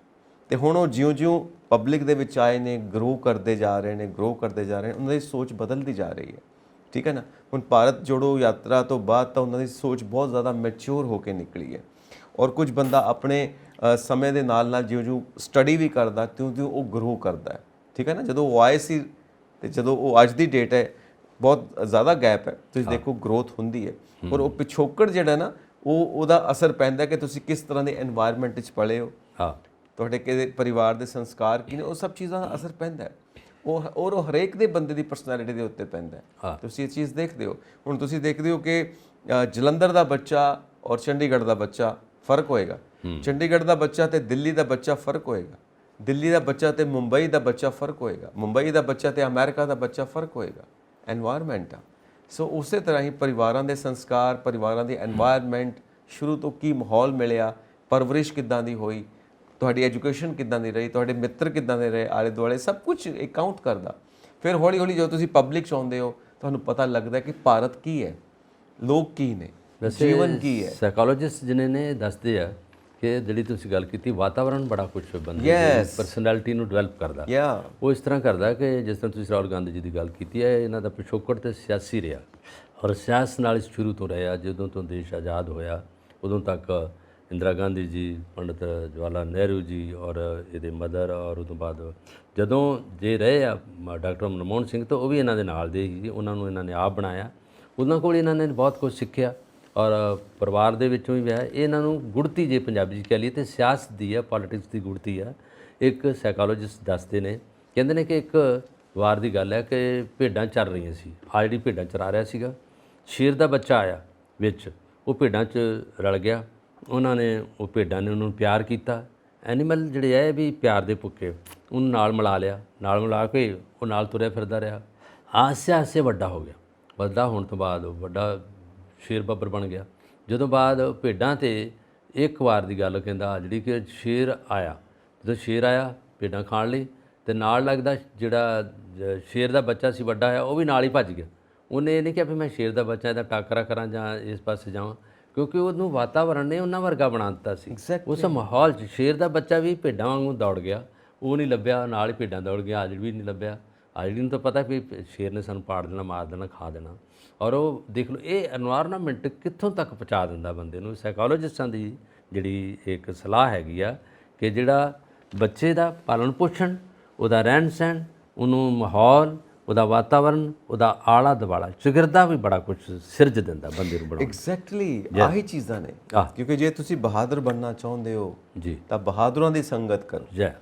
ਤੇ ਹੁਣ ਉਹ ਜਿਉਂ-ਜਿਉਂ ਪਬਲਿਕ ਦੇ ਵਿੱਚ ਆਏ ਨੇ, ਗਰੋ ਕਰਦੇ ਜਾ ਰਹੇ ਨੇ, ਉਹਨਾਂ ਦੀ ਸੋਚ ਬਦਲਦੀ ਜਾ ਰਹੀ ਹੈ। ਠੀਕ ਹੈ ਨਾ। ਹੁਣ ਭਾਰਤ ਜੋੜੋ ਯਾਤਰਾ ਤੋਂ ਬਾਅਦ ਤਾਂ ਉਹਨਾਂ ਦੀ ਸੋਚ ਬਹੁਤ ਜ਼ਿਆਦਾ ਮੈਚਿਓਰ ਹੋ ਕੇ ਨਿਕਲੀ ਹੈ। ਔਰ ਕੁਝ ਬੰਦਾ ਆਪਣੇ ਸਮੇਂ ਦੇ ਨਾਲ ਜਿਉਂ-ਜਿਉਂ ਸਟੱਡੀ ਵੀ ਕਰਦਾ, ਤਿਉਂ-ਤਿਉਂ ਉਹ ਗਰੋ ਕਰਦਾ ਹੈ। ਠੀਕ ਹੈ ਨਾ। ਜਦੋਂ ਉਹ ਆਏ ਸੀ ਤੇ ਜਦੋਂ ਉਹ ਅੱਜ ਦੀ ਡੇਟ ਹੈ, ਬਹੁਤ ਜ਼ਿਆਦਾ ਗੈਪ ਹੈ। ਤੁਸੀਂ ਦੇਖੋ ਗਰੋਥ ਹੁੰਦੀ ਹੈ। ਔਰ ਉਹ ਪਿਛੋਕੜ ਜਿਹੜਾ ਨਾ ਉਹਦਾ ਅਸਰ ਪੈਂਦਾ ਕਿ ਤੁਸੀਂ ਕਿਸ ਤਰ੍ਹਾਂ ਦੇ এনवायरमेंट ਵਿੱਚ ਪਲੇ ਹੋ, ਤੁਹਾਡੇ ਕਿਹਦੇ ਪਰਿਵਾਰ ਦੇ ਸੰਸਕਾਰ ਕੀ ਨੇ, ਉਹ ਸਭ ਚੀਜ਼ਾਂ ਦਾ ਅਸਰ ਪੈਂਦਾ ਹੈ। ਉਹ ਹਰੇਕ ਦੇ ਬੰਦੇ ਦੀ ਪਰਸਨੈਲਿਟੀ ਦੇ ਉੱਤੇ ਪੈਂਦਾ ਹੈ। ਤੁਸੀਂ ਇਹ ਚੀਜ਼ ਦੇਖਦੇ ਹੋ। ਹੁਣ ਤੁਸੀਂ ਦੇਖਦੇ ਹੋ ਕਿ ਜਲੰਧਰ ਦਾ ਬੱਚਾ ਔਰ ਚੰਡੀਗੜ੍ਹ ਦਾ ਬੱਚਾ ਫਰਕ ਹੋਏਗਾ, ਚੰਡੀਗੜ੍ਹ ਦਾ ਬੱਚਾ ਤੇ ਦਿੱਲੀ ਦਾ ਬੱਚਾ ਫਰਕ ਹੋਏਗਾ, ਦਿੱਲੀ ਦਾ ਬੱਚਾ ਤੇ ਮੁੰਬਈ ਦਾ ਬੱਚਾ ਫਰਕ ਹੋਏਗਾ, ਮੁੰਬਈ ਦਾ ਬੱਚਾ ਤੇ ਅਮਰੀਕਾ ਦਾ ਬੱਚਾ ਫਰਕ ਹੋਏਗਾ। এনवायरमेंट ਆ। ਸੋ ਉਸੇ ਤਰ੍ਹਾਂ ਹੀ ਪਰਿਵਾਰਾਂ ਦੇ ਸੰਸਕਾਰ, ਪਰਿਵਾਰਾਂ ਦੀ এনवायरमेंट, ਸ਼ੁਰੂ ਤੋਂ ਕੀ ਮਾਹੌਲ ਮਿਲਿਆ, ਪਰਵਰਿਸ਼ ਕਿੱਦਾਂ ਦੀ ਹੋਈ, ਤੁਹਾਡੀ ਐਜੂਕੇਸ਼ਨ ਕਿੱਦਾਂ ਦੀ ਰਹੀ, ਤੁਹਾਡੇ ਮਿੱਤਰ ਕਿੱਦਾਂ ਦੇ ਰਹੇ ਆਲੇ ਦੁਆਲੇ, ਸਭ ਕੁਝ ਇਹ ਕਾਊਂਟ ਕਰਦਾ। ਫਿਰ ਹੌਲੀ ਹੌਲੀ ਜਦੋਂ ਤੁਸੀਂ ਪਬਲਿਕ 'ਚ ਆਉਂਦੇ ਹੋ, ਤੁਹਾਨੂੰ ਪਤਾ ਲੱਗਦਾ ਕਿ ਭਾਰਤ ਕੀ ਹੈ, ਲੋਕ ਕੀ ਨੇ, ਜੀਵਨ ਕੀ ਹੈ। ਸਾਈਕੋਲੋਜਿਸਟ ਜਿਹਨੇ ਨੇ ਦੱਸਦੇ ਆ ਕਿ ਜਿਹੜੀ ਤੁਸੀਂ ਗੱਲ ਕੀਤੀ, ਵਾਤਾਵਰਣ ਬੜਾ ਕੁਝ ਬੰਦੇ ਦੀ ਪਰਸਨੈਲਿਟੀ ਨੂੰ ਡਿਵੈਲਪ ਕਰਦਾ। ਉਹ ਇਸ ਤਰ੍ਹਾਂ ਕਰਦਾ ਕਿ ਜਿਸ ਤਰ੍ਹਾਂ ਤੁਸੀਂ ਰਾਹੁਲ ਗਾਂਧੀ ਜੀ ਦੀ ਗੱਲ ਕੀਤੀ ਹੈ, ਇਹਨਾਂ ਦਾ ਪਿਛੋਕੜ ਤੇ ਸਿਆਸੀ ਰਿਹਾ ਔਰ ਸਿਆਸਤ ਨਾਲ ਸ਼ੁਰੂ ਤੋਂ ਰਿਹਾ। ਜਦੋਂ ਤੋਂ ਦੇਸ਼ ਆਜ਼ਾਦ ਹੋਇਆ ਉਦੋਂ ਤੱਕ ਇੰਦਰਾ ਗਾਂਧੀ ਜੀ, ਪੰਡਿਤ ਜਵਾਹਰ ਨਹਿਰੂ ਜੀ ਔਰ ਇਹਦੇ ਮਦਰ, ਔਰ ਉਦੋਂ ਬਾਅਦ ਜਦੋਂ ਜੇ ਰਹੇ ਆ ਡਾਕਟਰ ਮਨਮੋਹਨ ਸਿੰਘ, ਤਾਂ ਉਹ ਵੀ ਇਹਨਾਂ ਦੇ ਨਾਲ ਦੇ ਹੀ, ਉਹਨਾਂ ਨੂੰ ਇਹਨਾਂ ਨੇ ਆਪ ਬਣਾਇਆ। ਉਹਨਾਂ ਕੋਲ ਇਹਨਾਂ ਨੇ ਬਹੁਤ ਕੁਝ ਸਿੱਖਿਆ ਔਰ ਪਰਿਵਾਰ ਦੇ ਵਿੱਚੋਂ ਹੀ ਵਿਆਹ। ਇਹਨਾਂ ਨੂੰ ਗੁੜਤੀ ਜੇ ਪੰਜਾਬੀ 'ਚ ਕਹਿ ਲਈਏ ਤਾਂ ਸਿਆਸਤ ਦੀ ਆ, ਪੋਲੀਟਿਕਸ ਦੀ ਗੁੜਤੀ ਆ। ਇੱਕ ਸਾਈਕੋਲੋਜਿਸਟ ਦੱਸਦੇ ਨੇ, ਕਹਿੰਦੇ ਨੇ ਕਿ ਇੱਕ ਵਾਰ ਦੀ ਗੱਲ ਹੈ ਕਿ ਭੇਡਾਂ ਚਰ ਰਹੀਆਂ ਸੀ। ਆ ਜਿਹੜੀ ਭੇਡਾਂ ਚਰਾ ਰਿਹਾ ਸੀਗਾ, ਸ਼ੇਰ ਦਾ ਬੱਚਾ ਆਇਆ ਵਿੱਚ, ਉਹ ਭੇਡਾਂ 'ਚ ਰਲ ਗਿਆ। ਉਹਨਾਂ ਨੇ, ਉਹ ਭੇਡਾਂ ਨੇ ਉਹਨੂੰ ਪਿਆਰ ਕੀਤਾ। ਐਨੀਮਲ ਜਿਹੜੇ ਹੈ ਵੀ ਪਿਆਰ ਦੇ ਭੁੱਖੇ, ਉਹਨੂੰ ਨਾਲ ਮਿਲਾ ਲਿਆ। ਨਾਲ ਮਿਲਾ ਕੇ ਉਹ ਨਾਲ ਤੁਰਿਆ ਫਿਰਦਾ ਰਿਹਾ। ਆਸਤੇ ਆਸਤੇ ਵੱਡਾ ਹੋ ਗਿਆ। ਵੱਡਾ ਹੋਣ ਤੋਂ ਬਾਅਦ ਉਹ ਵੱਡਾ ਸ਼ੇਰ ਬੱਬਰ ਬਣ ਗਿਆ। ਜਦੋਂ ਬਾਅਦ ਭੇਡਾਂ 'ਤੇ ਇੱਕ ਵਾਰ ਦੀ ਗੱਲ ਕਹਿੰਦਾ ਜਿਹੜੀ ਕਿ ਸ਼ੇਰ ਆਇਆ, ਜਦੋਂ ਸ਼ੇਰ ਆਇਆ ਭੇਡਾਂ ਖਾਣ ਲਈ, ਅਤੇ ਨਾਲ ਲੱਗਦਾ ਜਿਹੜਾ ਸ਼ੇਰ ਦਾ ਬੱਚਾ ਸੀ ਵੱਡਾ ਹੋਇਆ, ਉਹ ਵੀ ਨਾਲ ਹੀ ਭੱਜ ਗਿਆ। ਉਹਨੇ ਇਹ ਨਹੀਂ ਕਿਹਾ ਵੀ ਮੈਂ ਸ਼ੇਰ ਦਾ ਬੱਚਾ ਇਹਦਾ ਟਾਕਰਾ ਕਰਾਂ ਜਾਂ ਇਸ ਪਾਸੇ ਜਾਵਾਂ, ਕਿਉਂਕਿ ਉਹਨੂੰ ਵਾਤਾਵਰਣ ਨੇ ਉਹਨਾਂ ਵਰਗਾ ਬਣਾ ਦਿੱਤਾ ਸੀ। ਉਸ ਮਾਹੌਲ 'ਚ ਸ਼ੇਰ ਦਾ ਬੱਚਾ ਵੀ ਭੇਡਾਂ ਵਾਂਗੂ ਦੌੜ ਗਿਆ, ਉਹ ਨਹੀਂ ਲੱਭਿਆ, ਨਾਲ ਹੀ ਭੇਡਾਂ ਦੌੜ ਗਿਆ। ਆਜੜੀ ਵੀ ਨਹੀਂ ਲੱਭਿਆ। ਆਜੜੀ ਨੂੰ ਤਾਂ ਪਤਾ ਵੀ ਸ਼ੇਰ ਨੇ ਸਾਨੂੰ ਪਾੜ ਦੇਣਾ, ਮਾਰ ਦੇਣਾ, ਖਾ ਦੇਣਾ। ਔਰ ਉਹ ਦੇਖ ਲਓ ਇਹ ਐਨਵਾਇਰਨਮੈਂਟ ਕਿੱਥੋਂ ਤੱਕ ਪਹੁੰਚਾ ਦਿੰਦਾ ਬੰਦੇ ਨੂੰ। ਸਾਈਕੋਲੋਜਿਸਟਾਂ ਦੀ ਜਿਹੜੀ ਇੱਕ ਸਲਾਹ ਹੈਗੀ ਆ ਕਿ ਜਿਹੜਾ ਬੱਚੇ ਦਾ ਪਾਲਣ ਪੋਸ਼ਣ, ਉਹਦਾ ਰਹਿਣ ਸਹਿਣ, ਉਹਨੂੰ ਮਾਹੌਲ, ਉਹਦਾ ਵਾਤਾਵਰਨ, ਉਹਦਾ ਆਲਾ ਦੁਆਲਾ, ਚੁਗਿਰਦਾ ਵੀ ਬੜਾ ਕੁਝ ਸਿਰਜ ਦਿੰਦਾ ਬੰਦੇ ਨੂੰ ਬਣਾਉਣ। ਐਗਜ਼ੈਕਟਲੀ ਆਹੀ ਚੀਜ਼ਾਂ ਨੇ। ਕਿਉਂਕਿ ਜੇ ਤੁਸੀਂ ਬਹਾਦਰ ਬਣਨਾ ਚਾਹੁੰਦੇ ਹੋ ਜੀ ਤਾਂ ਬਹਾਦਰਾਂ ਦੀ ਸੰਗਤ ਕਰੋ।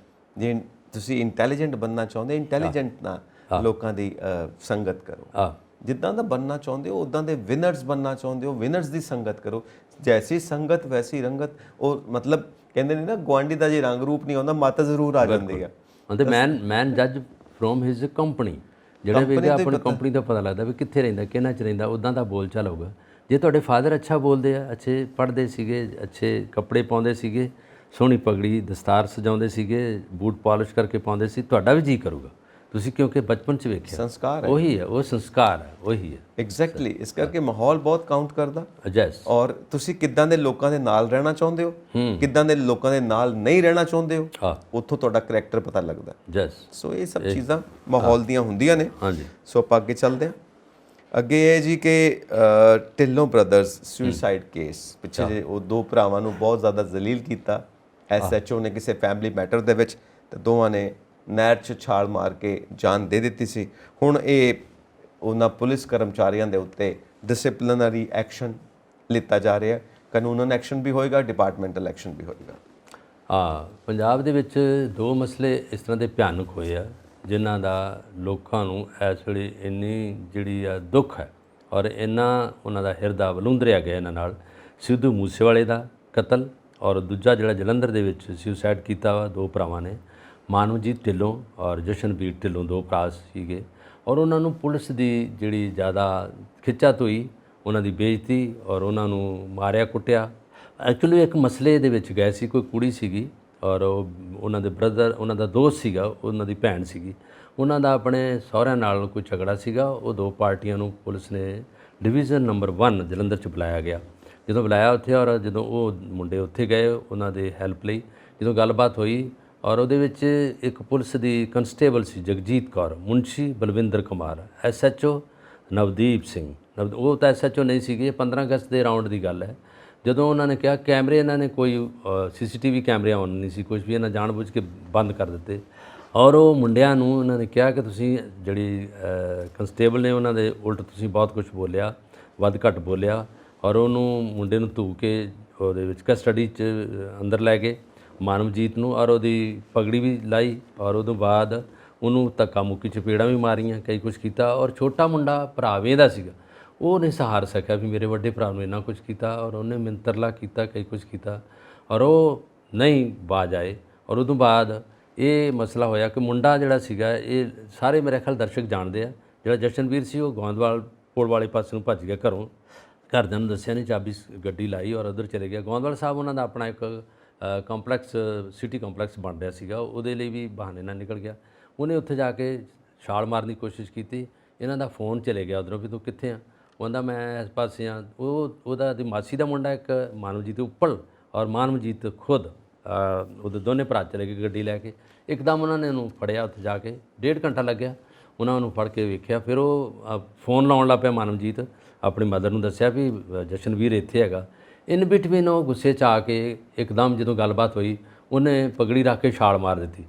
ਜੇ ਤੁਸੀਂ ਇੰਟੈਲੀਜੈਂਟ ਬਣਨਾ ਚਾਹੁੰਦੇ, ਇੰਟੈਲੀਜੈਂਟ ਨਾਲ ਲੋਕਾਂ ਦੀ ਸੰਗਤ ਕਰੋ। ਜਿੱਦਾਂ ਦਾ ਬਣਨਾ ਚਾਹੁੰਦੇ ਹੋ, ਉੱਦਾਂ ਦੇ ਵਿਨਰਸ ਬਣਨਾ ਚਾਹੁੰਦੇ ਹੋ, ਵਿਨਰਸ ਦੀ ਸੰਗਤ ਕਰੋ। ਜੈਸੀ ਸੰਗਤ ਵੈਸੀ ਰੰਗਤ। ਉਹ ਮਤਲਬ ਕਹਿੰਦੇ ਨੇ ਨਾ, ਗੁਆਂਢੀ ਦਾ ਜੇ ਰੰਗ ਰੂਪ ਨਹੀਂ ਆਉਂਦਾ, ਮੱਤ ਜ਼ਰੂਰ ਆ ਜਾਂਦੀ ਆ। ਅਤੇ ਮੈਨ ਜੱਜ ਫਰੋਮ ਹਿਜ਼ ਕੰਪਨੀ। ਜਿਹੜੇ ਵੀ ਆਪਣੀ ਕੰਪਨੀ ਦਾ ਪਤਾ ਲੱਗਦਾ ਵੀ ਕਿੱਥੇ ਰਹਿੰਦਾ, ਕਿਹਨਾਂ 'ਚ ਰਹਿੰਦਾ, ਉੱਦਾਂ ਦਾ ਬੋਲ ਚਾਲ ਹੋਊਗਾ। ਜੇ ਤੁਹਾਡੇ ਫਾਦਰ ਅੱਛਾ ਬੋਲਦੇ ਆ, ਅੱਛੇ ਪੜ੍ਹਦੇ ਸੀਗੇ, ਅੱਛੇ ਕੱਪੜੇ ਪਾਉਂਦੇ ਸੀਗੇ, ਸੋਹਣੀ ਪਗੜੀ ਦਸਤਾਰ ਸਜਾਉਂਦੇ ਸੀਗੇ, ਬੂਟ ਪਾਲਿਸ਼ ਕਰਕੇ ਪਾਉਂਦੇ ਸੀ, ਤੁਹਾਡਾ ਵੀ ਜੀ ਕਰੂਗਾ। ਤੁਸੀਂ ਕਿਉਂਕਿ ਬਚਪਨ 'ਚ ਵੇਖਿਆ। ਸੰਸਕਾਰ ਹੈ, ਉਹੀ ਹੈ, ਉਹ ਸੰਸਕਾਰ ਹੈ, ਉਹੀ ਹੈ। ਐਗਜ਼ੈਕਟਲੀ। ਇਸ ਕਰਕੇ ਮਾਹੌਲ ਬਹੁਤ ਕਾਊਂਟ ਕਰਦਾ। ਜੈਸ। ਔਰ ਤੁਸੀਂ ਕਿੱਦਾਂ ਦੇ ਲੋਕਾਂ ਦੇ ਨਾਲ ਰਹਿਣਾ ਚਾਹੁੰਦੇ ਹੋ, ਕਿੱਦਾਂ ਦੇ ਲੋਕਾਂ ਦੇ ਨਾਲ ਨਹੀਂ ਰਹਿਣਾ ਚਾਹੁੰਦੇ ਹੋ, ਉੱਥੋਂ ਤੁਹਾਡਾ ਕਰੈਕਟਰ ਪਤਾ ਲੱਗਦਾ। ਜੈਸ। ਸੋ ਇਹ ਸਭ ਚੀਜ਼ਾਂ ਮਾਹੌਲ ਦੀਆਂ ਹੁੰਦੀਆਂ ਨੇ। ਹਾਂਜੀ। ਸੋ ਆਪਾਂ ਅੱਗੇ ਚੱਲਦੇ ਹਾਂ। ਅੱਗੇ ਇਹ ਜੀ ਕਿ ਢਿੱਲੋਂ ਬ੍ਰਦਰਸ ਸੁਸਾਈਡ ਕੇਸ ਪਿੱਛੇ ਜੇ ਉਹ ਦੋ ਭਰਾਵਾਂ ਨੂੰ ਬਹੁਤ ਜ਼ਿਆਦਾ ਜ਼ਲੀਲ ਕੀਤਾ SHO ਨੇ ਕਿਸੇ ਫੈਮਿਲੀ ਮੈਟਰ ਦੇ ਵਿੱਚ, ਤੇ ਦੋਵਾਂ ਨੇ ਨਹਿਰ 'ਚ ਛਾਲ ਮਾਰ ਕੇ ਜਾਨ ਦੇ ਦਿੱਤੀ ਸੀ। ਹੁਣ ਇਹ ਉਹਨਾਂ ਪੁਲਿਸ ਕਰਮਚਾਰੀਆਂ ਦੇ ਉੱਤੇ ਡਿਸਪਲਿਨਰੀ ਐਕਸ਼ਨ ਲਿੱਤਾ ਜਾ ਰਿਹਾ। ਕਾਨੂੰਨਨ ਐਕਸ਼ਨ ਵੀ ਹੋਏਗਾ, ਡਿਪਾਰਟਮੈਂਟਲ ਐਕਸ਼ਨ ਵੀ ਹੋਏਗਾ। ਪੰਜਾਬ ਦੇ ਵਿੱਚ ਦੋ ਮਸਲੇ ਇਸ ਤਰ੍ਹਾਂ ਦੇ ਭਿਆਨਕ ਹੋਏ ਆ ਜਿਨ੍ਹਾਂ ਦਾ ਲੋਕਾਂ ਨੂੰ ਇਸ ਵੇਲੇ ਇੰਨੀ ਜਿਹੜੀ ਆ ਦੁੱਖ ਹੈ ਔਰ ਇੰਨਾ ਉਹਨਾਂ ਦਾ ਹਿਰਦਾ ਵਲੂੰਦਰਿਆ ਗਿਆ ਇਹਨਾਂ ਨਾਲ। ਸਿੱਧੂ ਮੂਸੇਵਾਲੇ ਦਾ ਕਤਲ ਔਰ ਦੂਜਾ ਜਿਹੜਾ ਜਲੰਧਰ ਦੇ ਵਿੱਚ ਸੁਸਾਈਡ ਕੀਤਾ ਵਾ ਦੋ ਭਰਾਵਾਂ ਨੇ, ਮਾਨਵਜੀਤ ਢਿੱਲੋਂ ਔਰ ਜਸ਼ਨਵੀਰ ਢਿੱਲੋਂ, ਦੋ ਭਰਾ ਸੀਗੇ। ਔਰ ਉਹਨਾਂ ਨੂੰ ਪੁਲਿਸ ਦੀ ਜਿਹੜੀ ਜ਼ਿਆਦਾ ਖਿੱਚਾਤੋਈ, ਉਹਨਾਂ ਦੀ ਬੇਇੱਜ਼ਤੀ ਔਰ ਉਹਨਾਂ ਨੂੰ ਮਾਰਿਆ ਕੁੱਟਿਆ। ਐਕਚੁਅਲੀ ਇੱਕ ਮਸਲੇ ਦੇ ਵਿੱਚ ਗਏ ਸੀ, ਕੋਈ ਕੁੜੀ ਸੀਗੀ ਔਰ ਉਹਨਾਂ ਦੇ ਬ੍ਰਦਰ, ਉਹਨਾਂ ਦਾ ਦੋਸਤ ਸੀਗਾ, ਉਹਨਾਂ ਦੀ ਭੈਣ ਸੀਗੀ, ਉਹਨਾਂ ਦਾ ਆਪਣੇ ਸਹੁਰਿਆਂ ਨਾਲ ਕੋਈ ਝਗੜਾ ਸੀਗਾ। ਉਹ ਦੋ ਪਾਰਟੀਆਂ ਨੂੰ ਪੁਲਿਸ ਨੇ ਡਿਵੀਜ਼ਨ ਨੰਬਰ 1 ਜਲੰਧਰ 'ਚ ਬੁਲਾਇਆ ਗਿਆ। ਜਦੋਂ ਬੁਲਾਇਆ ਉੱਥੇ, ਔਰ ਜਦੋਂ ਉਹ ਮੁੰਡੇ ਉੱਥੇ ਗਏ ਉਹਨਾਂ ਦੇ ਹੈਲਪ ਲਈ, ਜਦੋਂ ਗੱਲਬਾਤ ਹੋਈ ਔਰ ਉਹਦੇ ਵਿੱਚ ਇੱਕ ਪੁਲਿਸ ਦੀ ਕਨਸਟੇਬਲ ਸੀ ਜਗਜੀਤ ਕੌਰ, ਮੁਨਸ਼ੀ ਬਲਵਿੰਦਰ ਕੁਮਾਰ, SHO ਨਵਦੀਪ ਸਿੰਘ, ਉਹ ਤਾਂ SHO ਨਹੀਂ ਸੀਗੇ। 15 ਅਗਸਤ ਦੇ ਰਾਊਂਡ ਦੀ ਗੱਲ ਹੈ। ਜਦੋਂ ਉਹਨਾਂ ਨੇ ਕਿਹਾ ਕੈਮਰੇ, ਇਹਨਾਂ ਨੇ ਕੋਈ CCTV ਕੈਮਰੇ ਆਨ ਨਹੀਂ ਸੀ, ਕੁਝ ਵੀ ਇਹਨਾਂ ਜਾਣਬੁੱਝ ਕੇ ਬੰਦ ਕਰ ਦਿੱਤੇ। ਔਰ ਉਹ ਮੁੰਡਿਆਂ ਨੂੰ ਉਹਨਾਂ ਨੇ ਕਿਹਾ ਕਿ ਤੁਸੀਂ ਜਿਹੜੀ ਕਨਸਟੇਬਲ ਨੇ ਉਹਨਾਂ ਦੇ ਉਲਟ ਤੁਸੀਂ ਬਹੁਤ ਕੁਝ ਬੋਲਿਆ, ਵੱਧ ਘੱਟ ਬੋਲਿਆ। ਔਰ ਉਹਨੂੰ ਮੁੰਡੇ ਨੂੰ ਧੂ ਕੇ ਉਹਦੇ ਵਿੱਚ ਕਸਟਡੀ 'ਚ ਅੰਦਰ ਲੈ ਗਏ, ਮਾਨਵਜੀਤ ਨੂੰ, ਔਰ ਉਹਦੀ ਪਗੜੀ ਵੀ ਲਾਈ। ਔਰ ਉਦੋਂ ਬਾਅਦ ਉਹਨੂੰ ਧੱਕਾ ਮੁੱਕੀ ਚਪੇੜਾਂ ਵੀ ਮਾਰੀਆਂ, ਕਈ ਕੁਝ ਕੀਤਾ। ਔਰ ਛੋਟਾ ਮੁੰਡਾ ਭਰਾ ਵੇਂਹਦਾ ਸੀਗਾ, ਉਹ ਨਹੀਂ ਸਹਾਰ ਸਕਿਆ ਵੀ ਮੇਰੇ ਵੱਡੇ ਭਰਾ ਨੂੰ ਇੰਨਾ ਕੁਝ ਕੀਤਾ। ਔਰ ਉਹਨੇ ਮਿੰਤਰਲਾ ਕੀਤਾ, ਕਈ ਕੁਝ ਕੀਤਾ, ਔਰ ਉਹ ਨਹੀਂ ਬਾਜ ਆਏ। ਔਰ ਉਦੋਂ ਬਾਅਦ ਇਹ ਮਸਲਾ ਹੋਇਆ ਕਿ ਮੁੰਡਾ ਜਿਹੜਾ ਸੀਗਾ, ਇਹ ਸਾਰੇ ਮੇਰੇ ਖਿਆਲ ਦਰਸ਼ਕ ਜਾਣਦੇ ਆ, ਜਿਹੜਾ ਜਸ਼ਨਵੀਰ ਸੀ ਉਹ ਗੋਂਦਵਾਲ ਪੁਲ ਵਾਲੇ ਪਾਸੇ ਨੂੰ ਭੱਜ ਗਿਆ ਘਰੋਂ। ਘਰਦਿਆਂ ਨੂੰ ਦੱਸਿਆ ਨਹੀਂ, ਚਾਬੀ ਗੱਡੀ ਲਾਈ ਔਰ ਉੱਧਰ ਚਲੇ ਗਿਆ। ਗੋਂਦਵਾਲ ਸਾਹਿਬ ਉਹਨਾਂ ਦਾ ਆਪਣਾ ਇੱਕ ਕੰਪਲੈਕਸ, ਸਿਟੀ ਕੰਪਲੈਕਸ ਬਣ ਰਿਹਾ ਸੀਗਾ, ਉਹਦੇ ਲਈ ਵੀ ਬਹਾਨੇ ਨਾਲ ਨਿਕਲ ਗਿਆ। ਉਹਨੇ ਉੱਥੇ ਜਾ ਕੇ ਛਾਲ ਮਾਰਨ ਦੀ ਕੋਸ਼ਿਸ਼ ਕੀਤੀ। ਇਹਨਾਂ ਦਾ ਫੋਨ ਚਲੇ ਗਿਆ ਉੱਧਰੋਂ ਵੀ ਤੂੰ ਕਿੱਥੇ ਆ? ਉਹ ਕਹਿੰਦਾ ਮੈਂ ਇਸ ਪਾਸੇ ਆ। ਉਹਦਾ ਦੀ ਮਾਸੀ ਦਾ ਮੁੰਡਾ ਇੱਕ ਮਾਨਵਜੀਤ ਉੱਪਲ ਔਰ ਮਾਨਵਜੀਤ ਖੁਦ, ਉਹਦੇ ਦੋਨੇ ਭਰਾ ਚਲੇ ਗਏ ਗੱਡੀ ਲੈ ਕੇ। ਇੱਕਦਮ ਉਹਨਾਂ ਨੇ ਉਹਨੂੰ ਫੜਿਆ, ਉੱਥੇ ਜਾ ਕੇ 1.5 ਘੰਟਾ ਲੱਗਿਆ ਉਹਨਾਂ ਨੂੰ ਫੜ ਕੇ ਵੇਖਿਆ। ਫਿਰ ਉਹ ਫੋਨ ਲਾਉਣ ਲੱਗ ਪਿਆ ਮਾਨਵਜੀਤ, ਆਪਣੀ ਮਦਰ ਨੂੰ ਦੱਸਿਆ ਵੀ ਜਸ਼ਨਵੀਰ ਇੱਥੇ ਹੈਗਾ। ਇਨ ਬਿਟਵੀਨ ਉਹ ਗੁੱਸੇ 'ਚ ਆ ਕੇ ਇੱਕਦਮ ਜਦੋਂ ਗੱਲਬਾਤ ਹੋਈ, ਉਹਨੇ ਪਗੜੀ ਰੱਖ ਕੇ ਛਾਲ ਮਾਰ ਦਿੱਤੀ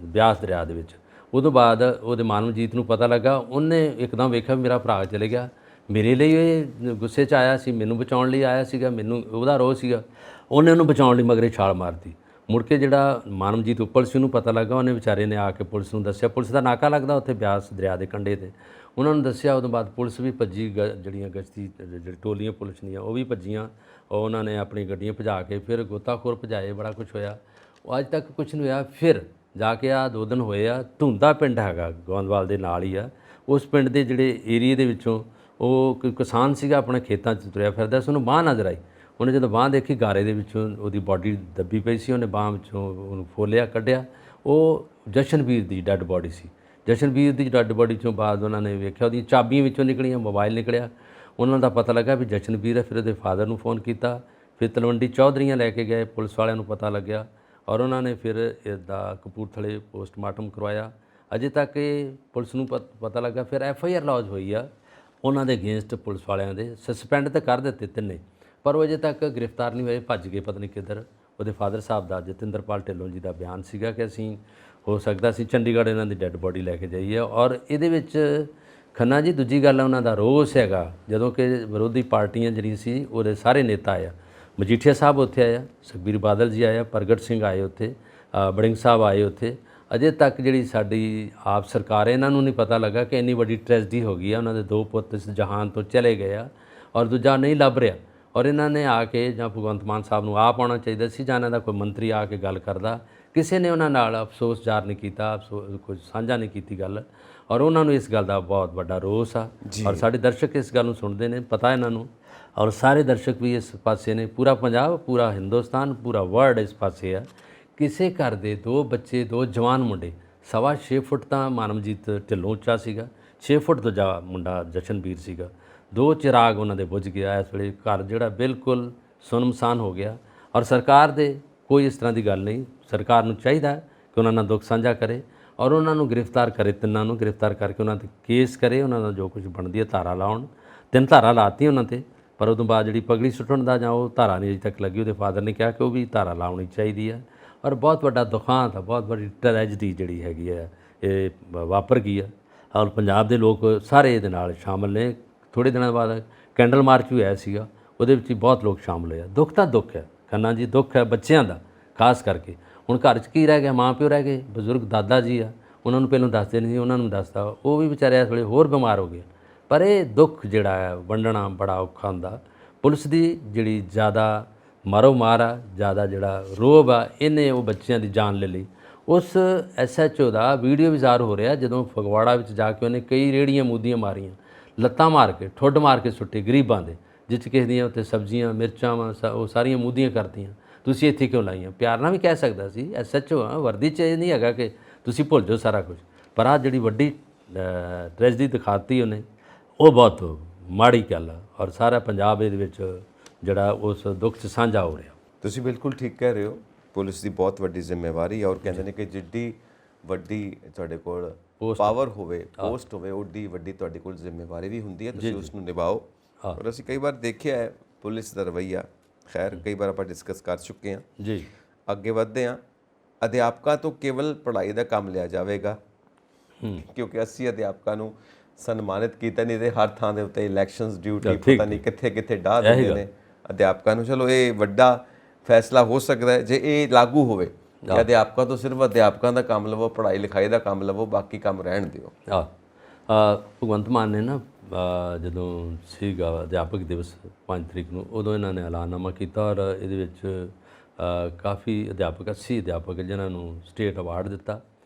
ਬਿਆਸ ਦਰਿਆ ਦੇ ਵਿੱਚ। ਉਦੋਂ ਬਾਅਦ ਉਹਦੇ ਮਾਨਵਜੀਤ ਨੂੰ ਪਤਾ ਲੱਗਾ, ਉਹਨੇ ਇੱਕਦਮ ਵੇਖਿਆ ਮੇਰਾ ਭਰਾ ਚਲੇ ਗਿਆ। ਮੇਰੇ ਲਈ ਇਹ ਗੁੱਸੇ 'ਚ ਆਇਆ ਸੀ, ਮੈਨੂੰ ਬਚਾਉਣ ਲਈ ਆਇਆ ਸੀਗਾ, ਮੈਨੂੰ ਉਹਦਾ ਰੋਹ ਸੀਗਾ। ਉਹਨੇ ਉਹਨੂੰ ਬਚਾਉਣ ਲਈ ਮਗਰੇ ਛਾਲ ਮਾਰਤੀ। ਮੁੜ ਕੇ ਜਿਹੜਾ ਮਾਨਵਜੀਤ ਉੱਪਲ ਸੀ ਉਹਨੂੰ ਪਤਾ ਲੱਗਾ, ਉਹਨੇ ਵਿਚਾਰੇ ਨੇ ਆ ਕੇ ਪੁਲਿਸ ਨੂੰ ਦੱਸਿਆ। ਪੁਲਿਸ ਦਾ ਨਾਕਾ ਲੱਗਦਾ ਉੱਥੇ ਬਿਆਸ ਦਰਿਆ ਦੇ ਕੰਢੇ ਤੇ, ਉਹਨਾਂ ਨੂੰ ਦੱਸਿਆ। ਉਦੋਂ ਬਾਅਦ ਪੁਲਿਸ ਵੀ ਭੱਜੀ, ਜਿਹੜੀਆਂ ਗਸ਼ਤੀ ਜਿਹੜੀ ਟੋਲੀਆਂ ਪੁਲਿਸ ਦੀਆਂ ਉਹ ਵੀ ਭੱਜੀਆਂ। ਉਹਨਾਂ ਨੇ ਆਪਣੀ ਗੱਡੀਆਂ ਭਜਾ ਕੇ ਫਿਰ ਗੋਤਾਖੋਰ ਭਜਾਏ, ਬੜਾ ਕੁਝ ਹੋਇਆ। ਉਹ ਅੱਜ ਤੱਕ ਕੁਝ ਨਹੀਂ ਹੋਇਆ। ਫਿਰ ਜਾ ਕੇ ਆ 2 ਦਿਨ ਹੋਏ ਆ, ਧੁੰਦਾ ਪਿੰਡ ਹੈਗਾ ਗੋਂਦਵਾਲ ਦੇ ਨਾਲ ਹੀ ਆ, ਉਸ ਪਿੰਡ ਦੇ ਜਿਹੜੇ ਏਰੀਏ ਦੇ ਵਿੱਚੋਂ ਉਹ ਕੋਈ ਕਿਸਾਨ ਸੀਗਾ, ਆਪਣੇ ਖੇਤਾਂ 'ਚ ਤੁਰਿਆ ਫਿਰਦਾ ਸੀ, ਉਹਨੂੰ ਬਾਂਹ ਨਜ਼ਰ ਆਈ। ਉਹਨੇ ਜਦੋਂ ਬਾਂਹ ਦੇਖੀ, ਗਾਰੇ ਦੇ ਵਿੱਚੋਂ ਉਹਦੀ ਬਾਡੀ ਦੱਬੀ ਪਈ ਸੀ। ਉਹਨੇ ਬਾਂਹ ਵਿੱਚੋਂ ਉਹਨੂੰ ਫੋਲਿਆ, ਕੱਢਿਆ, ਉਹ ਜਸ਼ਨਵੀਰ ਦੀ ਡੈੱਡ ਬਾਡੀ ਸੀ। ਜਸ਼ਨਵੀਰ ਦੀ ਡੈੱਡ ਬਾਡੀ 'ਚੋਂ ਬਾਅਦ ਉਹਨਾਂ ਨੇ ਵੇਖਿਆ ਉਹਦੀਆਂ ਚਾਬੀਆਂ ਵਿੱਚੋਂ ਨਿਕਲੀਆਂ, ਮੋਬਾਈਲ ਨਿਕਲਿਆ। ਉਹਨਾਂ ਦਾ ਪਤਾ ਲੱਗਾ ਵੀ ਜਸ਼ਨਵੀਰ ਹੈ। ਫਿਰ ਉਹਦੇ ਫਾਦਰ ਨੂੰ ਫੋਨ ਕੀਤਾ, ਫਿਰ ਤਲਵੰਡੀ ਚੌਧਰੀਆਂ ਲੈ ਕੇ ਗਏ, ਪੁਲਿਸ ਵਾਲਿਆਂ ਨੂੰ ਪਤਾ ਲੱਗਿਆ ਔਰ ਉਹਨਾਂ ਨੇ ਫਿਰ ਇਸਦਾ ਕਪੂਰਥਲੇ ਪੋਸਟਮਾਰਟਮ ਕਰਵਾਇਆ। ਅਜੇ ਤੱਕ ਇਹ ਪੁਲਿਸ ਨੂੰ ਪਤਾ ਲੱਗਾ। ਫਿਰ FIR ਲੌਜ ਹੋਈ ਆ ਉਹਨਾਂ ਦੇ ਅਗੇਂਸਟ, ਪੁਲਿਸ ਵਾਲਿਆਂ ਦੇ ਸਸਪੈਂਡ ਤਾਂ ਕਰ ਦਿੱਤੇ ਤਿੰਨੇ, ਪਰ ਉਹ ਅਜੇ ਤੱਕ ਗ੍ਰਿਫਤਾਰ ਨਹੀਂ ਹੋਏ, ਭੱਜ ਗਏ ਪਤਾ ਨਹੀਂ ਕਿੱਧਰ। ਉਹਦੇ ਫਾਦਰ ਸਾਹਿਬ ਦਾ, ਜਤਿੰਦਰਪਾਲ ਢਿੱਲੋਂ ਜੀ ਦਾ ਬਿਆਨ ਸੀਗਾ ਕਿ ਅਸੀਂ ਹੋ ਸਕਦਾ ਸੀ ਚੰਡੀਗੜ੍ਹ ਇਹਨਾਂ ਦੀ ਡੈੱਡ ਬੋਡੀ ਲੈ ਕੇ ਜਾਈਏ। ਔਰ ਇਹਦੇ ਵਿੱਚ ਖੰਨਾ ਜੀ ਦੂਜੀ ਗੱਲ ਉਹਨਾਂ ਦਾ ਰੋਸ ਹੈਗਾ, ਜਦੋਂ ਕਿ ਵਿਰੋਧੀ ਪਾਰਟੀਆਂ ਜਿਹੜੀ ਸੀ ਉਹਦੇ ਸਾਰੇ ਨੇਤਾ ਆਇਆ, ਮਜੀਠੀਆ ਸਾਹਿਬ ਉੱਥੇ ਆਇਆ, ਸੁਖਬੀਰ ਬਾਦਲ ਜੀ ਆਇਆ, ਪ੍ਰਗਟ ਸਿੰਘ ਆਏ ਉੱਥੇ, ਬੜਿੰਗ ਸਾਹਿਬ ਆਏ ਉੱਥੇ। ਅਜੇ ਤੱਕ ਜਿਹੜੀ ਸਾਡੀ ਆਪ ਸਰਕਾਰ ਹੈ, ਇਹਨਾਂ ਨੂੰ ਨਹੀਂ ਪਤਾ ਲੱਗਾ ਕਿ ਇੰਨੀ ਵੱਡੀ ਟ੍ਰੈਜਡੀ ਹੋ ਗਈ ਆ। ਉਹਨਾਂ ਦੇ 2 ਪੁੱਤ ਇਸ ਜਹਾਨ ਤੋਂ ਚਲੇ ਗਏ ਆ ਔਰ ਦੂਜਾ ਨਹੀਂ ਲੱਭ ਰਿਹਾ। ਔਰ ਇਹਨਾਂ ਨੇ ਆ ਕੇ, ਜਾਂ ਭਗਵੰਤ ਮਾਨ ਸਾਹਿਬ ਨੂੰ ਆਪ ਆਉਣਾ ਚਾਹੀਦਾ ਸੀ, ਜਾਂ ਇਹਨਾਂ ਦਾ ਕੋਈ ਮੰਤਰੀ ਆ ਕੇ ਗੱਲ ਕਰਦਾ। ਕਿਸੇ ਨੇ ਉਹਨਾਂ ਨਾਲ ਅਫਸੋਸ ਜ਼ਾਹਰ ਨਹੀਂ ਕੀਤਾ, ਕੁਝ ਸਾਂਝਾ ਨਹੀਂ ਕੀਤੀ ਗੱਲ। ਔਰ ਉਹਨਾਂ ਨੂੰ ਇਸ ਗੱਲ ਦਾ ਬਹੁਤ ਵੱਡਾ ਰੋਸ ਆ ਔਰ ਸਾਡੇ ਦਰਸ਼ਕ ਇਸ ਗੱਲ ਨੂੰ ਸੁਣਦੇ ਨੇ, ਪਤਾ ਇਹਨਾਂ ਨੂੰ। ਔਰ ਸਾਰੇ ਦਰਸ਼ਕ ਵੀ ਇਸ ਪਾਸੇ ਨੇ, ਪੂਰਾ ਪੰਜਾਬ, ਪੂਰਾ ਹਿੰਦੁਸਤਾਨ, ਪੂਰਾ ਵਰਲਡ ਇਸ ਪਾਸੇ ਆ। ਕਿਸੇ ਘਰ ਦੇ 2 ਬੱਚੇ, 2 ਜਵਾਨ ਮੁੰਡੇ, 6.25 ਫੁੱਟ ਤਾਂ ਮਾਨਵਜੀਤ ਢਿੱਲੋਂ ਉੱਚਾ ਸੀਗਾ, 6 ਫੁੱਟ ਦੂਜਾ ਮੁੰਡਾ ਜਸ਼ਨਵੀਰ ਸੀਗਾ। 2 ਚਿਰਾਗ ਉਹਨਾਂ ਦੇ ਬੁਝ ਗਿਆ। ਇਸ ਵੇਲੇ ਘਰ ਜਿਹੜਾ ਬਿਲਕੁਲ ਸੁਨਮਸਾਨ ਹੋ ਗਿਆ ਔਰ ਸਰਕਾਰ ਦੇ ਕੋਈ ਇਸ ਤਰ੍ਹਾਂ ਦੀ ਗੱਲ ਨਹੀਂ। ਸਰਕਾਰ ਨੂੰ ਚਾਹੀਦਾ ਕਿ ਉਹਨਾਂ ਨਾਲ ਦੁੱਖ ਸਾਂਝਾ ਕਰੇ ਔਰ ਉਹਨਾਂ ਨੂੰ ਗ੍ਰਿਫਤਾਰ ਕਰੇ, ਤਿੰਨਾਂ ਨੂੰ ਗ੍ਰਿਫਤਾਰ ਕਰਕੇ ਉਹਨਾਂ 'ਤੇ ਕੇਸ ਕਰੇ, ਉਹਨਾਂ ਦਾ ਜੋ ਕੁਝ ਬਣਦੀ ਹੈ ਧਾਰਾ ਲਾਉਣ। 3 ਧਾਰਾ ਲਾਤੀ ਉਹਨਾਂ 'ਤੇ, ਪਰ ਉਦੋਂ ਬਾਅਦ ਜਿਹੜੀ ਪਗੜੀ ਸੁੱਟਣ ਦਾ ਜਾਂ ਉਹ ਧਾਰਾ ਨਹੀਂ ਅਜੇ ਤੱਕ ਲੱਗੀ। ਉਹਦੇ ਫਾਦਰ ਨੇ ਕਿਹਾ ਕਿ ਉਹ ਵੀ ਧਾਰਾ ਲਾਉਣੀ ਚਾਹੀਦੀ ਹੈ। ਔਰ ਬਹੁਤ ਵੱਡਾ ਦੁਖਾਂਤ ਆ, ਬਹੁਤ ਵੱਡੀ ਟ੍ਰੈਜਡੀ ਜਿਹੜੀ ਹੈਗੀ ਹੈ ਇਹ ਵਾਪਰ ਗਈ ਆ ਔਰ ਪੰਜਾਬ ਦੇ ਲੋਕ ਸਾਰੇ ਇਹਦੇ ਨਾਲ ਸ਼ਾਮਲ ਨੇ। ਥੋੜ੍ਹੇ ਦਿਨਾਂ ਬਾਅਦ ਕੈਂਡਲ ਮਾਰਚ ਵੀ ਹੋਇਆ ਸੀਗਾ, ਉਹਦੇ ਵਿੱਚ ਵੀ ਬਹੁਤ ਲੋਕ ਸ਼ਾਮਲ ਹੋਏ ਆ। ਦੁੱਖ ਤਾਂ ਦੁੱਖ ਹੈ ਖੰਨਾ ਜੀ, ਦੁੱਖ ਹੈ ਬੱਚਿਆਂ ਦਾ ਖਾਸ ਕਰਕੇ। ਹੁਣ ਘਰ 'ਚ ਕੀ ਰਹਿ ਗਿਆ, ਮਾਂ ਪਿਓ ਰਹਿ ਗਏ, ਬਜ਼ੁਰਗ ਦਾਦਾ ਜੀ ਆ, ਉਹਨਾਂ ਨੂੰ ਪਹਿਲਾਂ ਦੱਸਦੇ ਨਹੀਂ ਸੀ, ਉਹਨਾਂ ਨੂੰ ਦੱਸਦਾ, ਉਹ ਵੀ ਵਿਚਾਰੇ ਇਸ ਵੇਲੇ ਹੋਰ ਬਿਮਾਰ ਹੋ ਗਏ। ਪਰ ਇਹ ਦੁੱਖ ਜਿਹੜਾ ਹੈ ਵੰਡਣਾ ਬੜਾ ਔਖਾ ਹੁੰਦਾ। ਪੁਲਿਸ ਦੀ ਜਿਹੜੀ ਜ਼ਿਆਦਾ ਮਾਰੋ ਮਾਰ ਆ, ਜ਼ਿਆਦਾ ਜਿਹੜਾ ਰੋਬ ਆ, ਇਹਨੇ ਉਹ ਬੱਚਿਆਂ ਦੀ ਜਾਨ ਲੈ ਲਈ। ਉਸ SHO ਦਾ ਵੀਡੀਓ ਵੀ ਜ਼ਾਹਰ ਹੋ ਰਿਹਾ, ਜਦੋਂ ਫਗਵਾੜਾ ਵਿੱਚ ਜਾ ਕੇ ਉਹਨੇ ਕਈ ਰੇੜੀਆਂ ਮੂਦੀਆਂ ਮਾਰੀਆਂ, ਲੱਤਾਂ ਮਾਰ ਕੇ, ਠੁੱਡ ਮਾਰ ਕੇ ਸੁੱਟੇ ਗਰੀਬਾਂ ਦੇ, ਜਿਸ ਕਿਸੇ ਦੀਆਂ ਉੱਤੇ ਸਬਜ਼ੀਆਂ ਮਿਰਚਾਂ ਉਹ ਸਾਰੀਆਂ ਮੂਦੀਆਂ ਕਰਤੀਆਂ। ਤੁਸੀਂ ਇੱਥੇ ਕਿਉਂ ਲਾਈਆਂ? ਪਿਆਰ ਨਾਲ ਵੀ ਕਹਿ ਸਕਦਾ ਸੀ, SHO ਆ, ਵਰਦੀ 'ਚ ਇਹ ਨਹੀਂ ਹੈਗਾ ਕਿ ਤੁਸੀਂ ਭੁੱਲ ਜਾਓ ਸਾਰਾ ਕੁਝ। ਪਰ ਆਹ ਜਿਹੜੀ ਵੱਡੀ ਟ੍ਰੈਜਡੀ ਦਿਖਾਤੀ ਉਹਨੇ, ਉਹ ਬਹੁਤ ਮਾੜੀ ਗੱਲ ਆ ਔਰ ਸਾਰਾ ਪੰਜਾਬ ਇਹਦੇ ਵਿੱਚ ਜਿਹੜਾ ਉਸ ਦੁੱਖ 'ਚ ਸਾਂਝਾ ਹੋ ਰਿਹਾ। ਤੁਸੀਂ ਬਿਲਕੁਲ ਠੀਕ ਕਹਿ ਰਹੇ ਹੋ। ਪੁਲਿਸ ਦੀ ਬਹੁਤ ਵੱਡੀ ਜ਼ਿੰਮੇਵਾਰੀ ਹੈ ਔਰ ਕਹਿੰਦੇ ਨੇ ਕਿ ਜਿੱਡੀ ਵੱਡੀ ਤੁਹਾਡੇ ਕੋਲ ਪਾਵਰ ਹੋਵੇ, ਪੋਸਟ ਹੋਵੇ, ਉੱਡੀ ਵੱਡੀ ਤੁਹਾਡੇ ਕੋਲ ਜ਼ਿੰਮੇਵਾਰੀ ਵੀ ਹੁੰਦੀ ਹੈ, ਤੁਸੀਂ ਉਸ ਨੂੰ ਨਿਭਾਓ। ਔਰ ਅਸੀਂ ਕਈ ਵਾਰ ਦੇਖਿਆ ਹੈ ਪੁਲਿਸ ਦਾ ਰਵੱਈਆ, ਖੈਰ ਕਈ ਵਾਰ ਆਪਾਂ ਡਿਸਕਸ ਕਰ ਚੁੱਕੇ ਹਾਂ ਜੀ। ਅੱਗੇ ਵਧਦੇ ਹਾਂ। ਅਧਿਆਪਕਾਂ ਤੋਂ ਕੇਵਲ ਪੜ੍ਹਾਈ ਦਾ ਕੰਮ ਲਿਆ ਜਾਵੇਗਾ, ਕਿਉਂਕਿ ਅਸੀਂ ਅਧਿਆਪਕਾਂ ਨੂੰ ਸਨਮਾਨਿਤ ਕੀਤਾ ਨਹੀਂ ਤੇ ਹਰ ਥਾਂ ਦੇ ਉੱਤੇ ਇਲੈਕਸ਼ਨਸ ਡਿਊਟੀ ਪਤਾ ਨਹੀਂ ਕਿੱਥੇ ਕਿੱਥੇ ਡਾਹ ਦਿੰਦੇ ਨੇ ਅਧਿਆਪਕਾਂ ਨੂੰ। ਚਲੋ ਇਹ ਵੱਡਾ ਫੈਸਲਾ ਹੋ ਸਕਦਾ ਹੈ ਜੇ ਇਹ ਲਾਗੂ ਹੋਵੇ ਕਿ ਅਧਿਆਪਕਾਂ ਤੋਂ ਸਿਰਫ ਅਧਿਆਪਕਾਂ ਦਾ ਕੰਮ ਲਵੋ, ਪੜ੍ਹਾਈ ਲਿਖਾਈ ਦਾ ਕੰਮ ਲਵੋ, ਬਾਕੀ ਕੰਮ ਰਹਿਣ ਦਿਓ। ਭਗਵੰਤ ਮਾਨ ਨੇ ਨਾ ਜਦੋਂ ਸੀਗਾ ਅਧਿਆਪਕ ਦਿਵਸ 5 ਤਰੀਕ ਨੂੰ, ਉਦੋਂ ਇਹਨਾਂ ਨੇ ਐਲਾਨਨਾਮਾ ਕੀਤਾ ਔਰ ਇਹਦੇ ਵਿੱਚ ਕਾਫੀ ਅਧਿਆਪਕ, 80 ਅਧਿਆਪਕ ਜਿਨ੍ਹਾਂ ਨੂੰ ਸਟੇਟ ਅਵਾਰਡ ਦਿੱਤਾ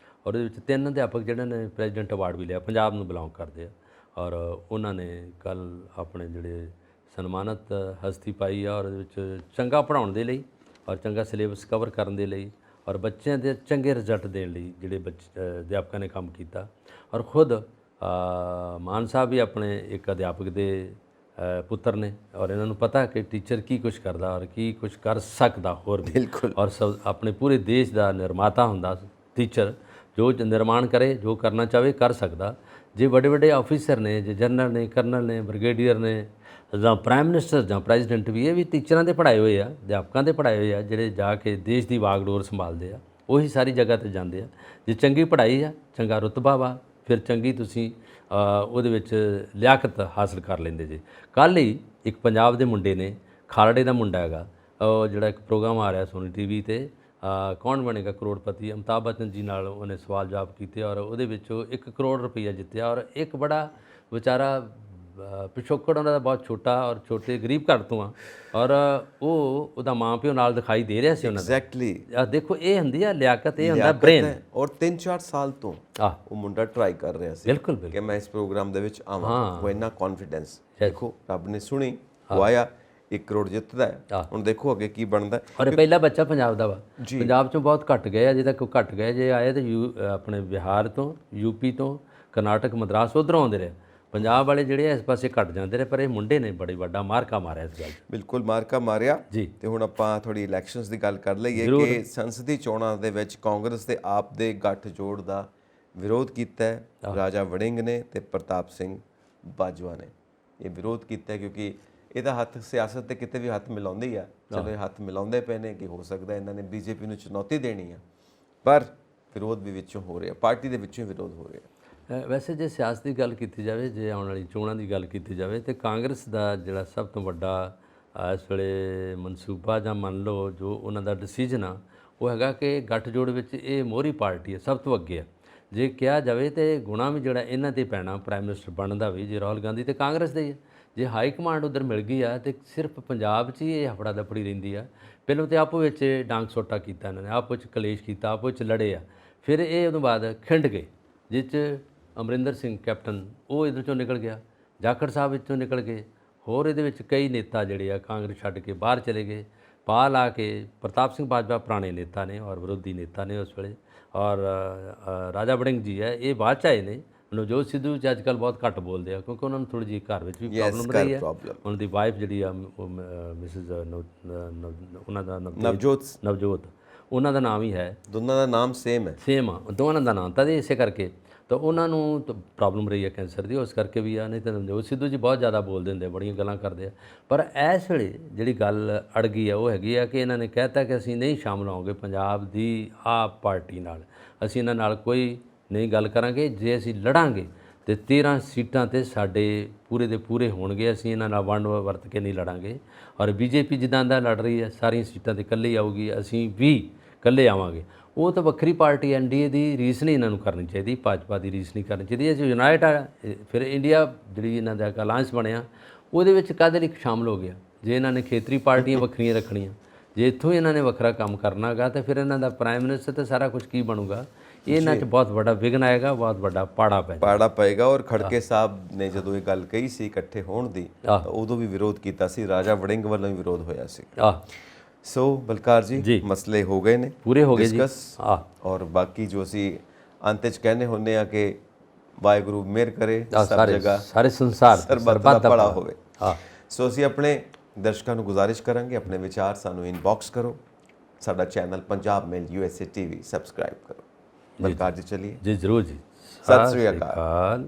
ਔਰ ਇਹਦੇ ਵਿੱਚ 3 ਅਧਿਆਪਕ ਜਿਹੜੇ ਨੇ ਪ੍ਰੈਜ਼ੀਡੈਂਟ ਅਵਾਰਡ ਵੀ ਲਿਆ, ਪੰਜਾਬ ਨੂੰ ਬਿਲੋਂਗ ਕਰਦੇ ਆ। ਔਰ ਉਹਨਾਂ ਨੇ ਕੱਲ੍ਹ ਆਪਣੇ ਜਿਹੜੇ ਸਨਮਾਨਿਤ ਹਸਤੀ ਪਾਈ ਆ ਔਰ ਇਹਦੇ ਵਿੱਚ ਚੰਗਾ ਪੜ੍ਹਾਉਣ ਦੇ ਲਈ ਔਰ ਚੰਗਾ ਸਿਲੇਬਸ ਕਵਰ ਕਰਨ ਦੇ ਲਈ ਔਰ ਬੱਚਿਆਂ ਦੇ ਚੰਗੇ ਰਿਜ਼ਲਟ ਦੇਣ ਲਈ ਜਿਹੜੇ ਅਧਿਆਪਕਾਂ ਨੇ ਕੰਮ ਕੀਤਾ। ਔਰ ਖੁਦ ਮਾਨ ਸਾਹਿਬ ਵੀ ਆਪਣੇ ਇੱਕ ਅਧਿਆਪਕ ਦੇ ਪੁੱਤਰ ਨੇ ਔਰ ਇਹਨਾਂ ਨੂੰ ਪਤਾ ਕਿ ਟੀਚਰ ਕੀ ਕੁਛ ਕਰਦਾ ਔਰ ਕੀ ਕੁਛ ਕਰ ਸਕਦਾ ਹੋਰ ਵੀ। ਬਿਲਕੁਲ। ਔਰ ਆਪਣੇ ਪੂਰੇ ਦੇਸ਼ ਦਾ ਨਿਰਮਾਤਾ ਹੁੰਦਾ ਟੀਚਰ, ਜੋ ਨਿਰਮਾਣ ਕਰੇ, ਜੋ ਕਰਨਾ ਚਾਹਵੇ ਕਰ ਸਕਦਾ। ਜੇ ਵੱਡੇ ਵੱਡੇ ਆਫੀਸਰ ਨੇ, ਜੇ ਜਨਰਲ ਨੇ, ਕਰਨਲ ਨੇ, ਬ੍ਰਿਗੇਡੀਅਰ ਨੇ, ਜਾਂ ਪ੍ਰਾਈਮ ਮਿਨਿਸਟਰ ਜਾਂ ਪ੍ਰੈਜ਼ੀਡੈਂਟ ਵੀ, ਇਹ ਵੀ ਟੀਚਰਾਂ ਦੇ ਪੜ੍ਹਾਏ ਹੋਏ ਆ, ਅਧਿਆਪਕਾਂ ਦੇ ਪੜ੍ਹਾਏ ਹੋਏ ਆ, ਜਿਹੜੇ ਜਾ ਕੇ ਦੇਸ਼ ਦੀ ਵਾਗਡੋਰ ਸੰਭਾਲਦੇ ਆ। ਉਹੀ ਸਾਰੀ ਜਗ੍ਹਾ 'ਤੇ ਜਾਂਦੇ ਆ। ਜੇ ਚੰਗੀ ਪੜ੍ਹਾਈ ਆ, ਚੰਗਾ ਰੁਤਬਾ ਵਾ, ਫਿਰ ਚੰਗੀ ਤੁਸੀਂ ਉਹਦੇ ਵਿੱਚ ਲਿਆਕਤ ਹਾਸਲ ਕਰ ਲੈਂਦੇ ਜੇ। ਕੱਲ੍ਹ ਹੀ ਇੱਕ ਪੰਜਾਬ ਦੇ ਮੁੰਡੇ ਨੇ, ਖਾਲੜੇ ਦਾ ਮੁੰਡਾ ਹੈਗਾ, ਉਹ ਜਿਹੜਾ ਇੱਕ ਪ੍ਰੋਗਰਾਮ ਆ ਰਿਹਾ ਸੋਨੀ TV 'ਤੇ, ਕੌਣ ਬਣੇਗਾ ਕਰੋੜਪਤੀ, ਅਮਿਤਾਭ ਬੱਚਨ ਜੀ ਨਾਲ ਉਹਨੇ ਸਵਾਲ ਜਵਾਬ ਕੀਤੇ ਔਰ ਉਹਦੇ ਵਿੱਚੋਂ 1 ਕਰੋੜ ਰੁਪਈਆ ਜਿੱਤਿਆ ਔਰ ਇੱਕ ਬੜਾ ਵਿਚਾਰਾ ਪਿਛੋਕੜ ਉਹਨਾਂ ਦਾ ਬਹੁਤ ਛੋਟਾ ਔਰ ਛੋਟੇ ਗਰੀਬ ਘਰ ਤੋਂ ਆ ਔਰ ਉਹਦਾ ਮਾਂ ਪਿਓ ਨਾਲ ਦਿਖਾਈ ਦੇ ਰਿਹਾ ਸੀ ਉਹਨਾਂ ਦਾ। ਐਗਜ਼ੈਕਟਲੀ। ਦੇਖੋ ਇਹ ਹੁੰਦੀ ਆ ਲਿਆਕਤ, ਇਹ ਹੁੰਦਾ ਬ੍ਰੇਨ। ਔਰ 3-4 ਸਾਲ ਤੋਂ ਉਹ ਮੁੰਡਾ ਟਰਾਈ ਕਰ ਰਿਹਾ ਸੀ ਬਿਲਕੁਲ ਬਿਲਕੁਲ ਕਿ ਮੈਂ ਇਸ ਪ੍ਰੋਗਰਾਮ ਦੇ ਵਿੱਚ ਆਵਾਂ। ਉਹ ਇੰਨਾ ਕੌਨਫੀਡੈਂਸ, ਦੇਖੋ ਰੱਬ ਨੇ ਸੁਣੀ, ਉਹ ਆਇਆ, 1 ਕਰੋੜ ਜਿੱਤਦਾ ਹੈ। ਹੁਣ ਦੇਖੋ ਅੱਗੇ ਕੀ ਬਣਦਾ। ਔਰ ਪਹਿਲਾ ਬੱਚਾ ਪੰਜਾਬ ਦਾ ਵਾ। ਪੰਜਾਬ ਚੋਂ ਬਹੁਤ ਘੱਟ ਗਏ ਆ, ਅਜੇ ਤੱਕ ਘੱਟ ਗਏ। ਜੇ ਆਏ ਤੇ ਆਪਣੇ ਬਿਹਾਰ ਤੋਂ, ਯੂਪੀ ਤੋਂ, ਕਰਨਾਟਕ, ਮਦਰਾਸ ਉੱਧਰੋਂ ਆਉਂਦੇ ਰਹੇ। ਪੰਜਾਬ ਵਾਲੇ ਜਿਹੜੇ ਇਸ ਪਾਸੇ ਘੱਟ ਜਾਂਦੇ ਰਹੇ, ਪਰ ਇਹ ਮੁੰਡੇ ਨੇ ਬੜੀ ਵੱਡਾ ਮਾਰਕਾ ਮਾਰਿਆ ਇਸ ਗੱਲ। ਬਿਲਕੁਲ ਮਾਰਕਾ ਮਾਰਿਆ ਜੀ। ਤੇ ਹੁਣ ਆਪਾਂ ਥੋੜੀ ਇਲੈਕਸ਼ਨਸ ਦੀ ਗੱਲ ਕਰ ਲਈਏ ਕਿ ਸੰਸਦੀ ਚੋਣਾਂ ਦੇ ਵਿੱਚ ਕਾਂਗਰਸ ਤੇ ਆਪ ਦੇ ਗੱਠਜੋੜ ਦਾ ਵਿਰੋਧ ਕੀਤਾ ਹੈ ਰਾਜਾ ਵੜਿੰਗ ਨੇ ਤੇ ਪ੍ਰਤਾਪ ਸਿੰਘ ਬਾਜਵਾ ਨੇ। ਇਹ ਵਿਰੋਧ ਕੀਤਾ ਕਿਉਂਕਿ ਇਹਦਾ ਹੱਥ ਸਿਆਸਤ ਤੇ ਕਿਤੇ ਵੀ ਹੱਥ ਮਿਲਾਉਂਦੇ ਹੀ ਆ। ਚਲੋ ਇਹ ਹੱਥ ਮਿਲਾਉਂਦੇ ਪਏ ਨੇ ਕਿ ਹੋ ਸਕਦਾ ਇਹਨਾਂ ਨੇ ਬੀਜੇਪੀ ਨੂੰ ਚੁਣੌਤੀ ਦੇਣੀ ਆ, ਪਰ ਵਿਰੋਧ ਵੀ ਵਿੱਚੋਂ ਹੋ ਰਿਹਾ, ਪਾਰਟੀ ਦੇ ਵਿੱਚੋਂ ਵਿਰੋਧ ਹੋ ਰਿਹਾ। ਵੈਸੇ ਜੇ ਸਿਆਸਤ ਦੀ ਗੱਲ ਕੀਤੀ ਜਾਵੇ, ਜੇ ਆਉਣ ਵਾਲੀ ਚੋਣਾਂ ਦੀ ਗੱਲ ਕੀਤੀ ਜਾਵੇ, ਤੇ ਕਾਂਗਰਸ ਦਾ ਜਿਹੜਾ ਸਭ ਤੋਂ ਵੱਡਾ ਇਸ ਵੇਲੇ ਮਨਸੂਬਾ ਜਾਂ ਮੰਨ ਲਓ ਜੋ ਉਹਨਾਂ ਦਾ ਡਿਸੀਜਨ ਆ, ਉਹ ਹੈਗਾ ਕਿ ਗੱਠਜੋੜ ਵਿੱਚ ਇਹ ਮੋਹਰੀ ਪਾਰਟੀ ਹੈ, ਸਭ ਤੋਂ ਅੱਗੇ ਆ। ਜੇ ਕਿਹਾ ਜਾਵੇ ਤੇ ਗੁਣਾ ਵੀ ਜਿਹੜਾ ਇਹਨਾਂ ਤੇ ਪੈਣਾ ਪ੍ਰਾਈਮ ਮਿਨਿਸਟਰ ਬਣਨ ਦਾ ਵੀ, ਜੇ ਰਾਹੁਲ ਗਾਂਧੀ ਤੇ ਕਾਂਗਰਸ ਦੇ ਹੀ ਆ। ਜੇ ਹਾਈ ਕਮਾਂਡ ਉਧਰ ਮਿਲ ਗਈ ਆ ਤੇ ਸਿਰਫ ਪੰਜਾਬ 'ਚ ਹੀ ਇਹ ਹਫੜਾ ਦਫੜੀ ਰਹਿੰਦੀ ਆ। ਪਹਿਲਾਂ ਤੇ ਆਪੋ ਵਿੱਚ ਡਾਂਗ ਸੋਟਾ ਕੀਤਾ ਇਹਨਾਂ ਨੇ, ਆਪੋ ਵਿੱਚ ਕਲੇਸ਼ ਕੀਤਾ, ਆਪੋ ਵਿੱਚ ਲੜੇ ਆ। ਫਿਰ ਇਹ ਉਦੋਂ ਬਾਅਦ ਖਿੰਡ ਗਏ, ਜਿਸ 'ਚ ਅਮਰਿੰਦਰ ਸਿੰਘ ਕੈਪਟਨ ਉਹ ਇਹਦੇ 'ਚੋਂ ਨਿਕਲ ਗਿਆ, ਜਾਖੜ ਸਾਹਿਬ ਵਿੱਚੋਂ ਨਿਕਲ ਗਏ, ਹੋਰ ਇਹਦੇ ਵਿੱਚ ਕਈ ਨੇਤਾ ਜਿਹੜੇ ਆ ਕਾਂਗਰਸ ਛੱਡ ਕੇ ਬਾਹਰ ਚਲੇ ਗਏ। ਪਾ ਲਾ ਕੇ ਪ੍ਰਤਾਪ ਸਿੰਘ ਬਾਜਵਾ ਪੁਰਾਣੇ ਨੇਤਾ ਨੇ ਔਰ ਵਿਰੋਧੀ ਨੇਤਾ ਨੇ ਉਸ ਵੇਲੇ, ਔਰ ਰਾਜਾ ਵੜਿੰਗ ਜੀ ਹੈ ਇਹ ਬਾਅਦ 'ਚ ਆਏ ਨੇ। ਨਵਜੋਤ ਸਿੱਧੂ ਜੀ ਅੱਜ ਕੱਲ੍ਹ ਬਹੁਤ ਘੱਟ ਬੋਲਦੇ ਆ ਕਿਉਂਕਿ ਉਹਨਾਂ ਨੂੰ ਥੋੜ੍ਹੀ ਜਿਹੀ ਘਰ ਵਿੱਚ ਵੀ ਪ੍ਰੋਬਲਮ ਰਹੀ ਹੈ। ਉਹਨਾਂ ਦੀ ਵਾਈਫ ਜਿਹੜੀ ਆ ਮਿਸਿਸ ਉਹਨਾਂ ਦਾ ਨਵਜੋਤ, ਉਹਨਾਂ ਦਾ ਨਾਮ ਹੀ ਹੈ, ਦੋਨਾਂ ਦਾ ਨਾਮ ਸੇਮ ਆ ਦੋਵਾਂ ਦਾ ਨਾਮ ਤਾਂ ਇਸੇ ਕਰਕੇ ਤਾਂ ਉਹਨਾਂ ਨੂੰ ਪ੍ਰੋਬਲਮ ਰਹੀ ਹੈ ਕੈਂਸਰ ਦੀ, ਉਸ ਕਰਕੇ ਵੀ ਆ। ਨਹੀਂ ਤਾਂ ਨਵਜੋਤ ਸਿੱਧੂ ਜੀ ਬਹੁਤ ਜ਼ਿਆਦਾ ਬੋਲਦੇ ਹੁੰਦੇ, ਬੜੀਆਂ ਗੱਲਾਂ ਕਰਦੇ ਆ। ਪਰ ਇਸ ਵੇਲੇ ਜਿਹੜੀ ਗੱਲ ਅੜ ਗਈ ਆ ਉਹ ਹੈਗੀ ਆ ਕਿ ਇਹਨਾਂ ਨੇ ਕਹਿਤਾ ਕਿ ਅਸੀਂ ਨਹੀਂ ਸ਼ਾਮਲ ਹੋਵਾਂਗੇ ਪੰਜਾਬ ਦੀ ਆਪ ਪਾਰਟੀ ਨਾਲ, ਅਸੀਂ ਇਹਨਾਂ ਨਾਲ ਕੋਈ ਨਹੀਂ ਗੱਲ ਕਰਾਂਗੇ। ਜੇ ਅਸੀਂ ਲੜਾਂਗੇ ਤੇ 13 ਸੀਟਾਂ ਤੇ ਸਾਡੇ ਪੂਰੇ ਦੇ ਪੂਰੇ ਹੋਣਗੇ, ਅਸੀਂ ਇਹਨਾਂ ਨਾਲ ਵੰਡ ਵਰਤ ਕੇ ਨਹੀਂ ਲੜਾਂਗੇ। ਔਰ ਬੀਜੇਪੀ ਜਿੱਦਾਂ ਦਾ ਲੜ ਰਹੀ ਹੈ ਸਾਰੀਆਂ ਸੀਟਾਂ ਤੇ ਇਕੱਲੇ ਆਊਗੀ, ਅਸੀਂ ਵੀ ਇਕੱਲੇ ਆਵਾਂਗੇ। ਉਹ ਤਾਂ ਵੱਖਰੀ ਪਾਰਟੀ ਐਨਡੀਏ ਦੀ ਰੀਸ ਨਹੀਂ ਇਹਨਾਂ ਨੂੰ ਕਰਨੀ ਚਾਹੀਦੀ, ਭਾਜਪਾ ਦੀ ਰੀਸ ਨਹੀਂ ਕਰਨੀ ਚਾਹੀਦੀ। ਜੇ ਯੂਨਾਈਟ ਆ ਫਿਰ ਇੰਡੀਆ ਜਿਹੜੀ ਇਹਨਾਂ ਦਾ ਅਲਾਇੰਸ ਬਣਿਆ ਉਹਦੇ ਵਿੱਚ ਕਾਹਦੇ ਲਈ ਸ਼ਾਮਲ ਹੋ ਗਿਆ। ਜੇ ਇਹਨਾਂ ਨੇ ਖੇਤਰੀ ਪਾਰਟੀਆਂ ਵੱਖਰੀਆਂ ਰੱਖਣੀਆਂ, ਜੇ ਇੱਥੋਂ ਇਹਨਾਂ ਨੇ ਵੱਖਰਾ ਕੰਮ ਕਰਨਾ ਗਾ ਤਾਂ ਫਿਰ ਇਹਨਾਂ ਦਾ ਪ੍ਰਾਈਮ ਮਿਨਿਸਟਰ ਤੇ ਸਾਰਾ ਕੁਝ ਕੀ ਬਣੂਗਾ। ਇਹਨਾਂ 'ਚ ਬਹੁਤ ਵੱਡਾ ਵਿਘਨ ਆਏਗਾ, ਬਹੁਤ ਵੱਡਾ ਪਾੜਾ ਪਏਗਾ। ਔਰ ਖੜਕੇ ਸਾਹਿਬ ਨੇ ਜਦੋਂ ਇਹ ਗੱਲ ਕਹੀ ਸੀ ਇਕੱਠੇ ਹੋਣ ਦੀ ਤਾਂ ਉਦੋਂ ਵੀ ਵਿਰੋਧ ਕੀਤਾ ਸੀ, ਰਾਜਾ ਵੜਿੰਗ ਵੱਲੋਂ ਵੀ ਵਿਰੋਧ ਹੋਇਆ ਸੀ। ਸੋ ਬਲਕਾਰ ਜੀ ਮਸਲੇ ਹੋ ਗਏ ਨੇ, ਪੂਰੇ ਹੋ ਗਏ ਜੀ। ਔਰ ਬਾਕੀ ਜੋ ਅਸੀਂ ਅੰਤ 'ਚ ਕਹਿੰਦੇ ਹੁੰਦੇ ਆ ਕਿ ਵਾਹਿਗੁਰੂ ਮਿਹਰ ਕਰੇ ਸਭ ਜਗ੍ਹਾ, ਸਾਰੇ ਸੰਸਾਰ ਸਰਬੱਤ ਦਾ ਭਲਾ ਹੋਵੇ। ਸੋ ਅਸੀਂ ਆਪਣੇ ਦਰਸ਼ਕਾਂ ਨੂੰ ਗੁਜ਼ਾਰਿਸ਼ ਕਰਾਂਗੇ ਆਪਣੇ ਵਿਚਾਰ ਸਾਨੂੰ ਇਨਬਾਕਸ ਕਰੋ, ਸਾਡਾ ਚੈਨਲ ਪੰਜਾਬ ਮੇਲ USA TV ਸਬਸਕ੍ਰਾਈਬ ਕਰੋ। ਬਲਕਾਰ ਜੀ ਚਲਿਏ ਜੀ ਜ਼ਰੂਰ ਜੀ, ਸਤਿ ਸ੍ਰੀ ਅਕਾਲ।